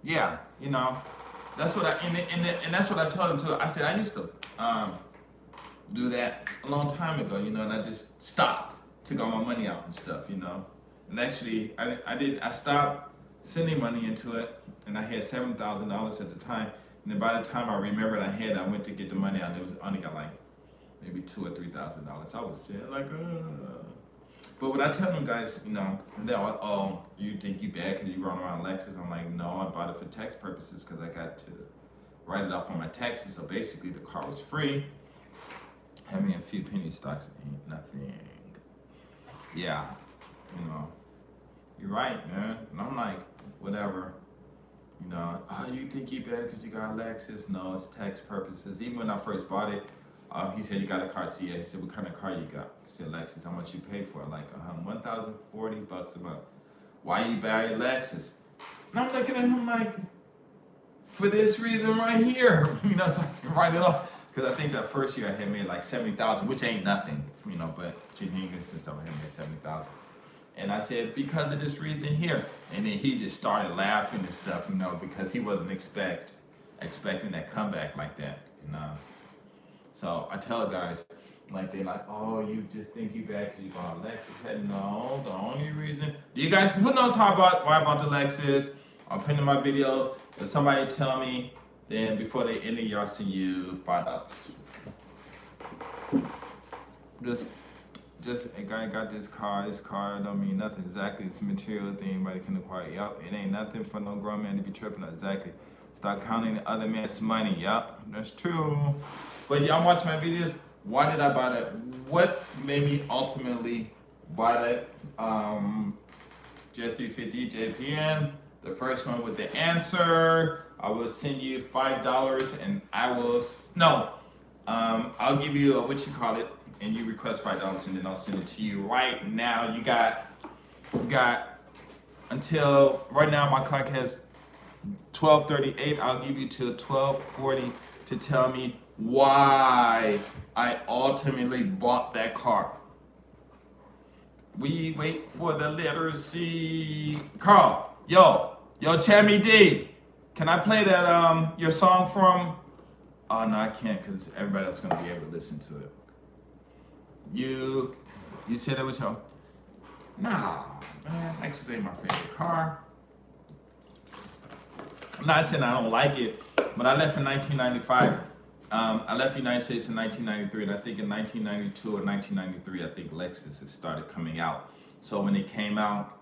Yeah, that's what and that's what I told him too. I said I used to do that a long time ago, and I just stopped, took all my money out and stuff. And actually, I stopped sending money into it, and I had $7,000 at the time. And then by the time I remembered I went to get the money out, and it was only got like maybe $2,000 or $3,000. I was saying like, But when I tell them guys, they're like, oh, you think you bad because you run around Lexus? I'm like, no, I bought it for tax purposes because I got to write it off on my taxes. So basically, the car was free. Having a few penny stocks ain't nothing. Yeah, you're right, man. And I'm like, whatever. Oh, you think you bad because you got a Lexus? No, it's tax purposes. Even when I first bought it, he said, you got a car? He said, what kind of car you got? He said, Lexus. How much you pay for it? Like $1,040 a month. Why you buy a Lexus? And I'm looking at him like, for this reason right here. So I can write it off. Because I think that first year I had made like 70,000, which ain't nothing, but and stuff I had made 70,000. And I said, because of this reason here. And then he just started laughing and stuff, because he wasn't expecting that comeback like that. So I tell guys, like they're like, oh, you just think you bad because you bought a Lexus. I said, no, the only reason. Do you guys, who knows why I bought the Lexus? I'll pin in my video. If somebody tell me, then before they end it, y'all see you $5. Just a guy got this car. This car don't mean nothing. Exactly, it's a material thing anybody can acquire. Yup, it ain't nothing for no grown man to be tripping on. Exactly. Start counting the other man's money. Yup, that's true. But y'all watch my videos. Why did I buy that? What made me ultimately buy that? Just 350 JPN. The first one with the answer. I will send you $5, and I'll give you what you call it, and you request $5, and then I'll send it to you right now. You got until right now. My clock has 12:38. I'll give you till 12:40 to tell me why I ultimately bought that car. We wait for the letter C. Carl, yo, Chammy D. Can I play that your song from? Oh no, I can't because everybody else is gonna be able to listen to it. You said it was your. Nah, man, Lexus ain't my favorite car. I'm not saying I don't like it, but I left in 1995. I left the United States in 1993, and I think in 1992 or 1993, I think Lexus has started coming out. So when it came out,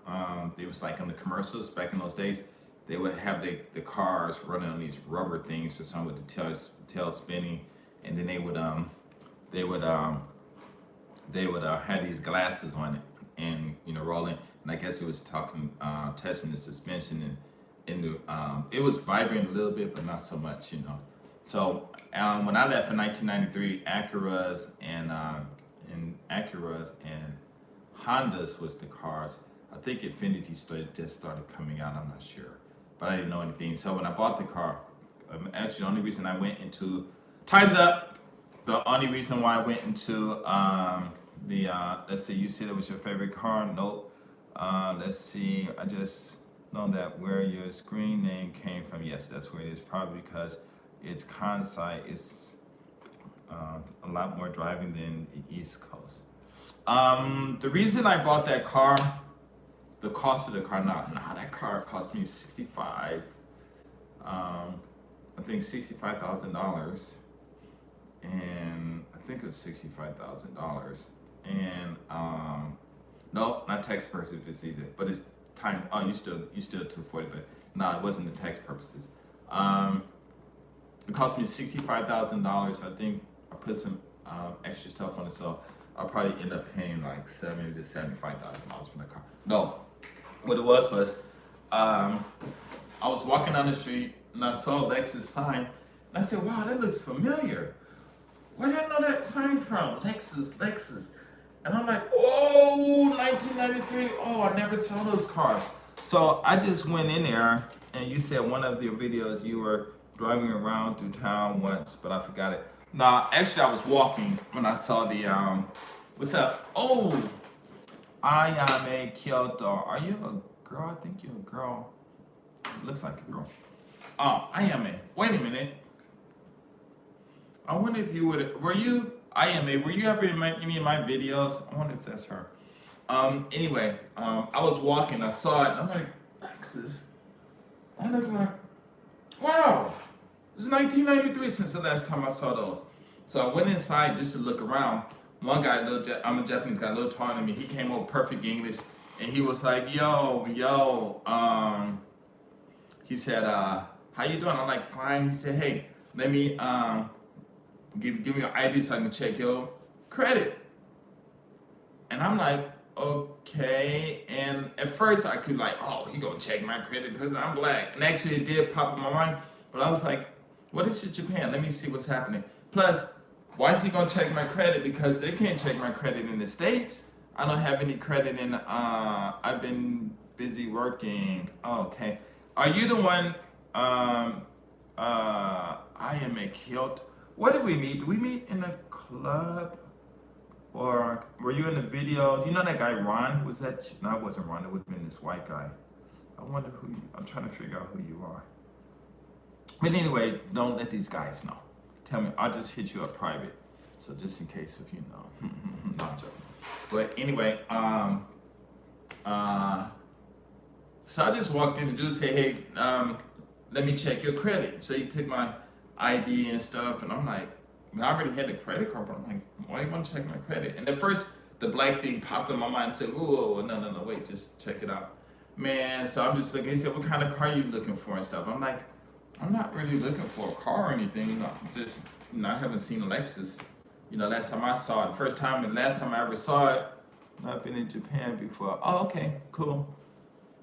it was like in the commercials back in those days. They would have the cars running on these rubber things or something with the tail spinning, and then they would have these glasses on it and rolling. And I guess it was testing the suspension and it was vibrating a little bit, but not so much, So when I left in 1993, Acuras and Hondas was the cars. I think Infiniti just started coming out. I'm not sure, but I didn't know anything. So when I bought the car, actually the only reason I went into time's up. The only reason why I went into let's see, you said it was your favorite car. Nope. Let's see. I just know that where your screen name came from. Yes, that's where it is. Probably because it's Kansai. It's a lot more driving than the East Coast. The reason I bought that car, the cost of the car, that car cost me $65,000. I think $65,000, and I think it was $65,000. And no, not tax purposes either. But it's time. Oh, you still $240, but no, it wasn't the tax purposes. It cost me $65,000. I think I put some extra stuff on it, so I'll probably end up paying like $70,000 to $75,000 for the car. No, what it was I was walking down the street and I saw a Lexus sign, and I said, "Wow, that looks familiar. Where did I know that sign from? Lexus." And I'm like, "Oh, 1993. Oh, I never saw those cars." So I just went in there, and you said one of your videos you were driving around through town once, but I forgot it. No, actually I was walking when I saw the what's up? Oh, I am a Kyoto. Are you a girl? I think you're a girl. Looks like a girl. Oh, I am a. Wait a minute. I wonder if you would. Were you? I am a. Were you ever in any of my videos? I wonder if that's her. Anyway, I was walking. I saw it. I'm like, Lexus. I'm looking like, wow. It's 1993 since the last time I saw those. So I went inside just to look around. One guy, I'm a Japanese guy, a little taller than me. He came over perfect English, and he was like, "Yo, he said, how you doing?" I'm like, "Fine." He said, "Hey, let me give me your ID so I can check your credit." And I'm like, "Okay." And at first I could like, "Oh, he gonna check my credit because I'm black." And actually it did pop in my mind, but I was like, "What is it, Japan? Let me see what's happening." Plus, why is he gonna check my credit? Because they can't check my credit in the States. I don't have any credit in. I've been busy working. Oh, okay. Are you the one? I am a Kyoto. Where did we meet? Did we meet in a club? Or were you in the video? Do you know that guy Ron? Was that? No, it wasn't Ron. It would have been this white guy. I wonder who you, I'm trying to figure out who you are. But anyway, don't let these guys know. Tell me, I'll just hit you up private. So just in case if you know. No, I'm joking. But anyway, so I just walked in and dude said, "Hey, let me check your credit." So he took my ID and stuff, and I'm like, I already had the credit card, but I'm like, "Why do you want to check my credit?" And at first, the black thing popped in my mind and said, "Whoa, no, wait, just check it out." Man, so I'm just looking, he said, "What kind of car are you looking for?" and stuff. I'm like, I'm not really looking for a car or anything, just, I haven't seen a Lexus. Last time I saw it, last time I ever saw it, I've been in Japan before. Oh, okay, cool.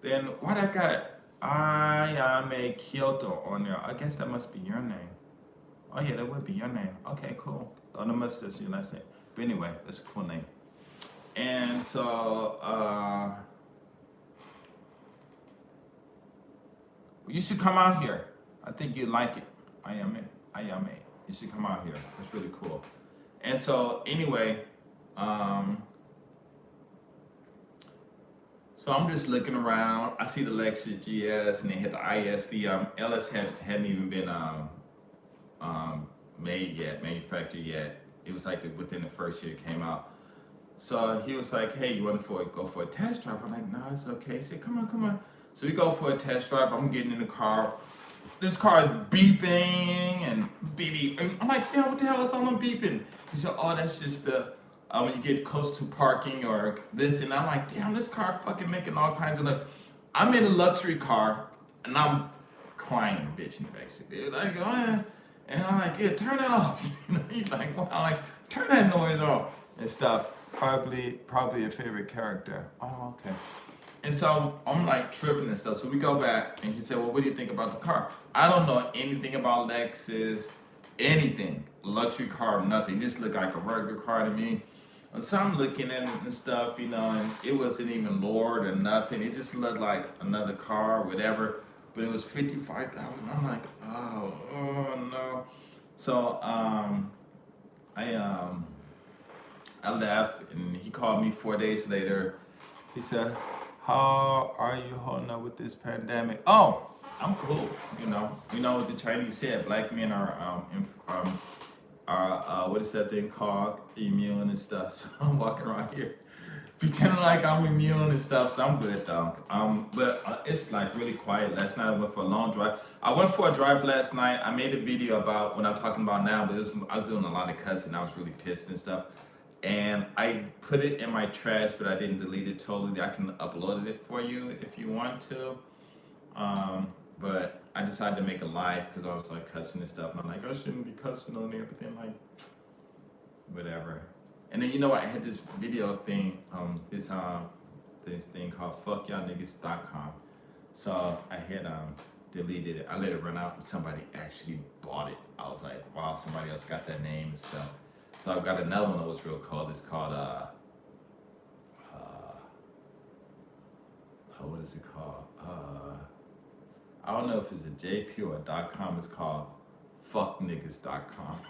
Then why I got I am a Kyoto on there? I guess that must be your name. Oh yeah, that would be your name. Okay, cool. Oh, that must that's your last name. But anyway, that's a cool name. And so you should come out here. I think you'd like it. I am a. You should come out here. It's really cool. And so anyway, so I'm just looking around. I see the Lexus GS and they had the IS. The LS hadn't even been made yet, manufactured yet. It was like within the first year it came out. So he was like, "Hey, you want to go for a test drive?" I'm like, "No, it's okay." He said, Come on. So we go for a test drive. I'm getting in the car. This car is beeping and beeping. And I'm like, "Damn, what the hell is all I'm beeping?" He said, "Oh, that's just the when you get close to parking or this." And I'm like, "Damn, this car fucking making all kinds of like." I'm in a luxury car and I'm crying, bitching basically. Like, oh, yeah. And I'm like, "Yeah, turn that off." He's like, "Well," I'm like, "Turn that noise off and stuff." Probably a favorite character. Oh, okay. And so I'm like tripping and stuff. So we go back and he said, "Well, what do you think about the car?" I don't know anything about Lexus, anything. Luxury car, nothing. It just looked like a regular car to me. And so I'm looking at it and stuff, and it wasn't even lowered or nothing. It just looked like another car, whatever. But it was $55,000. I'm like, oh no. So I left and he called me 4 days later. He said, "How are you holding up with this pandemic?" Oh, I'm cool. What the Chinese said. Black men are what is that thing called? Immune and stuff. So I'm walking around here pretending like I'm immune and stuff. So I'm good though. But it's like really quiet. Last night I went for a long drive. I went for a drive last night. I made a video about what I'm talking about now, but I was doing a lot of cussing. I was really pissed and stuff. And I put it in my trash, but I didn't delete it totally. I can upload it for you if you want to. But I decided to make a live because I was like cussing and stuff. And I'm like, I shouldn't be cussing on there. But then like, whatever. And then you know what? I had this video thing, this thing called fuckyallniggas.com. So I had deleted it. I let it run out, and somebody actually bought it. I was like, wow, somebody else got that name and stuff. So I've got another one that was real cool. It's called what is it called? I don't know if it's a JP or a .com. It's called fuckniggas.com.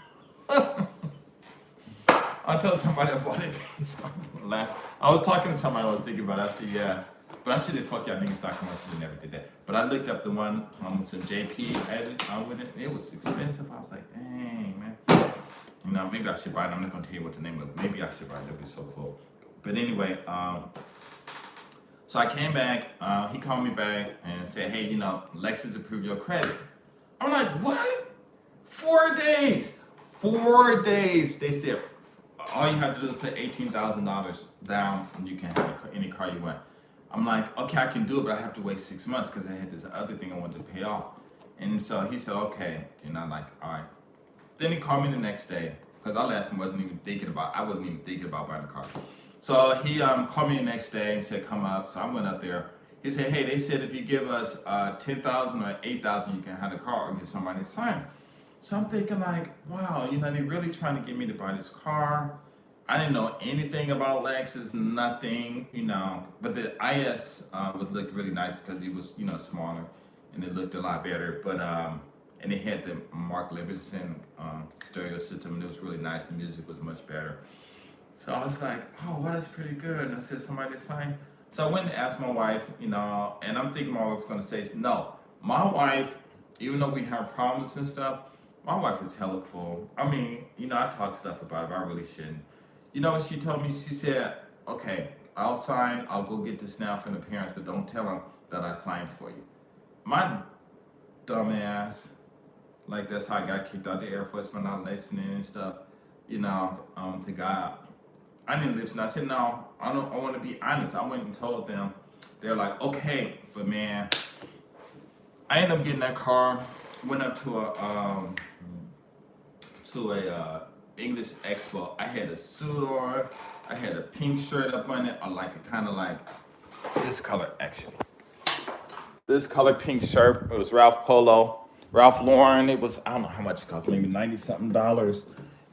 I told somebody I bought it. They started laughing. I was talking to somebody. I was thinking about it. I said, yeah. But I should have fuckyallniggas.com. I should have never did that. But I looked up the one with some JP added. It was expensive. I was like, dang, man. You know, maybe I should buy it. I'm not going to tell you what the name of it. Maybe I should buy it. That'd be so cool. But anyway, so I came back. He called me back and said, hey, you know, Lexus approved your credit. I'm like, what? 4 days. 4 days. They said, all you have to do is put $18,000 down and you can have any car you want. I'm like, okay, I can do it, but I have to wait 6 months because I had this other thing I wanted to pay off. And so he said, okay. And I'm like, all right. Then he called me the next day because I left and I wasn't even thinking about buying a car. So he called me the next day and said, come up. So I went up there. He said, hey, they said if you give us $10,000 or $8,000, you can have the car or get somebody to sign. So I'm thinking like, wow, you know, they're really trying to get me to buy this car. I didn't know anything about Lexus, nothing, you know. But the IS would look really nice because it was, you know, smaller and it looked a lot better. But and it had the Mark Levinson stereo system and it was really nice. The music was much better. So I was like, oh, well, that's pretty good. And I said, somebody sign. So I went and asked my wife, you know, and I'm thinking my wife's gonna say no. My wife, even though we have problems and stuff, my wife is hella cool. I mean, you know, I talk stuff about it, but I really shouldn't. You know what she told me? She said, okay, I'll sign, I'll go get this now from the parents, but don't tell them that I signed for you. My dumb ass, like that's how I got kicked out of the Air Force for not listening and stuff. You know, the guy, I didn't listen. I said, no, I want to be honest. I went and told them. They're like, okay, but man, I ended up getting that car, went up to a English Expo. I had a suit on, I had a pink shirt up on it, or like a kind of like this color actually. This color pink shirt. It was Ralph Lauren. It was, I don't know how much it cost, maybe $90-something.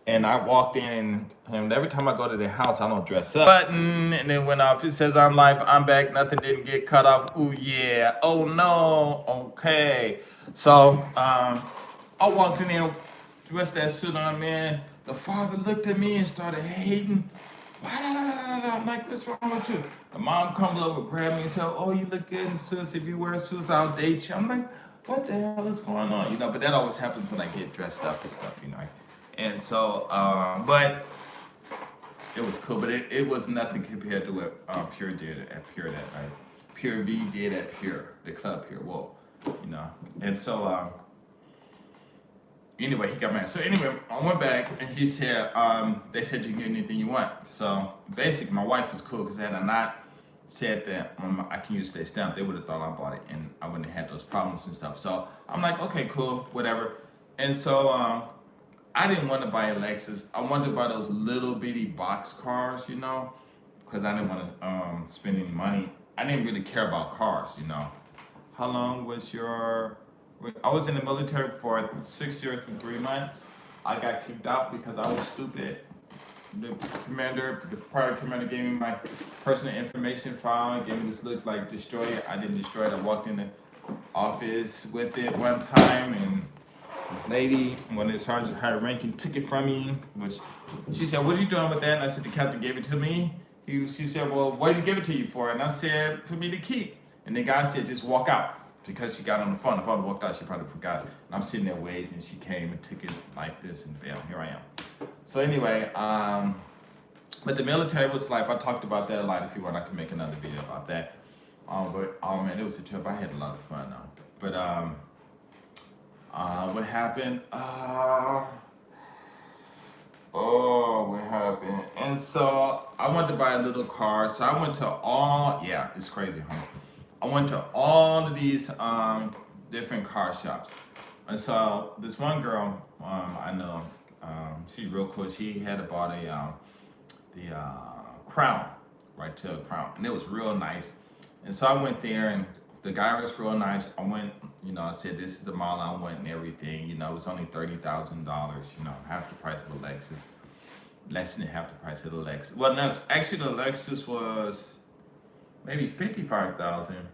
And I walked in, and every time I go to the house, I don't dress up. Button, and it went off. It says, I'm live, I'm back, nothing didn't get cut off. Ooh, yeah. Oh, no. Okay. So, I walked in there, dressed that suit on, man. The father looked at me and started hating. I'm like, what's wrong with you? The mom comes over, grabbed me and said, oh, you look good in suits. If you wear suits, I'll date you. I'm like, what the hell is going on? You know, but that always happens when I get dressed up and stuff, you know. And so, but it was cool. But it was nothing compared to what Pure did at Pure that night. Pure V did at Pure, the club Pure. Whoa, you know. And so, anyway, he got mad. So anyway, I went back and he said, they said you can get anything you want. So basically, my wife was cool because had I not said that I can use their stamp, they would have thought I bought it and I wouldn't have had those problems and stuff. So I'm like, okay, cool, whatever. And so I didn't want to buy a Lexus. I wanted to buy those little bitty box cars, you know, because I didn't want to spend any money. I didn't really care about cars, you know. How long was your... I was in the military for 6 years and 3 months. I got kicked out because I was stupid. The prior commander gave me my personal information file, gave me this looks like destroy it. I didn't destroy it. I walked in the office with it one time and this lady, one of the sergeants higher ranking, took it from me, which she said, what are you doing with that? And I said, the captain gave it to me. She said, well, what did he give it to you for? And I said, for me to keep. And the guy said, just walk out. Because she got on the phone. If I walked out, she probably forgot. And I'm sitting there waiting, and she came and took it like this, and bam, here I am. So anyway, but the military was life. I talked about that a lot. If you want, I can make another video about that. But oh man, it was a trip. I had a lot of fun though. But what happened? What happened? And so I wanted to buy a little car. So I went to it's crazy, huh? I went to all of these different car shops. And so this one girl I know, She's real cool. She had bought the Crown, right to a Crown, and it was real nice. And so I went there, and the guy was real nice. I went, I said this is the model I want and everything. It was only $30,000. Half the price of a Lexus, less than half the price of the Lexus. Well, no, actually the Lexus was maybe 55,000,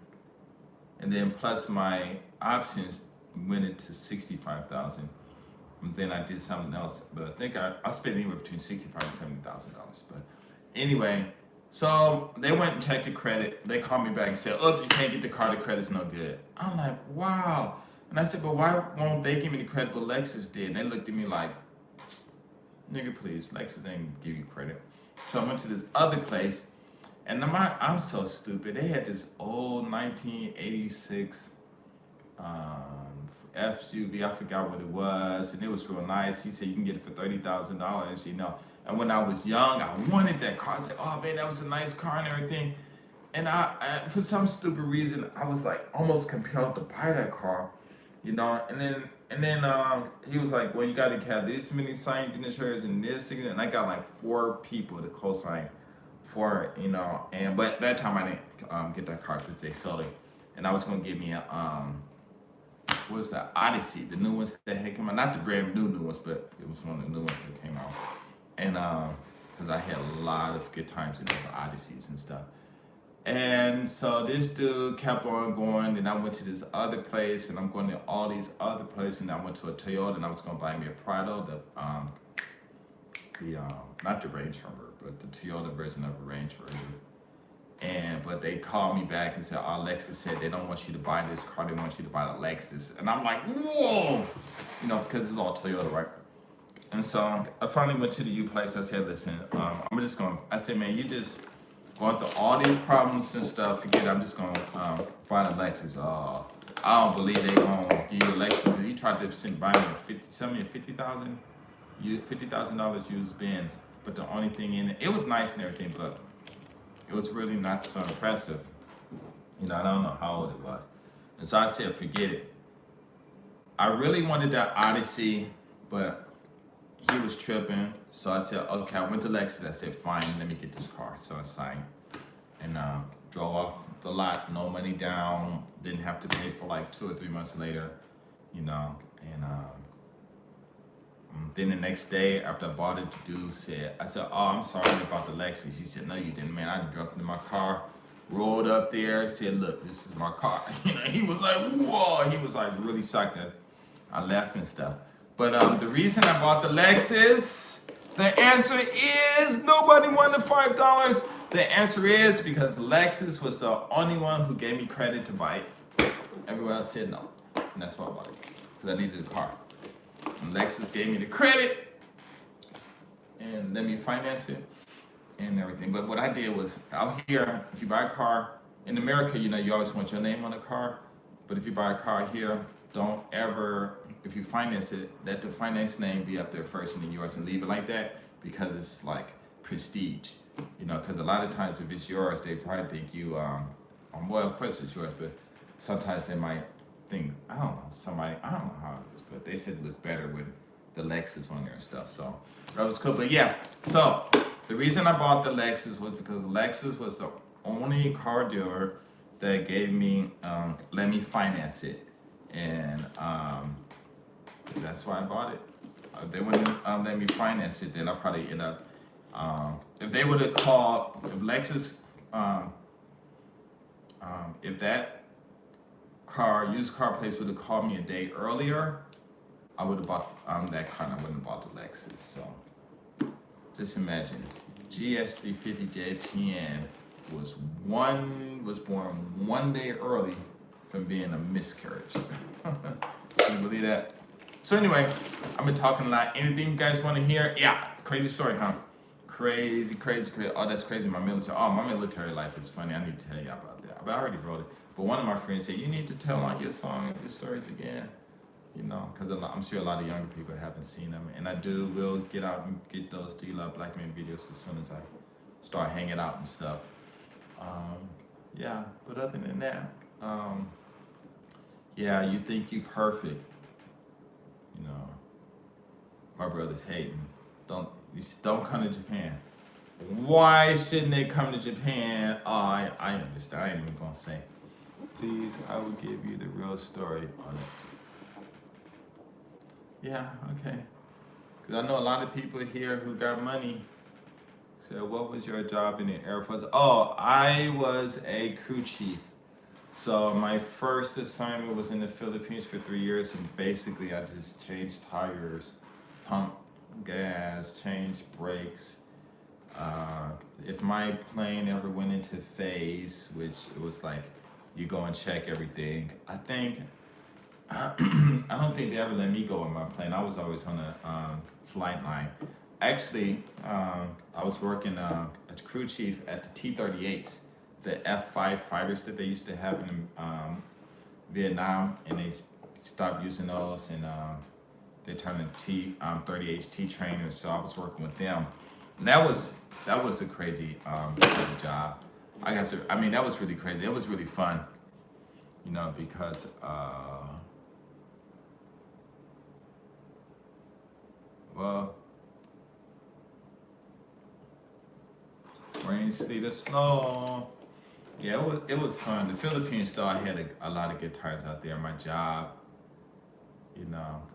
and then plus my options went into 65,000. And then I did something else, but I think I spent anywhere between $65,000 and $70,000. But anyway, so they went and checked the credit. They called me back and said, "Oh, you can't get the car. The credit's no good." I'm like, "Wow." And I said, "But why won't they give me the credit? But Lexus did." And they looked at me like, "Nigga, please, Lexus ain't give you credit." So I went to this other place, and I'm so stupid. They had this old 1986 SUV. I forgot what it was, and it was real nice. He said you can get it for $30,000. And when I was young, I wanted that car. I said, "Oh man, that was a nice car and everything." And I for some stupid reason, I was like almost compelled to buy that car, And then he was like, "Well, you got to have this many signatures and this signature." And I got like 4 people to co-sign for it, And but that time I didn't get that car because they sold it, and I was gonna give me a what was that, Odyssey, the new ones that had come out, not the brand new ones, but it was one of the new ones that came out, and because I had a lot of good times in those Odysseys and stuff. And so this dude kept on going, and I went to this other place, and I'm going to all these other places, and I went to a Toyota, and I was going to buy me a Prado, the not the Range Rover, but the Toyota version of a Range Rover. But they called me back and said, Lexus said they don't want you to buy this car, they want you to buy the Lexus. And I'm like, whoa, because it's all Toyota, right? And so I finally went to the U place. I said, "Listen, I said, man, you just going through all these problems and stuff. Forget it, I'm just going to buy the Lexus." I don't believe they going to give you a Lexus. He tried to buy me $50,000 used Benz. But the only thing in it, it was nice and everything, but it was really not so impressive. I don't know how old it was. And so I said, forget it. I really wanted that Odyssey, but he was tripping. So I said, okay, I went to Lexus. I said, fine, let me get this car. So I signed and drove off the lot, no money down, didn't have to pay for like 2 or 3 months later, and then the next day after I bought it, the dude said, I said, "Oh, I'm sorry about the Lexus." He said, "No, you didn't, man. I jumped in my car, rolled up there, said, 'Look, this is my car.'" He was like, whoa. He was like really shocked that I left and stuff. But the reason I bought the Lexus, the answer is nobody wanted $5. The answer is because Lexus was the only one who gave me credit to buy it. Everyone else said no. And that's why I bought it. Because I needed a car. And Lexus gave me the credit and let me finance it and everything. But what I did was, out here, if you buy a car, in America, you always want your name on the car. But if you buy a car here, don't ever, if you finance it, let the finance name be up there first and then yours, and leave it like that, because it's like prestige. Because a lot of times if it's yours, they probably think you, well, of course it's yours, but sometimes they might think, I don't know how it is, but they said it looked better with the Lexus on there and stuff. So that was cool. But yeah, so the reason I bought the Lexus was because Lexus was the only car dealer that gave me, let me finance it. And that's why I bought it. If they wouldn't let me finance it, then I'll probably end up, if they would have called, if Lexus, if that used car place would have called me a day earlier, I would have bought that car and I wouldn't have bought the Lexus. So just imagine, GS350JPN was born one day early from being a miscarriage. Can you believe that? So anyway, I've been talking a lot. Anything you guys want to hear? Yeah, crazy story, huh? Crazy. Oh, that's crazy. My military life is funny. I need to tell you about that. But I already wrote it. But one of my friends said, you need to tell on your stories again. Because I'm sure a lot of younger people haven't seen them. And I will get out and get those Do You Love Black Men videos as soon as I start hanging out and stuff. Yeah, but other than that, yeah, you think you perfect. My brother's hating. Don't come to Japan. Why shouldn't they come to Japan? Oh, I understand. I ain't even gonna say. Please, I will give you the real story on it. Yeah, okay. Because I know a lot of people here who got money. So, what was your job in the Air Force? Oh, I was a crew chief. So, my first assignment was in the Philippines for 3 years, and basically, I just changed tires, pumped gas, changed brakes. If my plane ever went into phase, which it was like you go and check everything, I don't think they ever let me go on my plane. I was always on a flight line. Actually, I was working as crew chief at the T-38s, the F-5 fighters that they used to have in Vietnam, and they stopped using those, and they turned into T-38s T trainers. So I was working with them. And that was a crazy job. That was really crazy. It was really fun, because well, rain, sleet, or snow. Yeah, it was fun. The Philippines, though, I had a lot of good times out there. My job,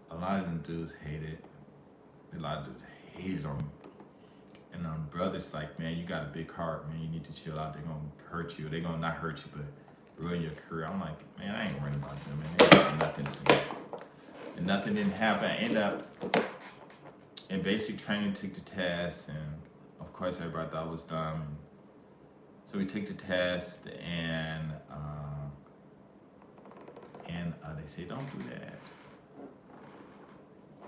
a lot of them dudes hated. A lot of dudes hated them. And brothers like, man, you got a big heart, man. You need to chill out. They're gonna hurt you. They're gonna not hurt you, but ruin your career. I'm like, man, I ain't worried about them, man. They ain't doing nothing to me. And nothing didn't happen. I ended up in basic training, took the test, and of course everybody thought I was dumb. And so we took the test, and they say, don't do that.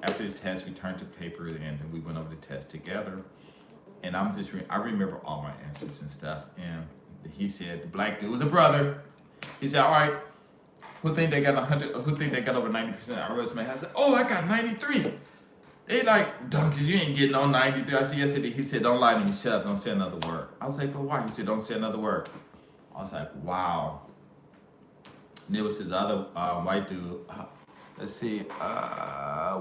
After the test, we turned the paper in, and we went over the test together. And I remember all my answers and stuff. And he said, the black dude was a brother. He said, all right, who think they got 100? Who think they got over 90% of our resume? I said, oh, I got 93. They like, Duncan, you ain't getting on 93. I said, yes, it did. He said, don't lie to me. Shut up. Don't say another word. I was like, but why? He said, don't say another word. I was like, wow. And there was this other white dude. Let's see.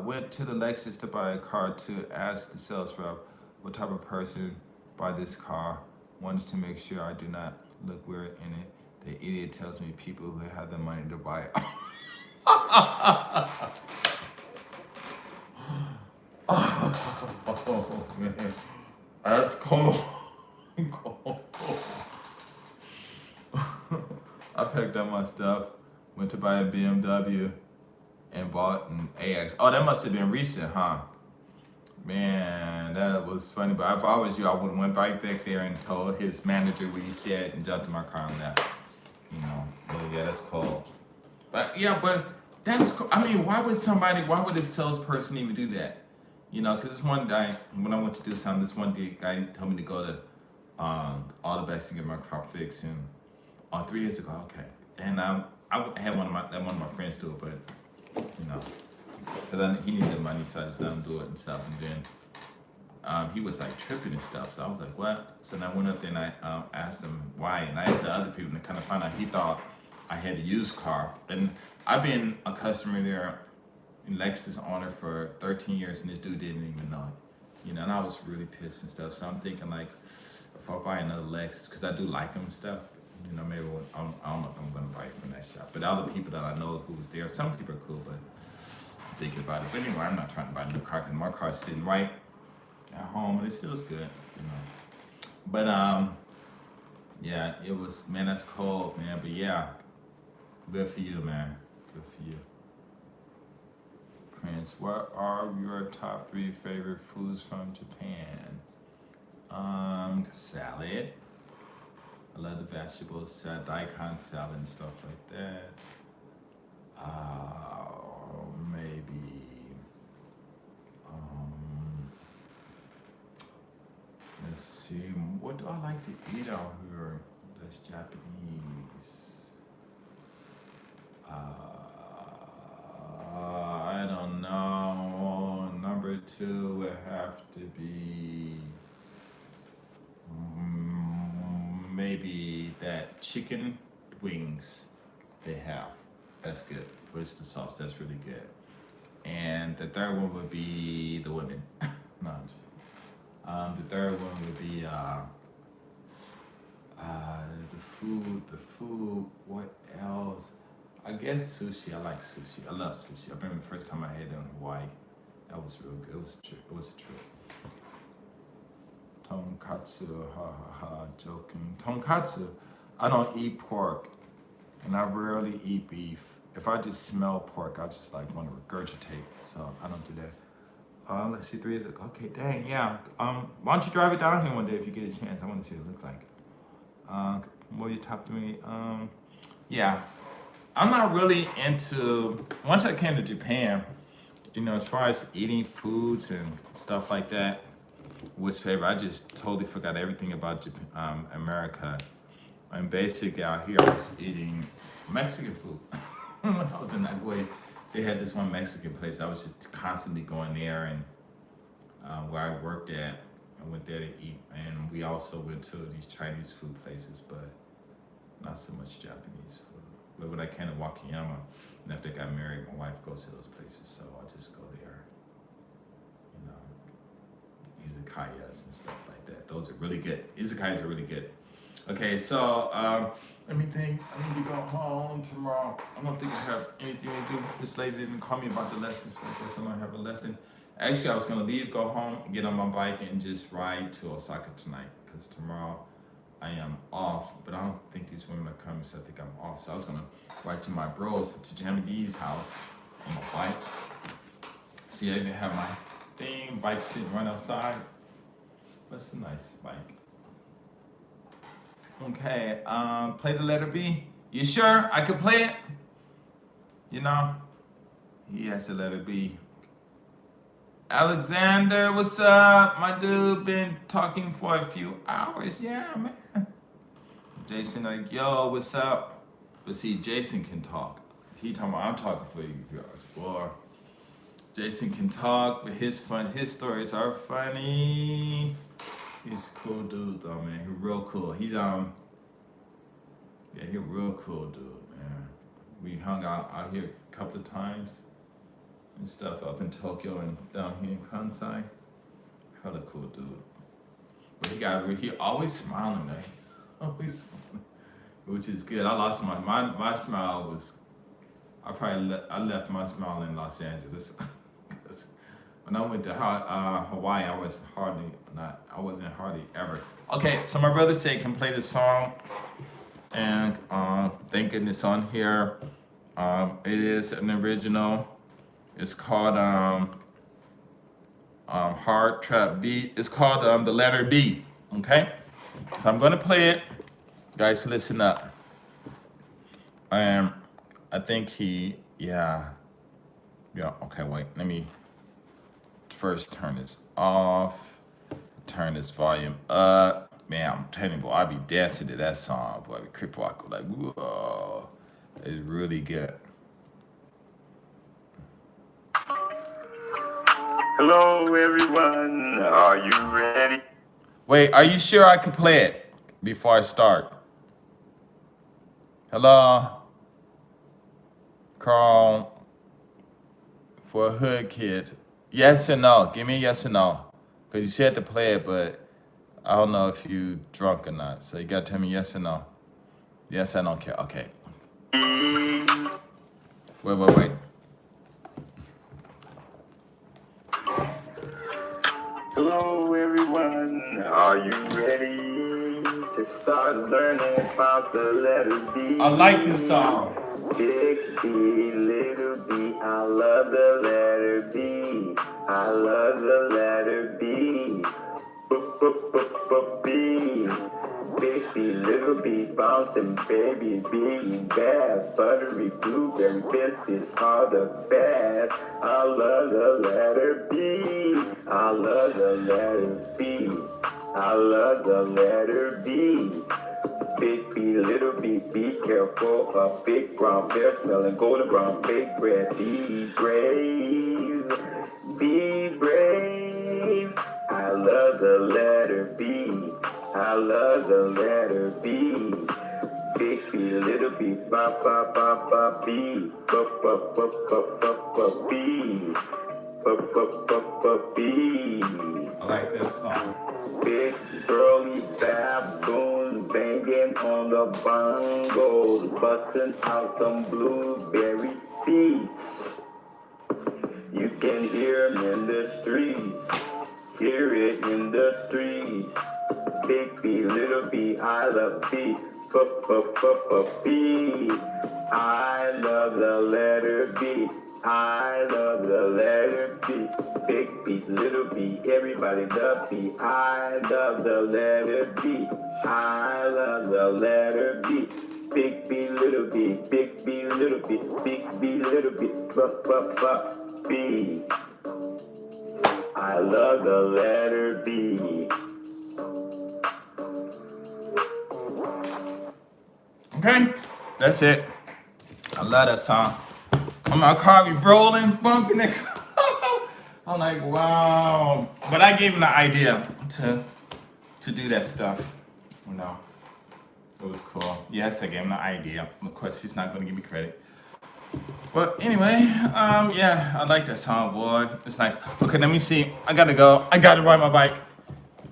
Went to the Lexus to buy a car to ask the sales rep what type of person buy this car. Wanted to make sure I do not look weird in it. The idiot tells me people who have the money to buy it. Oh man, that's cool. I packed up my stuff, went to buy a BMW, and bought an AX. Oh, that must have been recent, huh? Man, that was funny. But if I was you, I would have went right back there and told his manager what he said and jumped in my car and left. But yeah, that's cool. But yeah, that's cool. I mean, why would a salesperson even do that? Because this one guy, when I went to do something, this one guy told me to go to all the best to get my car fixed, and 3 years ago, okay. And I had one of my friends do it, but because he needed the money, so I just let him do it and stuff. And then he was like tripping and stuff, so I was like, what? So then I went up there and I asked him why, and I asked the other people, and kind of found out he thought I had a used car, and I've been a customer there. Lexus owner for 13 years, and this dude didn't even know it. And I was really pissed and stuff. So I'm thinking, like, if I buy another Lexus, because I do like them and stuff, maybe I don't know if I'm going to buy it from that shop. But all the people that I know who was there, some people are cool, but I'm thinking about it. But anyway, I'm not trying to buy a new car, because my car's sitting right at home, and it still is good, But, yeah, it was, man, that's cold, man. But yeah, good for you, man. Good for you. Prince, what are your top 3 favorite foods from Japan? Salad. I love the vegetables, daikon salad and stuff like that. Maybe. Let's see. What do I like to eat out here that's Japanese? I don't know. Number 2 would have to be maybe that chicken wings they have. That's good. With the sauce, that's really good. and the third one would be the women. No, I'm joking. The third one would be the food. The food. What else? I guess sushi. I like sushi. I love sushi. I remember the first time I had it in Hawaii. That was real good. It was a trip. It was a trip. Tonkatsu, ha ha ha, joking. Tonkatsu. I don't eat pork, and I rarely eat beef. If I just smell pork, I just like want to regurgitate. So I don't do that. Let's see, 3 is okay. Dang, yeah. Why don't you drive it down here one day if you get a chance? I want to see what it looks like. What are your top 3? Yeah. I'm not really into. Once I came to Japan, as far as eating foods and stuff like that, was favorite. I just totally forgot everything about Japan, America. And basically out here, I was eating Mexican food. When I was in Nagoya, they had this one Mexican place. I was just constantly going there, and where I worked at, I went there to eat. And we also went to these Chinese food places, but not so much Japanese food. But when I came to Wakayama, and after I got married, my wife goes to those places, so I'll just go there. Izakayas and stuff like that. Those are really good. Izakayas are really good. Okay, so let me think. I need to go home tomorrow. I don't think I have anything to do. This lady didn't call me about the lesson, so I guess I don't have a lesson. Actually, I was gonna leave, go home, get on my bike, and just ride to Osaka tonight, because tomorrow I am off. But I don't think these women are coming, so I think I'm off. So I was gonna ride to my bros, to Jamie D's house, on my bike. See, I even have my bike sitting right outside. That's a nice bike. Okay, play the letter B. You sure I could play it? He has the letter B. Alexander, what's up? My dude been talking for a few hours. Yeah, man. Jason, like, yo, what's up? But see, Jason can talk. He talking about I'm talking for you, boy. Jason can talk, but his stories are funny. He's a cool dude though, man. He's real cool. He's a real cool dude, man. We hung out here a couple of times and stuff up in Tokyo and down here in Kansai. Hella cool dude. But he always smiling, man. Always smiling, which is good. I lost my smile was. I left my smile in Los Angeles. When I went to Hawaii, I wasn't hardly ever. Okay, so my brother said can play the song, and thank goodness on here. It is an original. It's called Hard Trap B. It's called the letter B. Okay, so I'm gonna play it. Guys, listen up. I think yeah. Okay, wait. Let me first turn this off. Turn this volume up. Man, I'm telling you, boy, I be dancing to that song, boy. I be crip walk like, whoa. It's really good. Hello, everyone. Are you ready? Wait, are you sure I can play it before I start? Hello? Carl, for hood kids. Yes or no? Give me a yes or no. Because you said to play it, but I don't know if you drunk or not. So you got to tell me yes or no. Yes, I don't care. Okay. Wait. Hello, everyone. Are you ready to start learning about the letter B? I like this song. Big B, little b, I love the letter B. I love the letter B. B. Big B, little b, bouncing baby B. Bad, buttery blueberry biscuits are the best. I love the letter B. I love the letter B. I love the letter B. Big B, little b, be careful. A big brown bear smelling golden brown baked bread. Be brave, be brave. I love the letter B. I love the letter B. Big B, little B, ba ba ba ba B, ba ba ba ba ba ba B, ba ba ba ba B. I like that song. Big burly baboon banging on the bongos, busting out some blueberry beats. You can hear 'em in the streets, hear it in the streets. Big B, little B, I love B, B. I love the letter B. I love the letter B. Big B, little B, everybody love B. I love the letter B. I love the letter B. Big B, little B, big B, little B, big B, little B, B. I love the letter B. Okay, that's it. I love that song. My car be rolling, bumping next. I'm like, wow. But I gave him the idea to do that stuff. You know, it was cool. Yes, I gave him the idea. Of course, he's not gonna give me credit. But anyway, yeah, I like that song, boy. It's nice. Okay, let me see. I gotta go. I gotta ride my bike.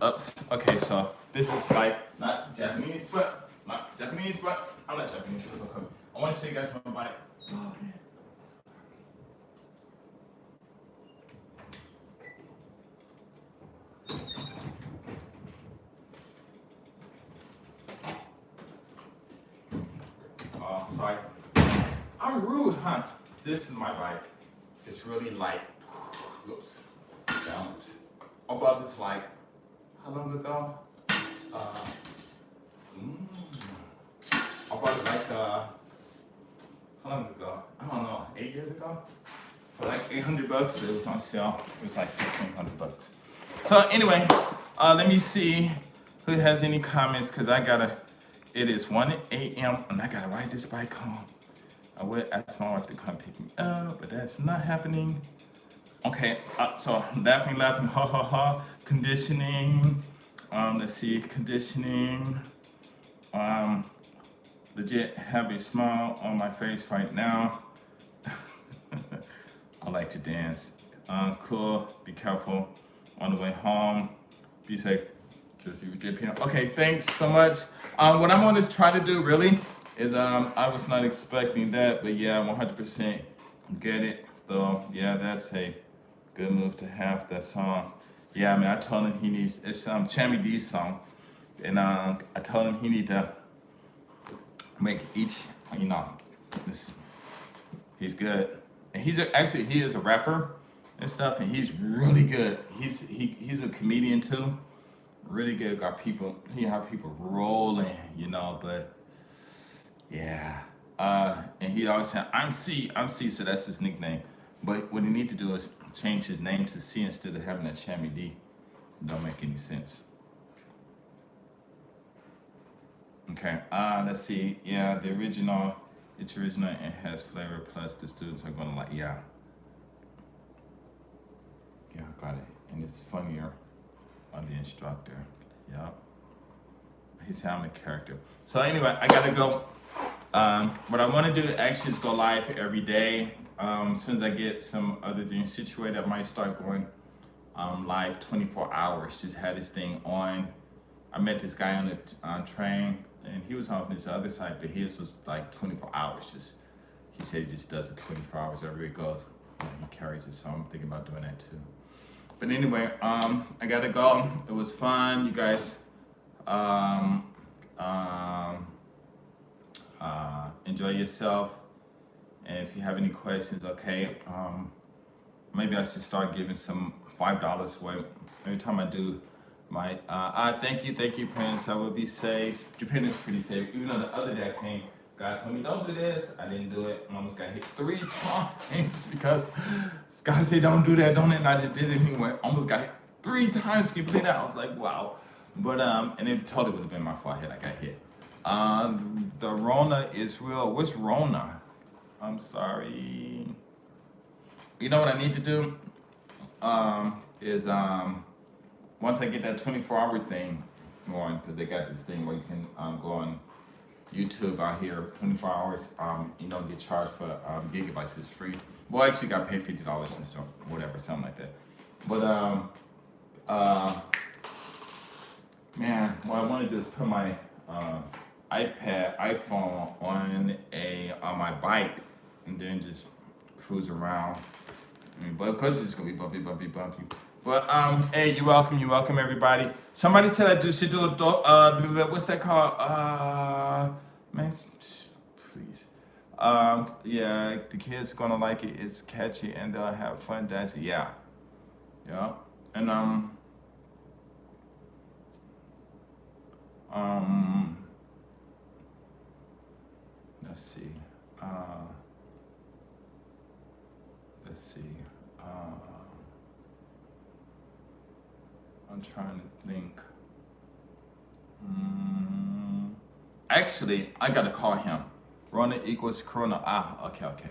Oops. Okay, so this is like not Japanese, but I'm not Japanese. So it's okay. I want to show you guys my bike. Oh, man. Oh, sorry. I'm rude, huh? This is my bike. It's really light. Oops. Balance. I bought this like, how long ago? I bought it like, how long ago? I don't know, 8 years ago? For like $800, but it was on sale. It was like $1,600. So anyway, let me see who has any comments, cause it is 1 a.m. and I gotta ride this bike home. I would ask my wife to come pick me up, but that's not happening. Okay, so laughing, ha ha ha. Conditioning. Let's see, conditioning. Legit have a smile on my face right now. I like to dance. Cool. Be careful on the way home. Be safe. Just use JP. Okay, thanks so much. What I'm going to try to do really is I was not expecting that, but yeah, 100% get it. So yeah, that's a good move to have that song. Yeah, I mean, I told him he needs, it's Chammy D's song, and I told him he need to make each, you know, he's good, and actually he is a rapper and stuff, and he's really good. He's a comedian too, really good. He have people rolling, you know, but yeah, and he always said, I'm C, so that's his nickname. But what he need to do is change his name to C instead of having that Chammy D. It don't make any sense. Okay, let's see. Yeah, it's original and has flavor, plus the students are gonna like, yeah. Yeah, got it. And it's funnier on the instructor. Yeah. He's a character. So anyway, I gotta go. What I want to do actually is go live every day. As soon as I get some other things situated, I might start going live 24 hours. Just had this thing on. I met this guy on the train, and he was on this other side, but his was like 24 hours. He said he just does it 24 hours wherever he goes. And he carries it, so I'm thinking about doing that too. But anyway, I gotta go. It was fun, you guys. Enjoy yourself, and if you have any questions, okay, maybe I should start giving some $5 away every time I do my thank you Prince. I will be safe. Japan is pretty safe, even though the other day I came, God told me don't do this, I didn't do it. I almost got hit 3 times because God said don't do that, don't it, and I just did it anyway. Almost got hit 3 times. Can you believe that? I was like, wow. But and it totally would have been my fault had I got hit. The Rona is real. What's Rona? I'm sorry. You know what I need to do? Is once I get that 24-hour thing going, because they got this thing where you can go on YouTube out here 24 hours. You don't get charged for gigabytes. It's free. Well, actually, got paid $50 and so whatever, something like that. But man, what I want to do is put my iPhone on my bike, and then just cruise around. But of course it's gonna be bumpy. But hey, you're welcome everybody. Somebody said I should do a what's that called? Man, please. Yeah, the kids gonna like it. It's catchy and they'll have fun dancing. Yeah, yeah, and let's see. Let's see. I'm trying to think. Actually, I gotta call him. Rona equals Corona. Okay.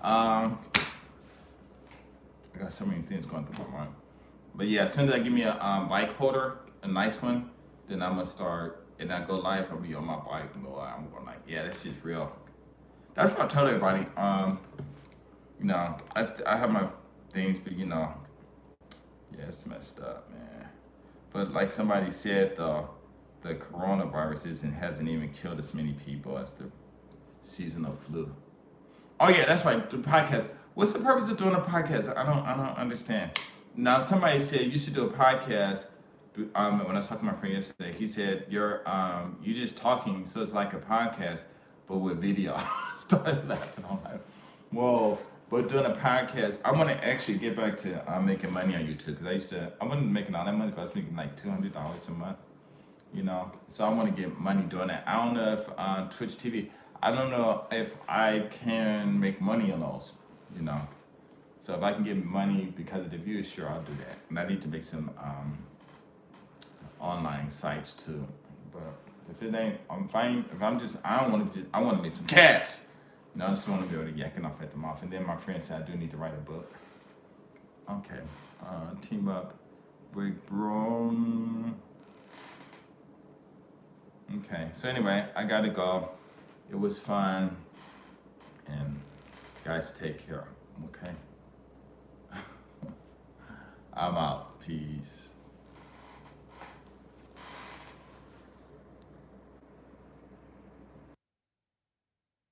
I got so many things going through my mind. But yeah, as soon as I give me a bike holder, a nice one, then I'm gonna start. And I go live. I'll be on my bike. And I'm going like, yeah, this shit's real. That's what I tell everybody. You know, I have my things, but you know, yeah, it's messed up, man. But like somebody said, the coronavirus hasn't even killed as many people as the seasonal flu. Oh yeah, that's right. The podcast. What's the purpose of doing a podcast? I don't understand. Now somebody said you should do a podcast. When I was talking to my friend yesterday, he said you're just talking, so it's like a podcast, but with video. I started laughing. I'm like, whoa. But doing a podcast, I want to actually get back to making money on YouTube because I wasn't making all that money, but I was making like $200 a month, you know. So I want to get money doing that. I don't know if Twitch TV, I don't know if I can make money on those, you know. So if I can get money because of the views, sure, I'll do that. And I need to make some online sites too. But if it ain't, I'm fine. If I'm just, I want to make some cash. No, I just want to be able to yakking off at the mouth. And then my friend said I do need to write a book. Okay. Team up. Big bro. Okay. So anyway, I got to go. It was fun. And guys, take care. Okay. I'm out. Peace.